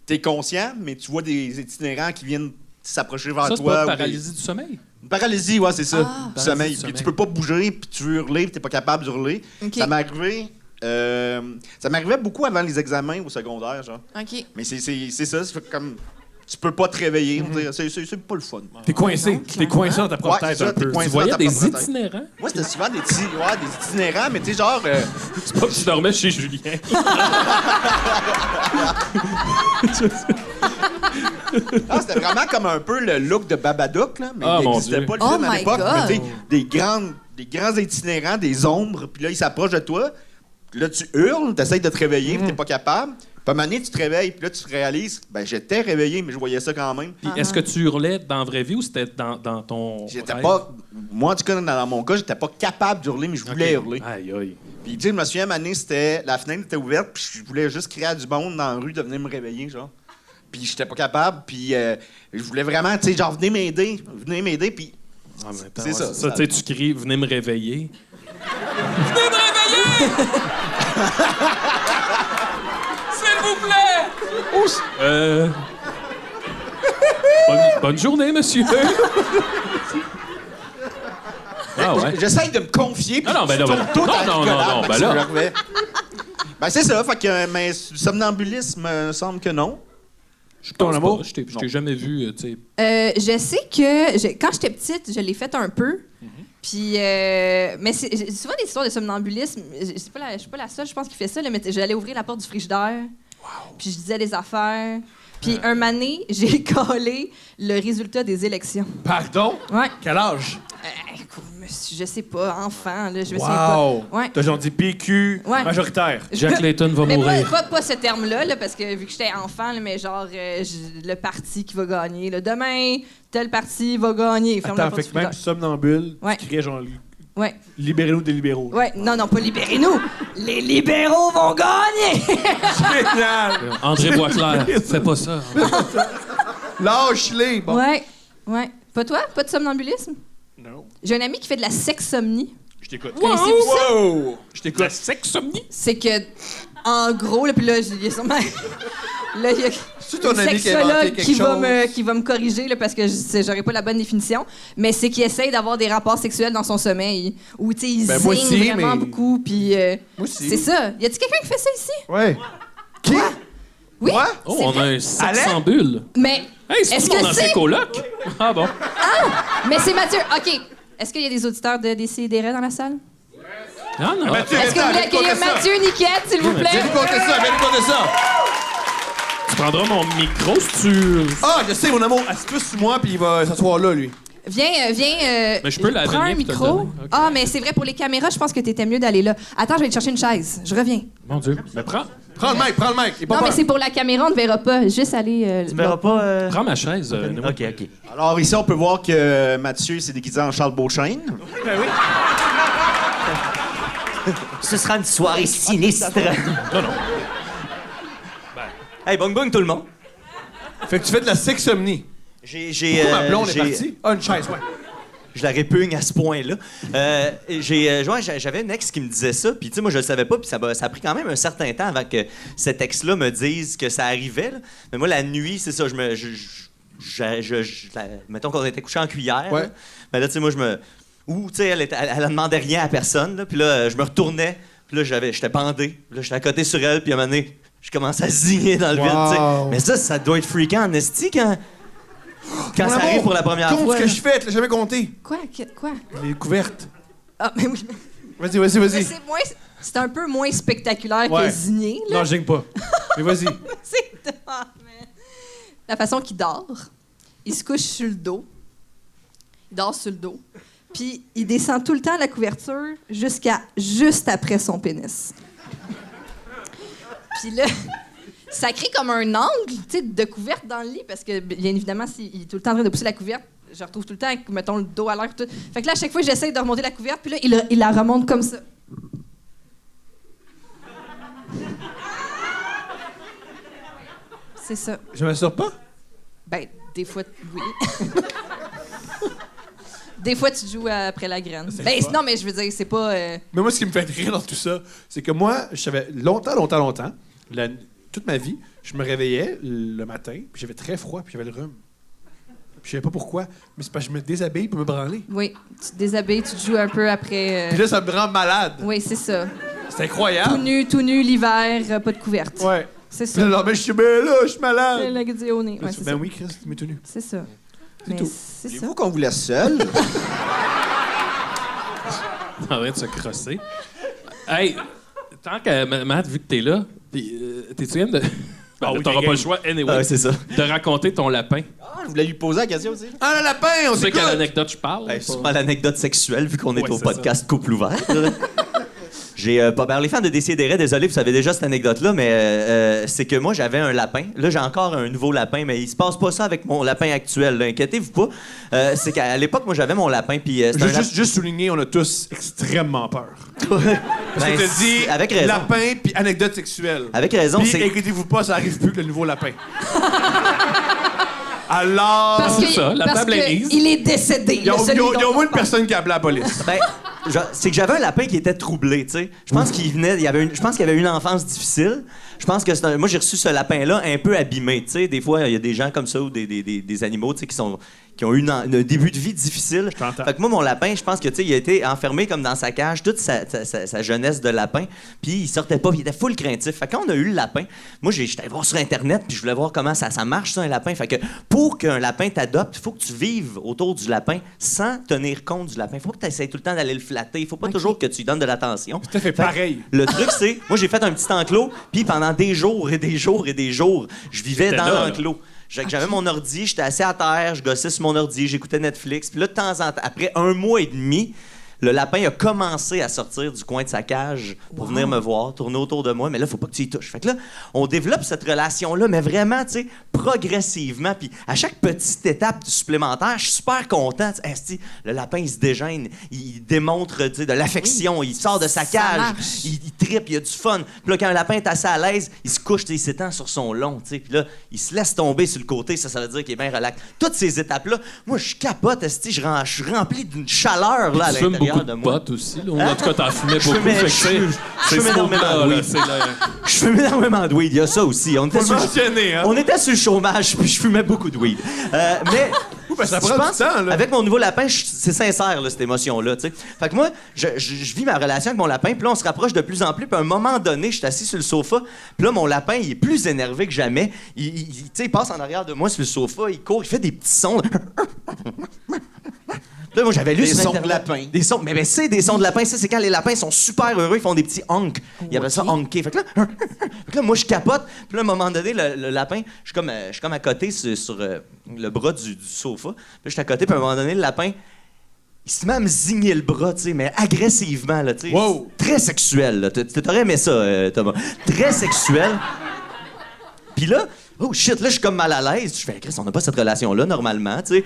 T'es conscient, mais tu vois des itinérants qui viennent s'approcher vers Ça, c'est toi. pas ou une paralysie du sommeil? Une paralysie, ouais, c'est ça. Ah. Du sommeil. Paralysie du Puis tu sommeil. peux pas bouger, puis tu veux hurler, puis t'es pas capable d'hurler. OK. Ça m'arrivait beaucoup avant les examens au secondaire, genre. OK. Mais c'est ça, c'est comme... Tu peux pas te réveiller, on dirait. C'est pas le fun. T'es coincé. non, T'es coincé dans ta propre Ouais, tête c'est ça, un peu. t'es coincé Tu voyais dans ta des propre tête. itinérants? Moi, c'était souvent des itinérants, mais tu sais, genre... C'est pas que je dormais chez Julien. Ah, c'était vraiment comme un peu le look de Babadook, là. Mais Ah, il mon n'existait Dieu. pas le Oh film à my l'époque. God. Mais tu sais, des grands itinérants, des ombres, puis là, ils s'approchent de toi. Puis là, tu hurles, t'essayes de te réveiller, puis t'es pas capable. Puis à un moment donné, tu te réveilles, puis là, tu réalises, ben, j'étais réveillé, mais je voyais ça quand même. Puis est-ce que tu hurlais dans la vraie vie ou c'était dans ton. J'étais rêve? pas... Moi, en tout cas, dans mon cas, j'étais pas capable d'hurler, mais je voulais hurler. Aïe, aïe. Puis, tu sais, je me souviens, à un moment donné, c'était... La fenêtre était ouverte, puis je voulais juste crier à du monde dans la rue de venir me réveiller, genre. Puis j'étais pas capable, puis je voulais vraiment, tu sais, genre, venez m'aider, puis... En même temps, C'est ça. Ça, tu sais, tu cries, venez me réveiller. Venez me réveiller! S'il vous plaît! Bonne journée, monsieur. Ah ouais. J'essaye de me confier, puis Non, ben tu non, tombes ben tout non, à non, rigolade, non, fait ben que là. je reviens. Ben c'est ça, fait que mais du somnambulisme, me semble que non. Je Ton pense amour? pas. Je t'ai jamais vu, tu sais. Je sais que quand j'étais petite, je l'ai fait un peu. Puis, mais c'est souvent des histoires de somnambulisme. Je suis pas la seule, je pense, qui fait ça. Là, mais j'allais ouvrir la porte du frigidaire. Puis je disais des affaires. Puis un moment donné, j'ai collé le résultat des élections. Pardon? Ouais. Quel âge? Écoute, je sais pas, enfant, là, je me souviens pas. Wow! Ouais. T'as genre dit PQ Ouais. majoritaire. Jack Layton va Mais mourir. pas ce terme-là, là, parce que vu que j'étais enfant, là, mais genre le parti qui va gagner. Là, demain, tel parti va gagner. Ferme la Attends, porte fait du que même frigidaire. somnambule, Ouais. tu criais genre Ouais. libérez-nous des libéraux. Ouais, non, pas libérez-nous. Les libéraux vont gagner. Génial! André Boisclair, fais pas ça. Lâche-les! Bon. Ouais. Pas toi? Pas de somnambulisme? Non. J'ai un ami qui fait de la sexsomnie. Je t'écoute. Connaissez-vous ça? Wow! Je t'écoute. La sexomnie? C'est que, en gros, là, puis là, il y a sûrement... Là, il y a C'est ton une ami qui a inventé sexologue quelque qui va me corriger là, parce que j'aurais pas la bonne définition, mais c'est qu'il essaye d'avoir des rapports sexuels dans son sommeil ou tu sais il Ben, moi zigne aussi, vraiment mais- beaucoup puis Moi aussi. c'est ça. Y a-t-il quelqu'un qui fait ça ici? Ouais. Qui? Oui. Moi? Oh, c'est on a vrai. un sexambule. Mais Hey, c'est est-ce mon que ancien c'est coloc? Ah bon. c'est Mathieu. OK. Est-ce qu'il y a des auditeurs de Décideret dans la salle? Ah non. Mathieu, Est-ce que vous voulez accueillir Mathieu Niquette, s'il vous plaît? Viens nous conter ça, viens nous conter ça! Tu prendras mon micro si tu... Ah, je sais, mon amour, assis-toi sur moi, puis il va s'asseoir là, lui. Viens. Mais je peux la prends donner un puis te le micro. donner. Ok. Ah, mais c'est vrai, pour les caméras, je pense que t'étais mieux d'aller là. Attends, je vais te chercher une chaise. Je reviens. Mon Dieu. Mais prends Prends le mic. Il est pas Non, mais peur. c'est pour la caméra, on ne verra pas. Juste aller. Tu me verras pas. Prends ma chaise. Noé. OK. Alors ici, on peut voir que Mathieu s'est déguisé en Charles Beauchesne. Ce sera une soirée sinistre. Non. Hey, bong bong tout le monde. Fait que tu fais de la sexomnie. Pourquoi ma blonde est partie? Ah, une chaise, ouais. Je la répugne à ce point-là. J'avais une ex qui me disait ça, puis tu sais, moi, je le savais pas, puis ça a pris quand même un certain temps avant que cet ex-là me dise que ça arrivait. Là. Mais moi, la nuit, c'est ça, mettons qu'on était couché en cuillère. Ouais. Là. Mais là, tu sais, moi, Ou, tu sais, elle demandait rien à personne, là, puis là, je me retournais, puis là, j'étais bandé, puis là, j'étais à côté sur elle, puis à un moment donné, je commençais à zigner dans le vide, tu sais. Mais ça doit être fréquent en esti quand ça arrive pour la première Compte fois. ce que je fais, tu l'as jamais compté. Quoi? Les couvertes. Ah, mais oui. Vas-y. Mais c'est un peu moins spectaculaire Ouais. que Zigné, là. Non, je pas. Mais vas-y. C'est la façon qu'il dort. Il se couche sur le dos. Il dort sur le dos. Puis il descend tout le temps la couverture jusqu'à juste après son pénis. Puis là, ça crée comme un angle, tu sais, de couverte dans le lit parce que, bien évidemment, s'il est tout le temps en train de pousser la couverte, je retrouve tout le temps avec, mettons, le dos à l'air. Tout. Fait que là, à chaque fois, j'essaie de remonter la couverte, puis là, il la remonte comme ça. C'est ça. Je m'assure pas? Ben, des fois, oui. Des fois, tu joues après la graine. Ben, non, mais je veux dire, c'est pas... Mais moi, ce qui me fait rire dans tout ça, c'est que moi, je savais longtemps, toute ma vie, je me réveillais le matin, puis j'avais très froid, puis j'avais le rhume. Puis je savais pas pourquoi, mais c'est parce que je me déshabille pour me branler. Oui, tu te déshabilles, tu te joues un peu après... Puis là, ça me rend malade. Oui, c'est ça. C'est incroyable. Tout nu, l'hiver, pas de couverte. Ouais. C'est Puis ça. là, ben, je suis ben là, je suis malade. Le gars au nez. Ouais, c'est Ben ça. oui, Chris, tu m'es tenu. C'est ça. Mais tout. c'est ça. Voulez-vous qu'on vous laisse seul? T'es en train de se crosser. Hey, tant que Matt, vu que t'es là, t'es-tu game de. oui, T'auras t'es pas le game. choix, anyway, Ouais, c'est ça. de raconter ton lapin. Ah, je voulais lui poser la question aussi. Ah, le lapin, on Tu sais s'écoute! quelle anecdote je parle? C'est pas l'anecdote sexuelle, vu qu'on est Ouais, au c'est podcast Couple ouvert. J'ai pas. Ben, les fans de Décideret, désolé, vous savez déjà cette anecdote-là, mais c'est que moi, j'avais un lapin. Là, j'ai encore un nouveau lapin, mais il se passe pas ça avec mon lapin actuel. Là. Inquiétez-vous pas. C'est qu'à l'époque, moi, j'avais mon lapin, puis Juste souligner, on a tous extrêmement peur. Parce Ben, que t'as dit avec raison. lapin puis anecdote sexuelle. Avec raison, Puis c'est. inquiétez-vous pas, ça arrive plus que le nouveau lapin. Alors... Parce c'est ça, la parce table est que mise. il est décédé. Il y a au moins une personne qui a appelé la police. Ben, c'est que j'avais un lapin qui était troublé, tu sais. Je pense qu'il venait, je pense qu'il avait une enfance difficile. Je pense que moi j'ai reçu ce lapin-là un peu abîmé, tu sais. Des fois, il y a des gens comme ça ou des animaux, tu sais, qui ont eu un début de vie difficile. t'entends. Fait que moi, mon lapin, je pense que, tu sais, il a été enfermé comme dans sa cage toute sa jeunesse de lapin, puis il sortait pas, puis il était full craintif. Fait que quand on a eu le lapin, moi, j'étais allé voir sur Internet, puis je voulais voir comment ça marche, ça, un lapin. Fait que pour qu'un lapin t'adopte, il faut que tu vives autour du lapin sans tenir compte du lapin. Il faut pas que tu essaies tout le temps d'aller le flatter. Il faut pas toujours que tu lui donnes de l'attention. Tout à fait pareil. Le truc, c'est, moi, j'ai fait un petit enclos, puis pendant des jours et des jours et des jours, je vivais dans là, là. l'enclos. J'avais mon ordi, j'étais assis à terre, je gossais sur mon ordi, j'écoutais Netflix. Puis là, de temps en temps, après 1 mois et demi, le lapin a commencé à sortir du coin de sa cage pour venir me voir, tourner autour de moi. Mais là, il faut pas que tu y touches. Fait que là, on développe cette relation-là, mais vraiment, tu sais, progressivement. Puis à chaque petite étape supplémentaire, je suis super content. Esti, le lapin, il se dégêne, il démontre, tu sais, de l'affection, il sort de sa cage, marche. il trippe, il a du fun. Puis là, quand un lapin est assez à l'aise, il se couche, tu sais, il s'étend sur son long, tu sais. Puis là, il se laisse tomber sur le côté, ça veut dire qu'il est bien relax. Toutes ces étapes-là, moi, je capote, esti, je suis rempli d'une chaleur, là, à Tu fumes l'intérieur beaucoup de de moi. potes aussi. Là. En tout cas, t'en fumais beaucoup. fumais- Fait que je fume c'est ce énormément mot-là, de là, weed. c'est là. Je fume énormément de weed, il y a ça aussi. On était, Faut sur, le mentionner, hein? on était sur le chômage, puis je fumais beaucoup de weed. Mais ça je prend pense, du temps, là. avec mon nouveau lapin, c'est sincère, là, cette émotion-là. Tu sais. Fait que moi, je vis ma relation avec mon lapin, puis là, on se rapproche de plus en plus. Puis à un moment donné, je suis assis sur le sofa, puis là, mon lapin, il est plus énervé que jamais. Tu sais, il passe en arrière de moi sur le sofa, il court, il fait des petits sons. Là, moi, j'avais lu Des sur sons de Internet- lapin. Des sons, mais c'est des sons de lapin. Ça, c'est quand les lapins sont super heureux, ils font des petits honks. Ils appellent ça honker. Fait que là, moi, je capote. Puis là, à un moment donné, le lapin, je suis comme à côté sur le bras du sofa. Puis là, je suis à côté, puis à un moment donné, le lapin, Il se met à me zigner le bras, tu sais, mais agressivement, là, tu sais. Wow. Très sexuel, là. T'aurais aimé ça, Thomas. Très sexuel. Puis là, oh shit, là, je suis comme mal à l'aise. Je fais, Chris, on n'a pas cette relation-là, normalement, tu sais.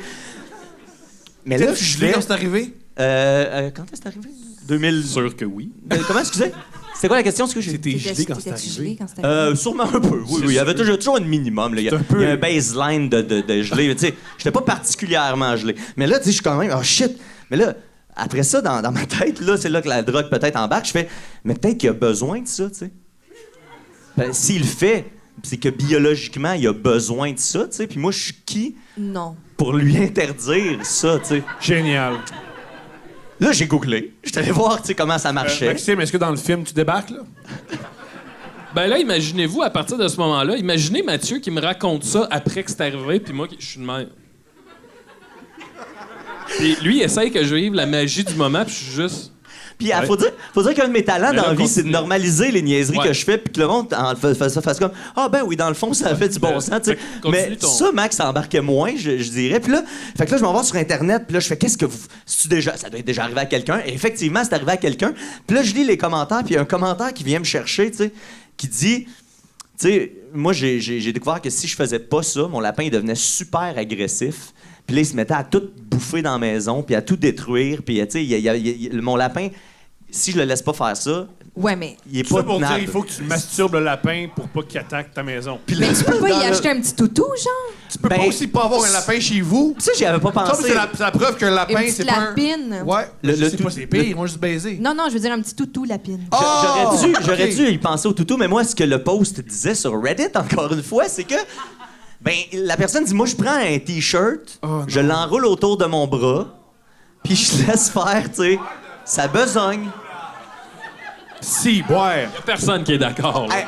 Mais là, je l'ai vais... quand c'est arrivé? quand est-ce que c'est arrivé? 2000... Sûr que oui. Comment, excusez? C'était quoi la question? Ce que j'ai... C'était gelé quand c'est T'étais-tu arrivé. gelé quand c'est arrivé? Sûrement un peu, oui. Il y avait toujours un minimum. Là. Il y a un baseline de gelé. Tu sais, j'étais pas particulièrement gelé. Mais là, tu sais, je suis quand même... Oh shit! Mais là, après ça, dans ma tête, là, c'est là que la drogue peut-être embarque. Je fais, mais peut-être qu'il a besoin de ça, tu sais. Ben, s'il le fait, c'est que biologiquement, il a besoin de ça, tu sais. Puis moi, je suis qui Non. pour lui interdire ça, tu sais? Génial. Là, j'ai googlé. Je suis allé voir, tu sais, comment ça marchait. Maxime, est-ce que dans le film, tu débarques, là? Ben là, imaginez-vous, à partir de ce moment-là, imaginez Mathieu qui me raconte ça après que c'est arrivé, puis moi, je suis de même. Puis lui, il essaye que je vive la magie du moment, puis je suis juste... Puis il faut dire qu'un de mes talents Mais là, dans la vie, c'est de continue. normaliser les niaiseries Ouais. que je fais, puis que le monde fasse comme ah ben oui, dans le fond, ça fait du bon sens, tu sais. Continue Mais ton- ça, Max, ça embarquait moins, je dirais. Puis là, fait que là, je m'en vais sur Internet, puis là, je fais qu'est-ce que vous. Ça doit être déjà arrivé à quelqu'un. Et effectivement, c'est arrivé à quelqu'un. Puis là, je lis les commentaires, puis il y a un commentaire qui vient me chercher, tu sais, qui dit. Tu sais, moi, j'ai découvert que si je faisais pas ça, mon lapin, il devenait super agressif. Puis là, il se mettait à tout bouffer dans la maison, puis à tout détruire. Puis, tu sais, mon lapin, si je le laisse pas faire ça, Ouais, mais. il est Tout pas ça pour dire, tenable. il faut que tu masturbes le lapin pour pas qu'il attaque ta maison. Puis là, Mais tu peux pas dans y le- acheter un petit toutou, genre? Tu peux Ben, pas aussi pas avoir un lapin chez vous? Ça, j'y avais pas Ça, pensé. c'est la preuve qu'un lapin, Une petite c'est pas un... lapine. Ouais, Le- je le sais tout- pas, c'est pire, ils vont juste baiser. Non, non, je veux dire un petit toutou lapine. J'aurais ok. dû y penser au toutou, mais moi, ce que le post disait sur Reddit, encore une fois, c'est que ben la personne dit, moi, je prends un T-shirt, Oh, je l'enroule autour de mon bras, puis je laisse faire, tu sais, ça besogne. Si, boire. Y a personne qui est d'accord, là. Hey,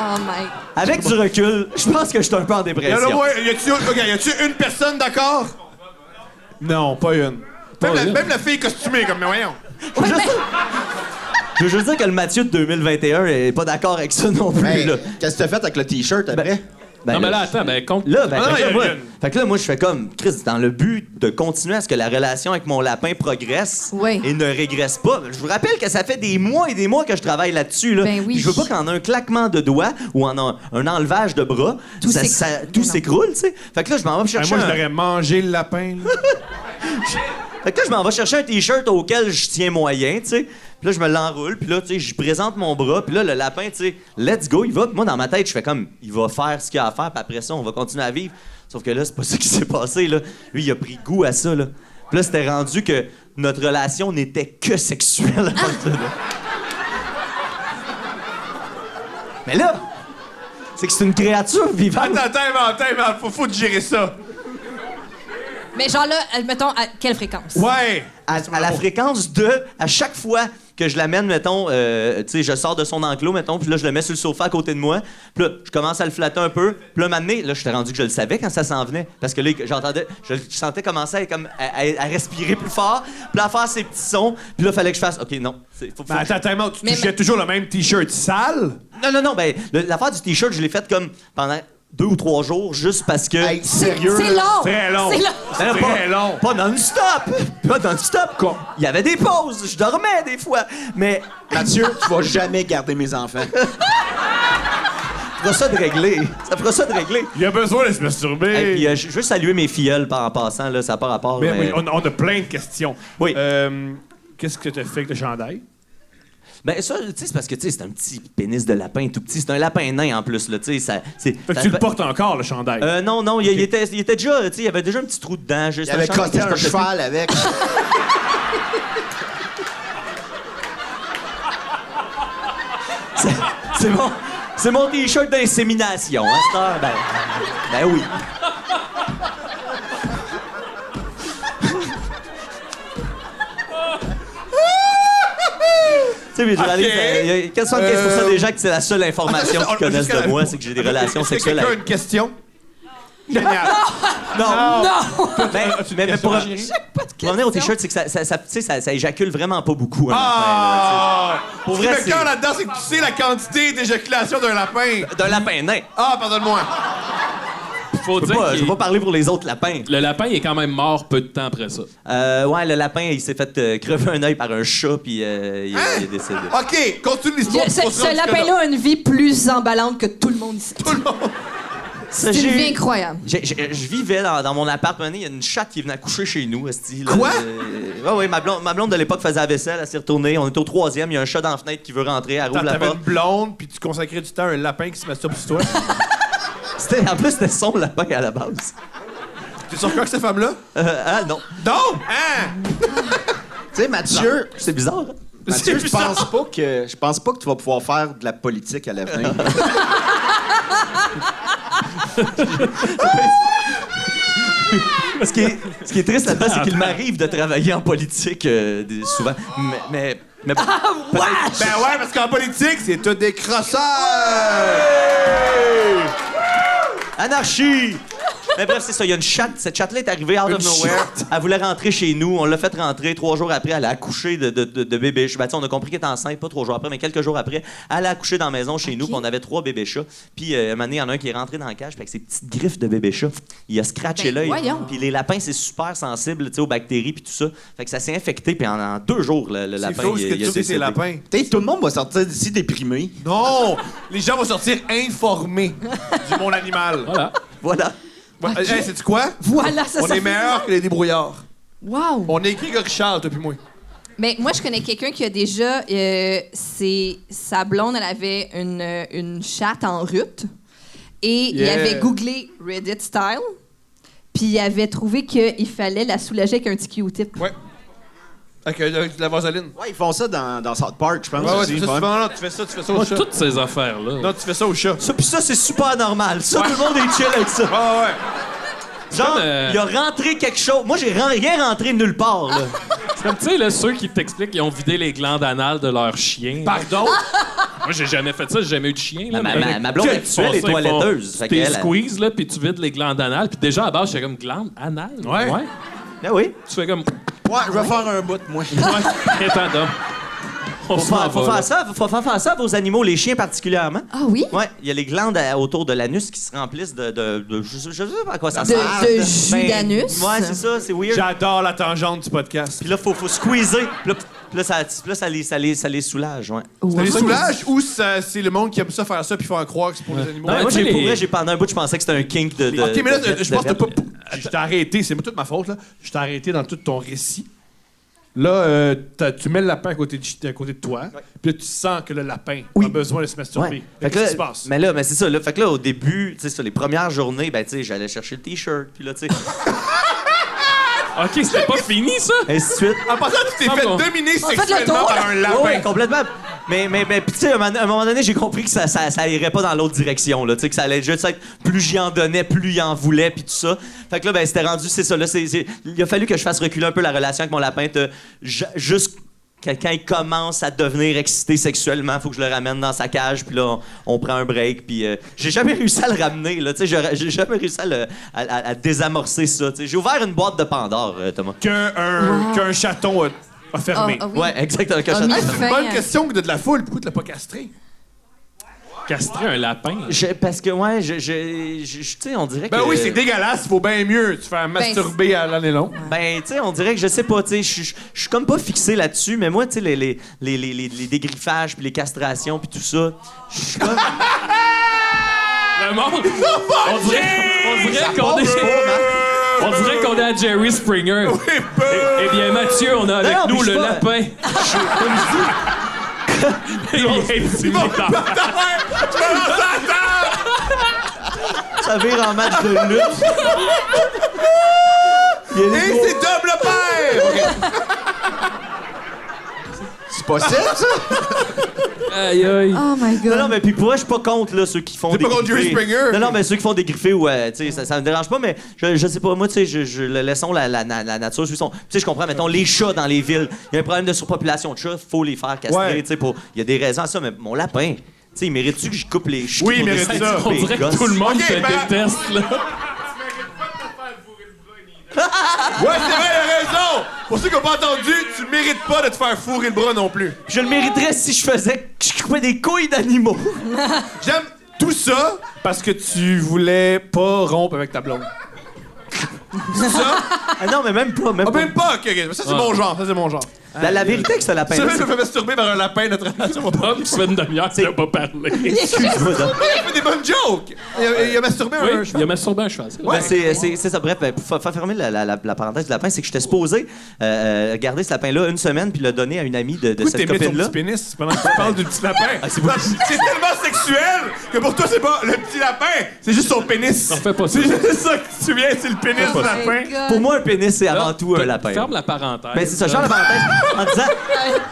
Oh my. avec du recul, je pense que je suis un peu en Y dépression. a-tu une personne d'accord? Non, pas une. Pas une. Même la fille costumée, comme, mais voyons. Je veux juste dire que le Mathieu de 2021 est pas d'accord avec ça non plus, Hey, là. qu'est-ce que t'as fait avec le T-shirt après? Ben, Non, mais là, attends, compte. Là, ben, Ah non, fait, que là, y a moi, une. fait que là, moi, je fais comme, Chris, dans le but de continuer à ce que la relation avec mon lapin progresse Oui. et ne régresse pas. Je vous rappelle que ça fait des mois et des mois que je travaille là-dessus. Là. Ben oui. Puis je veux pas qu'en un claquement de doigts ou en un enlevage de bras, Tout tout s'écroule. s'écroule, tu sais. Fait que là, je m'en vais me chercher Moi, je un... l'aurais mangé, le lapin. là. Fait que là, je m'en vais chercher un T-shirt auquel je tiens moyen, tu sais. Puis là, je me l'enroule, puis là, tu sais, je présente mon bras, puis là, le lapin, tu sais, let's go, il va. Puis moi, dans ma tête, je fais comme, il va faire ce qu'il a à faire, puis après ça, on va continuer à vivre. Sauf que là, c'est pas ça qui s'est passé, là. Lui, il a pris goût à ça, là. Puis là, c'était rendu que notre relation n'était que sexuelle. à partir de là. Mais là, c'est que c'est une créature vivante. Attends, faut digérer ça. Mais genre là, mettons, à quelle fréquence? Ouais. À la fréquence de, à chaque fois que je l'amène, mettons, tu sais, je sors de son enclos, mettons, puis là, je le mets sur le sofa à côté de moi, puis là, je commence à le flatter un peu, puis là, maintenant, là, j'étais rendu que je le savais quand ça s'en venait, parce que là, je sentais commencer à respirer plus fort, puis là, à faire ses petits sons, puis là, fallait que je fasse, OK, non, faut Mais attends, tu Mais- jettes toujours le même T-shirt sale? non, ben, l'affaire du T-shirt, je l'ai faite comme pendant 2 ou 3 jours, juste parce que... Hey, sérieux? C'est là? long! Très long. C'est long! Ben là, très long. Pas non-stop! Pas non-stop! Il y avait des pauses, je dormais des fois, mais... Mathieu, tu vas jamais garder mes enfants. Ça fera ça de régler. Ça fera ça de régler. Il a besoin de se masturber. Et puis, je veux saluer mes filleuls en passant, là, ça n'a pas rapport. Mais mais- oui, on a plein de questions. Oui. Qu'est-ce que tu as fait avec le chandail? Ben ça, tu sais, c'est parce que, tu sais, c'est un petit pénis de lapin tout petit. C'est un lapin nain, en plus, là, tu sais, ça... Fait que tu le portes encore, le chandail. Non, il était déjà, tu sais, il y avait déjà un petit trou dedans. Il avait costé un cheval avec. C'est mon T-shirt d'insémination, hein, cette heure. Ben oui. Tu sais, mais je réalise, il y a 75% des gens que c'est la seule information qu'ils connaissent de moi, c'est que j'ai des relations sexuelles Quelqu'un a avec... une question? Génial. Mais pour revenir au T-shirt, c'est que tu sais, ça éjacule vraiment pas beaucoup. Un lapin, Pour vrai, vrai, c'est- quand là-dedans, c'est que tu sais la quantité d'éjaculation d'un lapin. là, tu sais. D'un lapin nain. Ah, pardonne-moi. Faut Je dire peux qu'il pas parler pour les autres lapins. le lapin il est quand même mort peu de temps après ça. Ouais, le lapin, il s'est fait crever un œil par un chat, puis il est décédé. OK, continue l'histoire. Ce lapin-là a une vie plus emballante que tout le monde ici. Tout le monde. C'est une vie incroyable. Je vivais dans mon appart, il y a une chatte qui venait coucher chez nous, esti, là. Quoi? Oui, ma blonde de l'époque faisait la vaisselle, elle s'est retournée, on est au 3e, il y a un chat dans la fenêtre qui veut rentrer, elle rouvre la T'avais porte. une blonde, puis tu consacrais du temps à un lapin qui se masturbe sur toi. En plus, c'était son lapin à la base. Tu es sûr que cette femme-là? Ah non. Non! Hein? Tu sais, Mathieu, C'est bizarre, hein? Mathieu, C'est je pense pas que tu vas pouvoir faire de la politique à l'avenir. Ce qui est triste là-dedans, c'est qu'il m'arrive de travailler en politique souvent. Mais Ben ouais, parce qu'en politique, c'est tout des crosseurs! Anarchie! Mais bref, c'est ça. Il y a une chatte. Cette chatte-là est arrivée out of nowhere. Elle voulait rentrer chez nous. On l'a fait rentrer. 3 jours après, elle a accouché de bébés. On a compris qu'elle était enceinte, pas 3 jours après, mais quelques jours après. Elle a accouché dans la maison chez nous. Puis on avait 3 bébés chats. Puis un moment donné, il y en a un qui est rentré dans la cage. Puis avec ses petites griffes de bébé chat, il a scratché l'œil. voyons. Puis les lapins, c'est super sensible, tu sais, aux bactéries puis tout ça. Fait que ça s'est infecté. Puis en 2 jours, le C'est lapin, faux ce que il a tu sais, c'est décédé. lapin. Tu sais, tout le monde va sortir d'ici déprimé. Non! Les gens vont sortir informés du monde animal. Voilà. Voilà. Ouais, hey, sais-tu quoi? Voilà, ça On est meilleurs que les débrouillards. Wow! On est écrit Richard, toi puis moi. Mais moi, je connais quelqu'un qui a déjà... sa blonde, elle avait une chatte en rut. Et il Yeah. avait googlé Reddit style. Puis il avait trouvé qu'il fallait la soulager avec un petit Q-tip. Ouais. Avec de la vaseline. Ouais, ils font ça dans South Park, je pense. Ouais, aussi, tu fais ça ouais. souvent. Non, tu fais ça au Moi, chat. toutes ces affaires-là. Non, tu fais ça au chat. Puis ça, c'est super normal. Ça, tout le monde est chill avec ça. Ah ouais. Genre, comme, il a rentré quelque chose. Moi, j'ai rien rentré nulle part, là. C'est comme, tu sais, là, ceux qui t'expliquent qu'ils ont vidé les glandes anales de leur chien. Pardon? Moi, j'ai jamais fait ça, j'ai jamais eu de chien. Là, Ma blonde actuelle est toiletteuse. Fait Tu qu'elle, squeeze, là, puis tu vides les glandes anales. Puis déjà, à base, j'étais comme, glande anale? Ouais. Ah oui. Tu fais comme, Ouais, je vais faire un bout, moi. étant d'homme. On s'en Faut va, là. faire ça à vos animaux, les chiens particulièrement. Ah oui? Ouais, il y a les glandes autour de l'anus qui se remplissent de je sais pas à quoi ça De sert. jus d'anus? Ouais, c'est ça, c'est weird. J'adore la tangente du podcast. Puis là, faut squeezer. Puis là, ça les soulage, ouais. Ça les soulage ou c'est le monde qui aime ça faire ça puis faire croire que c'est pour les animaux? Non, Moi, tu sais, pour les- vrai, pendant un bout, je pensais que c'était un kink de OK, mais là, je pense que t'as pas... de- Je t'ai arrêté, c'est toute ma faute, là. Je t'ai arrêté dans tout ton récit. Là, tu mets le lapin à côté de toi, puis là, tu sens que le lapin a besoin de se masturber. Ouais. Fait que Fait Qu'est-ce que qui se là, passe? mais c'est ça. Là, fait que là, au début, tu sais, sur les premières journées, ben, tu sais, j'allais chercher le T-shirt. Puis là, tu sais, OK, c'était pas fini, ça? ainsi de suite. En passant, tu t'es Ah fait bon. dominer fait le sexuellement tour, par un lapin. Ouais, complètement. Mais puis tu sais, à un moment donné, j'ai compris que ça irait pas dans l'autre direction, là. Tu sais, que ça allait juste être plus j'y en donnais, plus il en voulait, puis tout ça. Fait que là, ben, c'était rendu, c'est ça. Là, il a fallu que je fasse reculer un peu la relation avec mon lapin. Juste quand il commence à devenir excité sexuellement, faut que je le ramène dans sa cage, puis là, on prend un break, puis j'ai jamais réussi à le ramener, là. Tu sais, j'ai jamais réussi à désamorcer ça. Tu sais, j'ai ouvert une boîte de Pandore, Thomas. Qu'un chaton a fermé. Ah oui. Ouais, exactement. Que Ah, je- mais- Hey, c'est une Fin, bonne hein. question que de la foule. Pourquoi tu l'as pas castré? Castrer un lapin. Parce que, ouais, tu sais, on dirait que... Ben oui, c'est dégueulasse. Il vaut bien mieux te faire masturber à l'année longue. Ben, tu sais, on dirait que je sais pas, tu sais, je suis comme pas fixé là-dessus, mais moi, tu sais, les dégriffages puis les castrations puis tout ça, je suis comme... Le monde! On dirait qu'on est à Jerry Springer. Eh bien, Mathieu, on a avec Non, nous mais je le suis pas- lapin. Il est intimidant. Ça vire en match de lutte. Et c'est Dom le père! C'est possible, ça? Aïe, aïe. Oh my God. Non, mais puis pour moi, je suis pas contre, là, ceux qui font T'es des pas contre Jerry Springer? Non, mais ceux qui font des griffés, ouais, tu sais, ça me dérange pas, mais je sais pas, moi, tu sais, laissons la nature, tu sais, je comprends, mettons, les chats dans les villes, il y a un problème de surpopulation de chats, faut les faire castrer, Ouais. tu sais, il y a des raisons à ça, mais mon lapin, tu sais, il mérite-tu que je coupe les cheveux? Oui, il mérite ça. On dirait que tout le monde Ok, te ben- déteste, là. Ouais, c'est vrai, il a raison! Pour ceux qui n'ont pas entendu, tu mérites pas de te faire fourrer le bras non plus. Je le mériterais si je coupais des couilles d'animaux. J'aime. Tout ça parce que tu voulais pas rompre avec ta blonde. C'est ça? Ah non, mais même pas. Ah, même pas, ok. Ça, c'est mon genre. Ça, c'est mon genre. La vérité avec ce lapin. Ça, je me fais masturber par un lapin, notre relation. Tom, ça fait une demi-heure qu'il n'a pas parlé. Excuse-moi, donc. Il fait des bonnes jokes. Il a masturbé Oui, un il a masturbé un cheval. Ben, c'est ça. Bref, pour faire fermer la parenthèse du lapin, c'est que j'étais supposé garder ce lapin-là une semaine puis le donner à une amie de Oui, cette t'aimais ton copine-là. petit pénis pendant que tu parles du petit lapin. c'est beau. C'est tellement sexuel que pour toi, c'est pas le petit lapin, c'est juste son pénis. Non, fais pas ça. C'est juste ça que tu te souviens, c'est le pénis du lapin. Pour moi, un pénis, c'est avant tout un lapin. Ferme la parenthèse. Ben, c'est ça, je ferme la parenthèse en disant.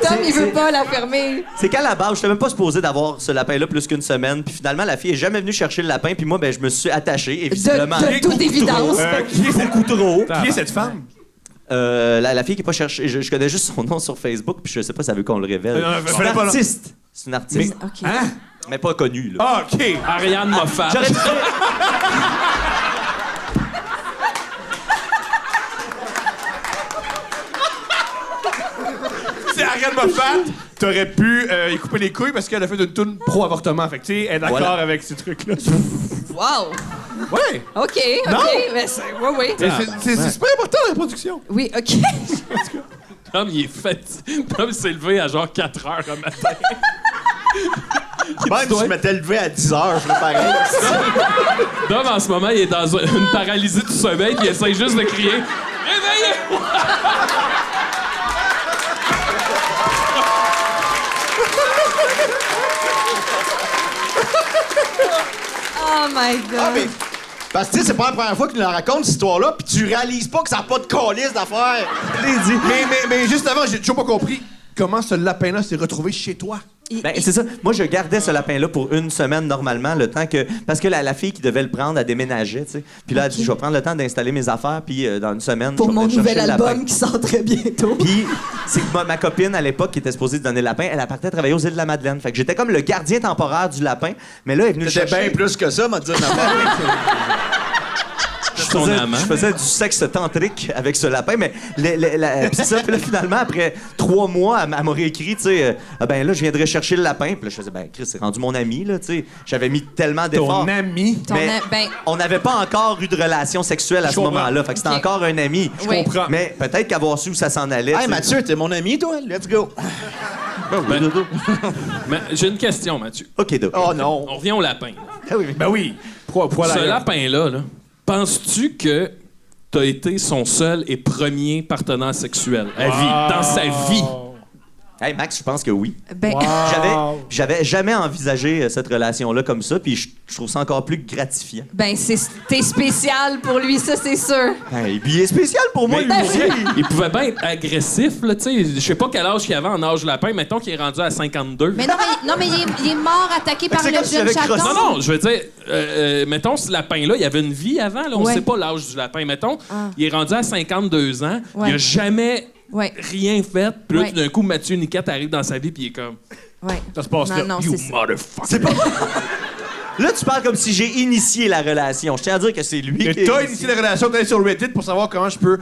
Tom, il veut c'est- pas la fermer. C'est qu'à la base, je n'étais même pas supposé d'avoir ce lapin-là plus qu'une semaine. Puis finalement, la fille est jamais venue chercher le lapin. Puis moi, ben, je me suis attaché. Et visiblement, De toute évidence. Qui est cette Coutreau. Qui est cette femme? La fille qui n'est pas cherchée. Je connais juste son nom sur Facebook. Puis je sais pas si elle veut qu'on le révèle. C'est fallait une pas, là. artiste. C'est une artiste. OK. Hein? Mais pas connue, là. Ah, OK. Ariane Moffat. J'aurais dû C'est Ariane Moffat. T'aurais pu y couper les couilles parce qu'elle a fait une toune pro-avortement. Fait que, tu sais, elle est d'accord Voilà. avec ces trucs-là. Wow. Ouais. OK, Non. OK. Mais oui. Mais c'est super important, la production. Oui, OK. Tom, il est fatigué. Tom s'est levé à genre 4 heures le matin. Même si je m'étais levé à 10 h, je ferais pareil. Tom, en ce moment, il est dans une paralysie du sommeil puis il essaie juste de crier « Réveillez-moi! » Oh my God. Ah, mais... Parce que, tu sais, c'est pas la première fois qu'il nous la raconte, cette histoire-là, puis tu réalises pas que ça n'a pas de calice d'affaires. Mais juste avant, j'ai toujours pas compris comment ce lapin-là s'est retrouvé chez toi. Ben, c'est ça. Moi, je gardais ce lapin-là pour une semaine normalement, le temps que. Parce que la fille qui devait le prendre, elle déménageait, tu sais. Puis là, elle dit je vais prendre le temps d'installer mes affaires, puis dans une semaine. Pour je vais mon venir nouvel chercher le album lapin. qui sort très bientôt. Puis, c'est que ma copine à l'époque qui était supposée te donner le lapin, elle partait travailler aux îles de la Madeleine. Fait que j'étais comme le gardien temporaire du lapin, mais là, elle est venue le C'était chercher. bien plus que ça, m'a dit ma mère. Je faisais du sexe tantrique avec ce lapin, mais puis ça, puis là, finalement, après 3 mois, elle m'a réécrit, tu sais, ah ben là, je viendrais chercher le lapin. Puis là, je faisais, ben Chris, c'est rendu mon ami, là, tu sais. J'avais mis tellement d'efforts. Ton ami. Mais Ben, on n'avait pas encore eu de relation sexuelle à ce comprends. moment-là. Fait que c'était Ok. encore un ami. Je Oui. comprends. Mais peut-être qu'avoir su où ça s'en allait. Hey, tu sais. Mathieu, t'es mon ami, toi? Let's go. Mais j'ai une question, Mathieu. OK, donc. Oh non. On revient au lapin. Ben oui. Poil Ce à lapin-là, là, penses-tu que t'as été son seul et premier partenaire sexuel à vie, dans sa vie? Hey, Max, je pense que oui. ben, J'avais jamais envisagé cette relation-là comme ça, puis je trouve ça encore plus gratifiant. t'es spécial pour lui, ça, c'est sûr. Hey, puis il est spécial pour moi, lui Mais, aussi. il pouvait bien être agressif, là, tu sais. Je sais pas quel âge qu'il avait en âge lapin. Mettons qu'il est rendu à 52. Mais non, mais il est mort attaqué par c'est le comme s'il jeune avait chaton. crossé. Non, je veux dire, mettons, ce lapin-là, il avait une vie avant, là, on Ouais. sait pas l'âge du lapin. Mettons, Ah. il est rendu à 52 ans, Ouais. il a jamais Ouais, rien fait, puis là, Ouais. tout d'un coup, Mathieu Niquette arrive dans sa vie, puis il est comme ouais. Ça se passe là. Non, You c'est ça. motherfucker! C'est pas. Là, tu parles comme si j'ai initié la relation. Je tiens à dire que c'est lui Mais qui. t'as initié la relation d'aller sur Reddit pour savoir comment je peux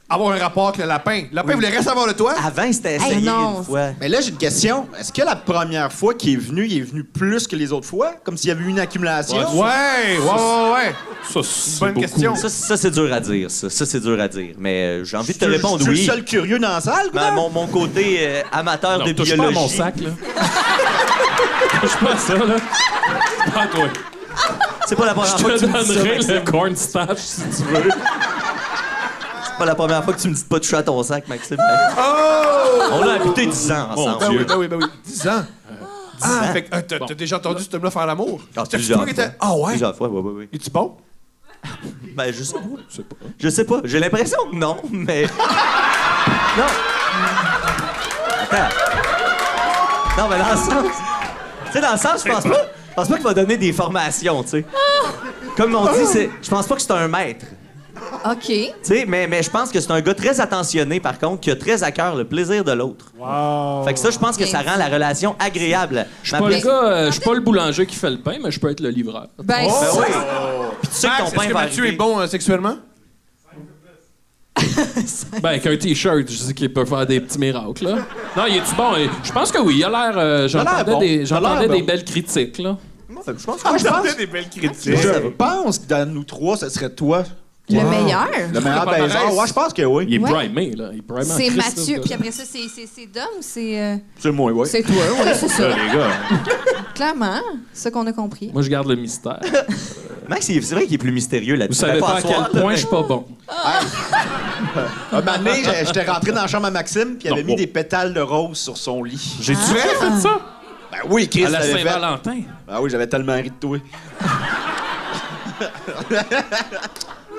avoir un rapport avec le lapin. Le lapin voulait rien savoir de toi. Avant, c'était essayé non. une fois. Mais là, j'ai une question. Est-ce que la première fois qu'il est venu, il est venu plus que les autres fois? Comme s'il y avait eu une accumulation? Ouais. Ça, c'est Bonne beaucoup. question. Ça, c'est dur à dire, ça. Ça, c'est dur à dire. Mais j'ai envie de te Tu répondre es oui. le seul curieux dans la salle, quoi? Mon côté amateur Non, de touche biologie. pas à mon sac, là. touche pas à ça, là. Pas à toi. C'est pas la première Je fois que te tu me dis ça. donnerai Maxime. le cornstarch, si tu veux. C'est pas la première fois que tu me dis de pas toucher à ton sac, Maxime. Oh! On l'a habité 10 ans ensemble. Ben oui. 10 ans. Ah, fait que t'as déjà entendu cet homme-là faire l'amour? Ah, C'était plusieurs toi qui étais... fois. Ah ouais? Plusieurs fois, oui. Es-tu bon? Ben, je sais pas. Je sais pas. J'ai l'impression que non, mais. Non. Attends. Non, mais dans le sens. Tu sais, dans le sens, je pense pas qu'il va donner des formations, tu sais. Comme on dit, je pense pas que c'est un maître. OK. Tu sais, mais je pense que c'est un gars très attentionné, par contre, qui a très à cœur le plaisir de l'autre. Wow. Fait que ça, je pense que ça rend la relation agréable. Je suis pas le gars, je suis pas le boulanger qui fait le pain, mais je peux être le livreur. Ben, Ben ça- oui. Puis tu sais que Max, ton est-ce pain que va Mathieu est arriver. bon sexuellement? Ben, avec un T-shirt, je dis qu'il peut faire des petits miracles, là. Non, il est-tu bon? Je pense que oui, il a l'air... j'entendais bon. des, Il a l'air j'entendais bon. des belles critiques, là. Je pense Ah, je pense, des belles critiques. je pense que dans nous trois, ce serait toi. Le meilleur. Le meilleur Pas baiser. pareil. Ouais, je pense que oui. Il est Ouais. primé, là. Il est primé en C'est Christ, Mathieu. là. Puis après ça, c'est Dom ou c'est. C'est moi, oui. C'est toi, oui, c'est ça. Là, les gars, Clairement, c'est ça qu'on a compris. moi, je garde le mystère. Max, c'est vrai qu'il est plus mystérieux là-dessus. Vous savez Ben, pas à soir, quel là, point mais- je suis pas bon. Un moment donné, j'étais rentré dans la chambre à Maxime, puis il avait Non, mis oh. des pétales de rose sur son lit. J'ai-tu fait ça? Ben oui, Chris À la l'avait fait. Saint-Valentin? Ben oui, j'avais tellement ri de toi.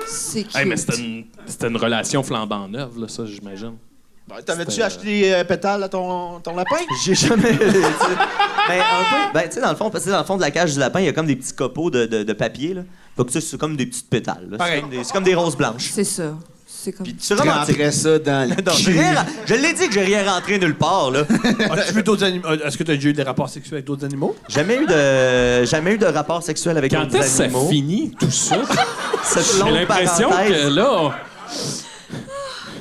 C'est cute. Hey, mais c'était une relation flambant neuve, là, ça, j'imagine. Ben, t'avais-tu C'était- acheté des pétales à ton lapin? J'ai jamais. Tu sais, ben, un peu. Ben, tu sais, dans le fond de la cage du lapin, il y a comme des petits copeaux de papier, là. Fait que ça, c'est comme des petites pétales, là. Pareil. C'est comme des roses blanches. C'est ça. C'est comme. Puis tu Tu rentrais ça dans le Non, je l'ai dit que j'ai rien rentré nulle part, là. As-tu vu d'autres animaux? Est-ce que tu as déjà eu des rapports sexuels avec d'autres animaux? Jamais eu de rapport sexuel avec Quand d'autres est-ce que ça animaux. finit, tout ça? Cette J'ai longue l'impression parenthèse. que là...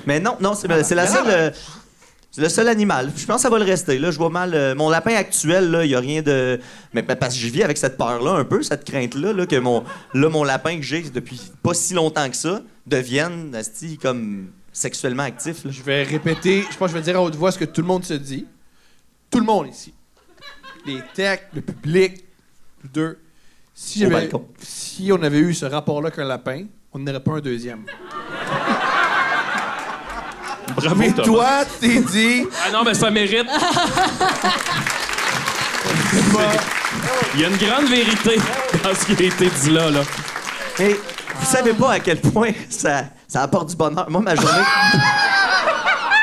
Mais non, c'est la seule. C'est le seul animal. Je pense que ça va le rester. Là, je vois mal. Mon lapin actuel, là, il n'y a rien de. Mais parce que je vis avec cette peur-là, un peu, cette crainte-là, là, que mon lapin que j'ai depuis pas si longtemps que ça devienne, asti, comme sexuellement actif. Là. Je vais répéter, je pense que je vais dire à haute voix ce que tout le monde se dit. Tout le monde ici. Les techs, le public, nous deux. Si on avait eu ce rapport-là qu'un lapin, on n'aurait pas un deuxième. Bravo, Mais Thomas. toi, tu t'es dit... Ah non, mais ça mérite. Il y a une grande vérité dans ce qui a été dit là. Mais vous savez pas à quel point ça apporte du bonheur. Moi, ma journée.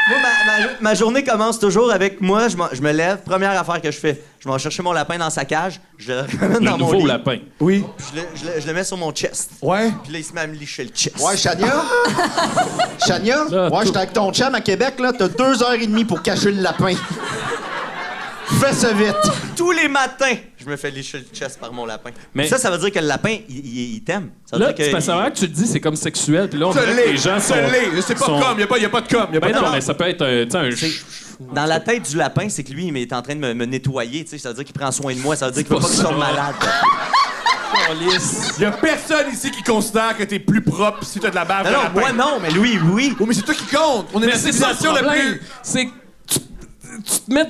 Moi, ma journée commence toujours avec moi. Je me lève, première affaire que je fais, je vais chercher mon lapin dans sa cage, je le ramène Le dans mon nouveau lit, lapin. Oui. puis je le mets sur mon chest. Ouais. Puis là, il se met à me licher le chest. Ouais, Chania? Chania? Là, Ouais, tout- j'étais avec ton chum à Québec, là. T'as 2h30 pour cacher le lapin. Fais ça vite. Tous les matins, je me fais licher le chest par mon lapin. Mais- Ça veut dire que le lapin, il t'aime. Ça veut Là, dire c'est parce que vrai que tu le dis, c'est comme sexuel. Puis là, on Ça dirait que les gens sont... l'est. C'est pas sont- de com, y a pas de com. Y a pas Ben de non, com. mais ça peut être tu sais, un... Dans la tête du lapin, c'est que lui, il est en train de me nettoyer. Tu sais, ça veut dire qu'il prend soin de moi. Ça veut dire qu'il veut pas que je sois malade. Y a personne ici qui considère que t'es plus propre si t'as de la bave Non, de non, lapin. moi non, mais lui, oui. Oh, mais c'est toi qui compte. On est Mais la c'est ça le civilisation la problème. plus... C'est que tu te mets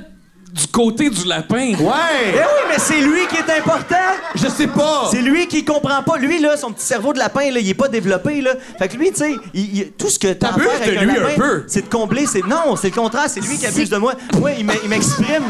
du côté du lapin. Eh Ouais! oui, mais c'est lui qui est important. Je sais pas. C'est lui qui comprend pas. Lui, là, son petit cerveau de lapin, là, il est pas développé, là. Fait que lui, tu sais, tout ce que t'as à T'abuses faire avec de lui lapin, un peu. c'est de combler. Non, c'est le contraire. C'est lui qui abuse de moi. Moi, il m'exprime.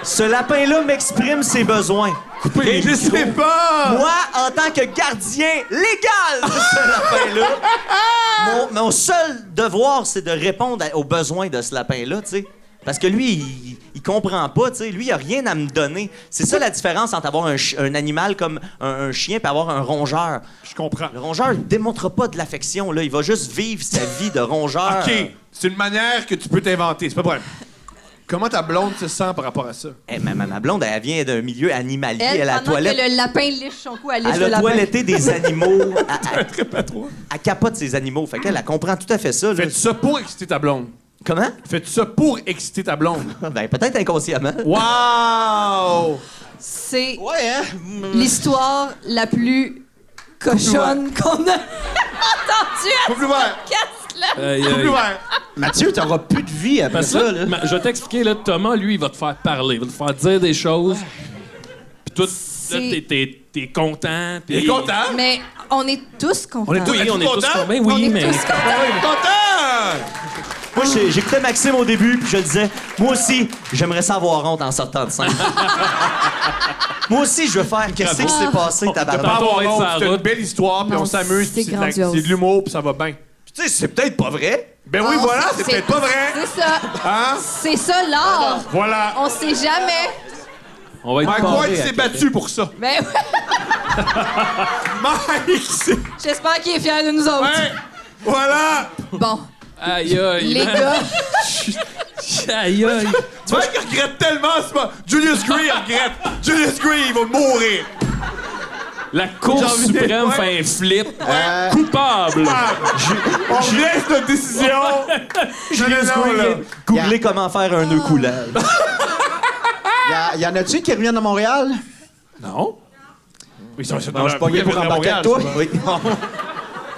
Ce lapin-là m'exprime ses besoins. Mais je sais pas. Moi, en tant que gardien légal de ce lapin-là, mon seul devoir, c'est de répondre aux besoins de ce lapin-là, tu sais. Parce que lui, il comprend pas, tu sais. Lui, il a rien à me donner. C'est ça la différence entre avoir un animal comme un chien et avoir un rongeur. Je comprends. Le rongeur ne démontre pas de l'affection, là. Il va juste vivre sa vie de rongeur. OK. C'est une manière que tu peux t'inventer. C'est pas vrai. Comment ta blonde se sent par rapport à ça? Eh, ma blonde, elle vient d'un milieu animalier. Elle a la pendant toilette. que le lapin liche son cou, elle liche Elle le a lapin. toiletté des animaux. Très pas trop. Elle capote ses animaux. Fait qu'elle, elle comprend tout à fait ça. là. Fais-tu ça pour exciter ta blonde? Comment? Fais-tu ça pour exciter ta blonde? Ben, peut-être inconsciemment. Wow! C'est Ouais, hein? l'histoire la plus cochonne qu'on a entendue à Faut plus ouvert. podcast, là. Faut plus ouvert. Mathieu, t'auras plus de vie après Parce que ça, là, là. je vais t'expliquer, là, Thomas, lui, il va te faire parler, il va te faire dire des choses. Puis toi, là, C'est- t'es content. T'es puis- content? Mais on est tous contents. On est tous- Oui, on est tous Content? contents. Ben On oui, est mais... tous contents. Content! Moi, j'écoutais Maxime au début, puis je le disais, moi aussi, j'aimerais ça avoir honte en sortant de scène. Moi aussi, je veux faire qu'est-ce qui s'est passé, Pas tabarnak. Tantôt, on va être avoir sur honte, la c'est une route. belle histoire, puis Non, on s'amuse, c'est puis c'est grandiose. de l'humour, puis ça va bien. Tu sais, c'est peut-être pas vrai. Ben oui, On- voilà, c'est peut-être pas vrai. C'est ça. Hein? C'est ça, l'art. Voilà. On sait jamais. On va être Mike paré White à s'est battu pour ça. Mais ouais, Mike, c'est... j'espère qu'il est fier de nous autres. Ouais! Voilà! Bon, Aïe, aïe. les gars, Aïe, aïe. Mike il regrette tellement, c'est pas... Julius Gray regrette. Julius Gray, il va mourir. La Cour J'ai envie de- suprême ouais. fait un flip. Coupable. On laisse notre décision. Julius non, Gray, là. googlez comment faire un nœud coulant. Y en a-tu qui reviennent à Montréal? Non. Ils sont Non, je suis pas gay pour embarquer avec toi. Oui.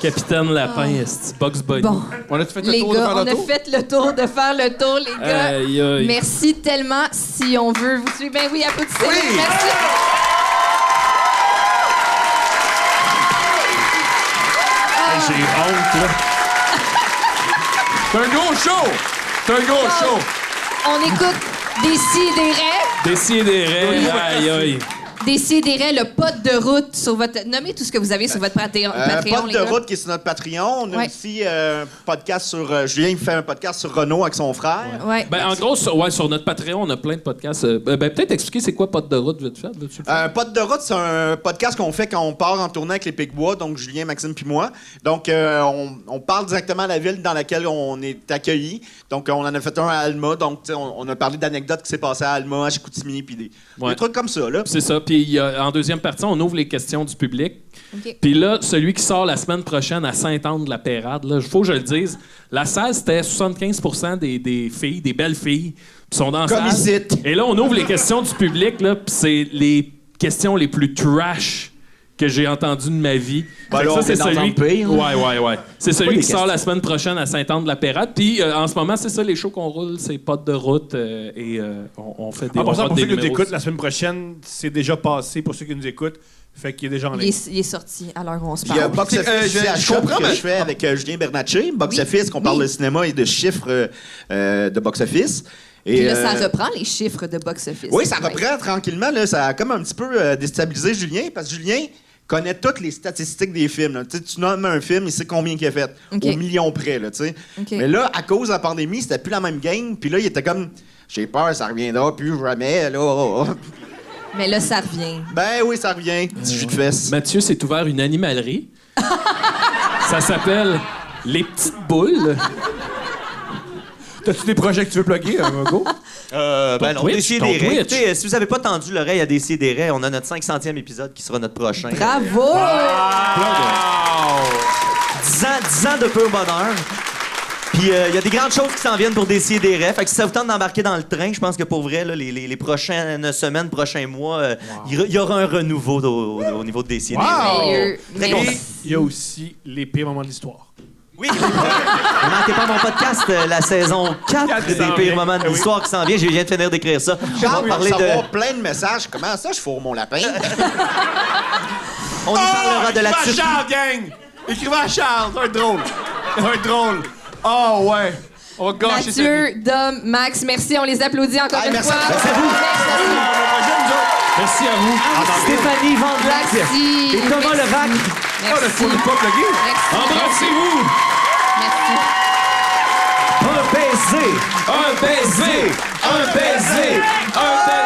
Capitaine Lapin, est Bugs Bunny. Bon, On a fait le les tour de gars, faire on le a tour? fait le tour de faire le tour, les gars. Aïe, aïe. Merci tellement. Si on veut vous suivre, ben oui, applaudissez. Oui. Merci. J'ai honte, là. C'est un gros show! C'est un gros show! On écoute Décidérez. Décidérez, aïe, aïe. Décidérez le pote de route sur votre... Nommez tout ce que vous avez sur votre Patreon, Pod les de gars. route qui est sur notre Patreon. On a Ouais. aussi un podcast sur... Julien, il fait un podcast sur Renault avec son frère. Ouais. Ben, en gros, sur notre Patreon, on a plein de podcasts. Peut-être expliquer c'est quoi Pote de route, vite fait. Veux-tu le faire? Pod de route, c'est un podcast qu'on fait quand on part en tournée avec les Picbois, donc Julien, Maxime puis moi. Donc, on parle directement à la ville dans laquelle on est accueillis. Donc, on en a fait un à Alma. Donc, tu sais, on a parlé d'anecdotes qui s'est passées à Alma, à Chicoutimi, puis des trucs comme ça, là. C'est ça. Puis en deuxième partie, on ouvre les questions du public. OK. Puis là, celui qui sort la semaine prochaine à Sainte-Anne-de-la-Pérade, il faut que je le dise, la salle, c'était 75% des filles, des belles filles, qui sont dans la Comme salle. ici. Et là, on ouvre les questions du public, là, puis c'est les questions les plus trash que j'ai entendues de ma vie. Ben Fait que là, on vient d'entendre pire, là. Ouais. C'est celui les qui sort questions. la semaine prochaine à Sainte-Anne-de-la-Pérade. Puis en ce moment, c'est ça, les shows qu'on roule, c'est Potes de route et on fait des En passant, on pour fait ceux des qui nous numéros. écoutent, la semaine prochaine, c'est déjà passé pour ceux qui nous écoutent. Fait qu'il est déjà en ligne. Il est sorti à l'heure où on se Puis il y a parle. Box Office je aussi à Choc comprends, que mais- je fais avec Julien Bernatchez. Box Oui. Office, qu'on parle de cinéma et de chiffres de Box Office. Et, Puis là, ça reprend les chiffres de box-office. Oui, ça Ouais. reprend tranquillement. Là, ça a comme un petit peu déstabilisé Julien, parce que Julien connaît toutes les statistiques des films. Là. Tu sais, tu nommes un film, il sait combien il a fait. OK. Au million près. Là, tu sais. OK. Mais là, à cause de la pandémie, c'était plus la même game. Puis là, il était comme, j'ai peur, ça reviendra plus jamais. Là. Mais là, ça revient. Ben oui, ça revient. Petit jus de fesses. Mathieu s'est ouvert une animalerie. Ça s'appelle Les Petites Boules. T'as-tu des projets que tu veux plugger, Hugo? Ben non, Twitch, Décidérez. ton Twitch. Écoutez, si vous n'avez pas tendu l'oreille à Décidérez, on a notre 500e épisode qui sera notre prochain. Bravo! 10 ans de pur bonheur. Puis il y a des grandes choses qui s'en viennent pour Décidérez. Fait que si ça vous tente d'embarquer dans le train, je pense que pour vrai, là, les prochaines semaines, prochains mois, il y aura un renouveau au niveau de Décidérez. Merveilleux. Très Et Merci. il y a aussi les pires moments de l'histoire. Oui, ne manquez pas mon podcast, la saison 4 des pires moments de l'histoire qui s'en vient. Je viens de finir d'écrire ça. On va Charles, parler va de... recevoir plein de messages. Comment ça, je fourre mon lapin? On nous parlera de la Écrivez à Turquie. Charles, gang! Écrivez à Charles, ça va être drôle. Ça va être drôle. Oh, ouais. On va gâcher cette vie. Mathieu, Dom, Max, merci. On les applaudit encore Hey, une merci fois. à toi. Merci à vous. Merci à vous. Stéphanie Vandelac Merci. et Thomas Merci. Levac. Oh, le Merci. fou, pas plugger. Merci. Embrassez-vous. Merci. Un baiser. Un baiser. Un baiser. Un baiser.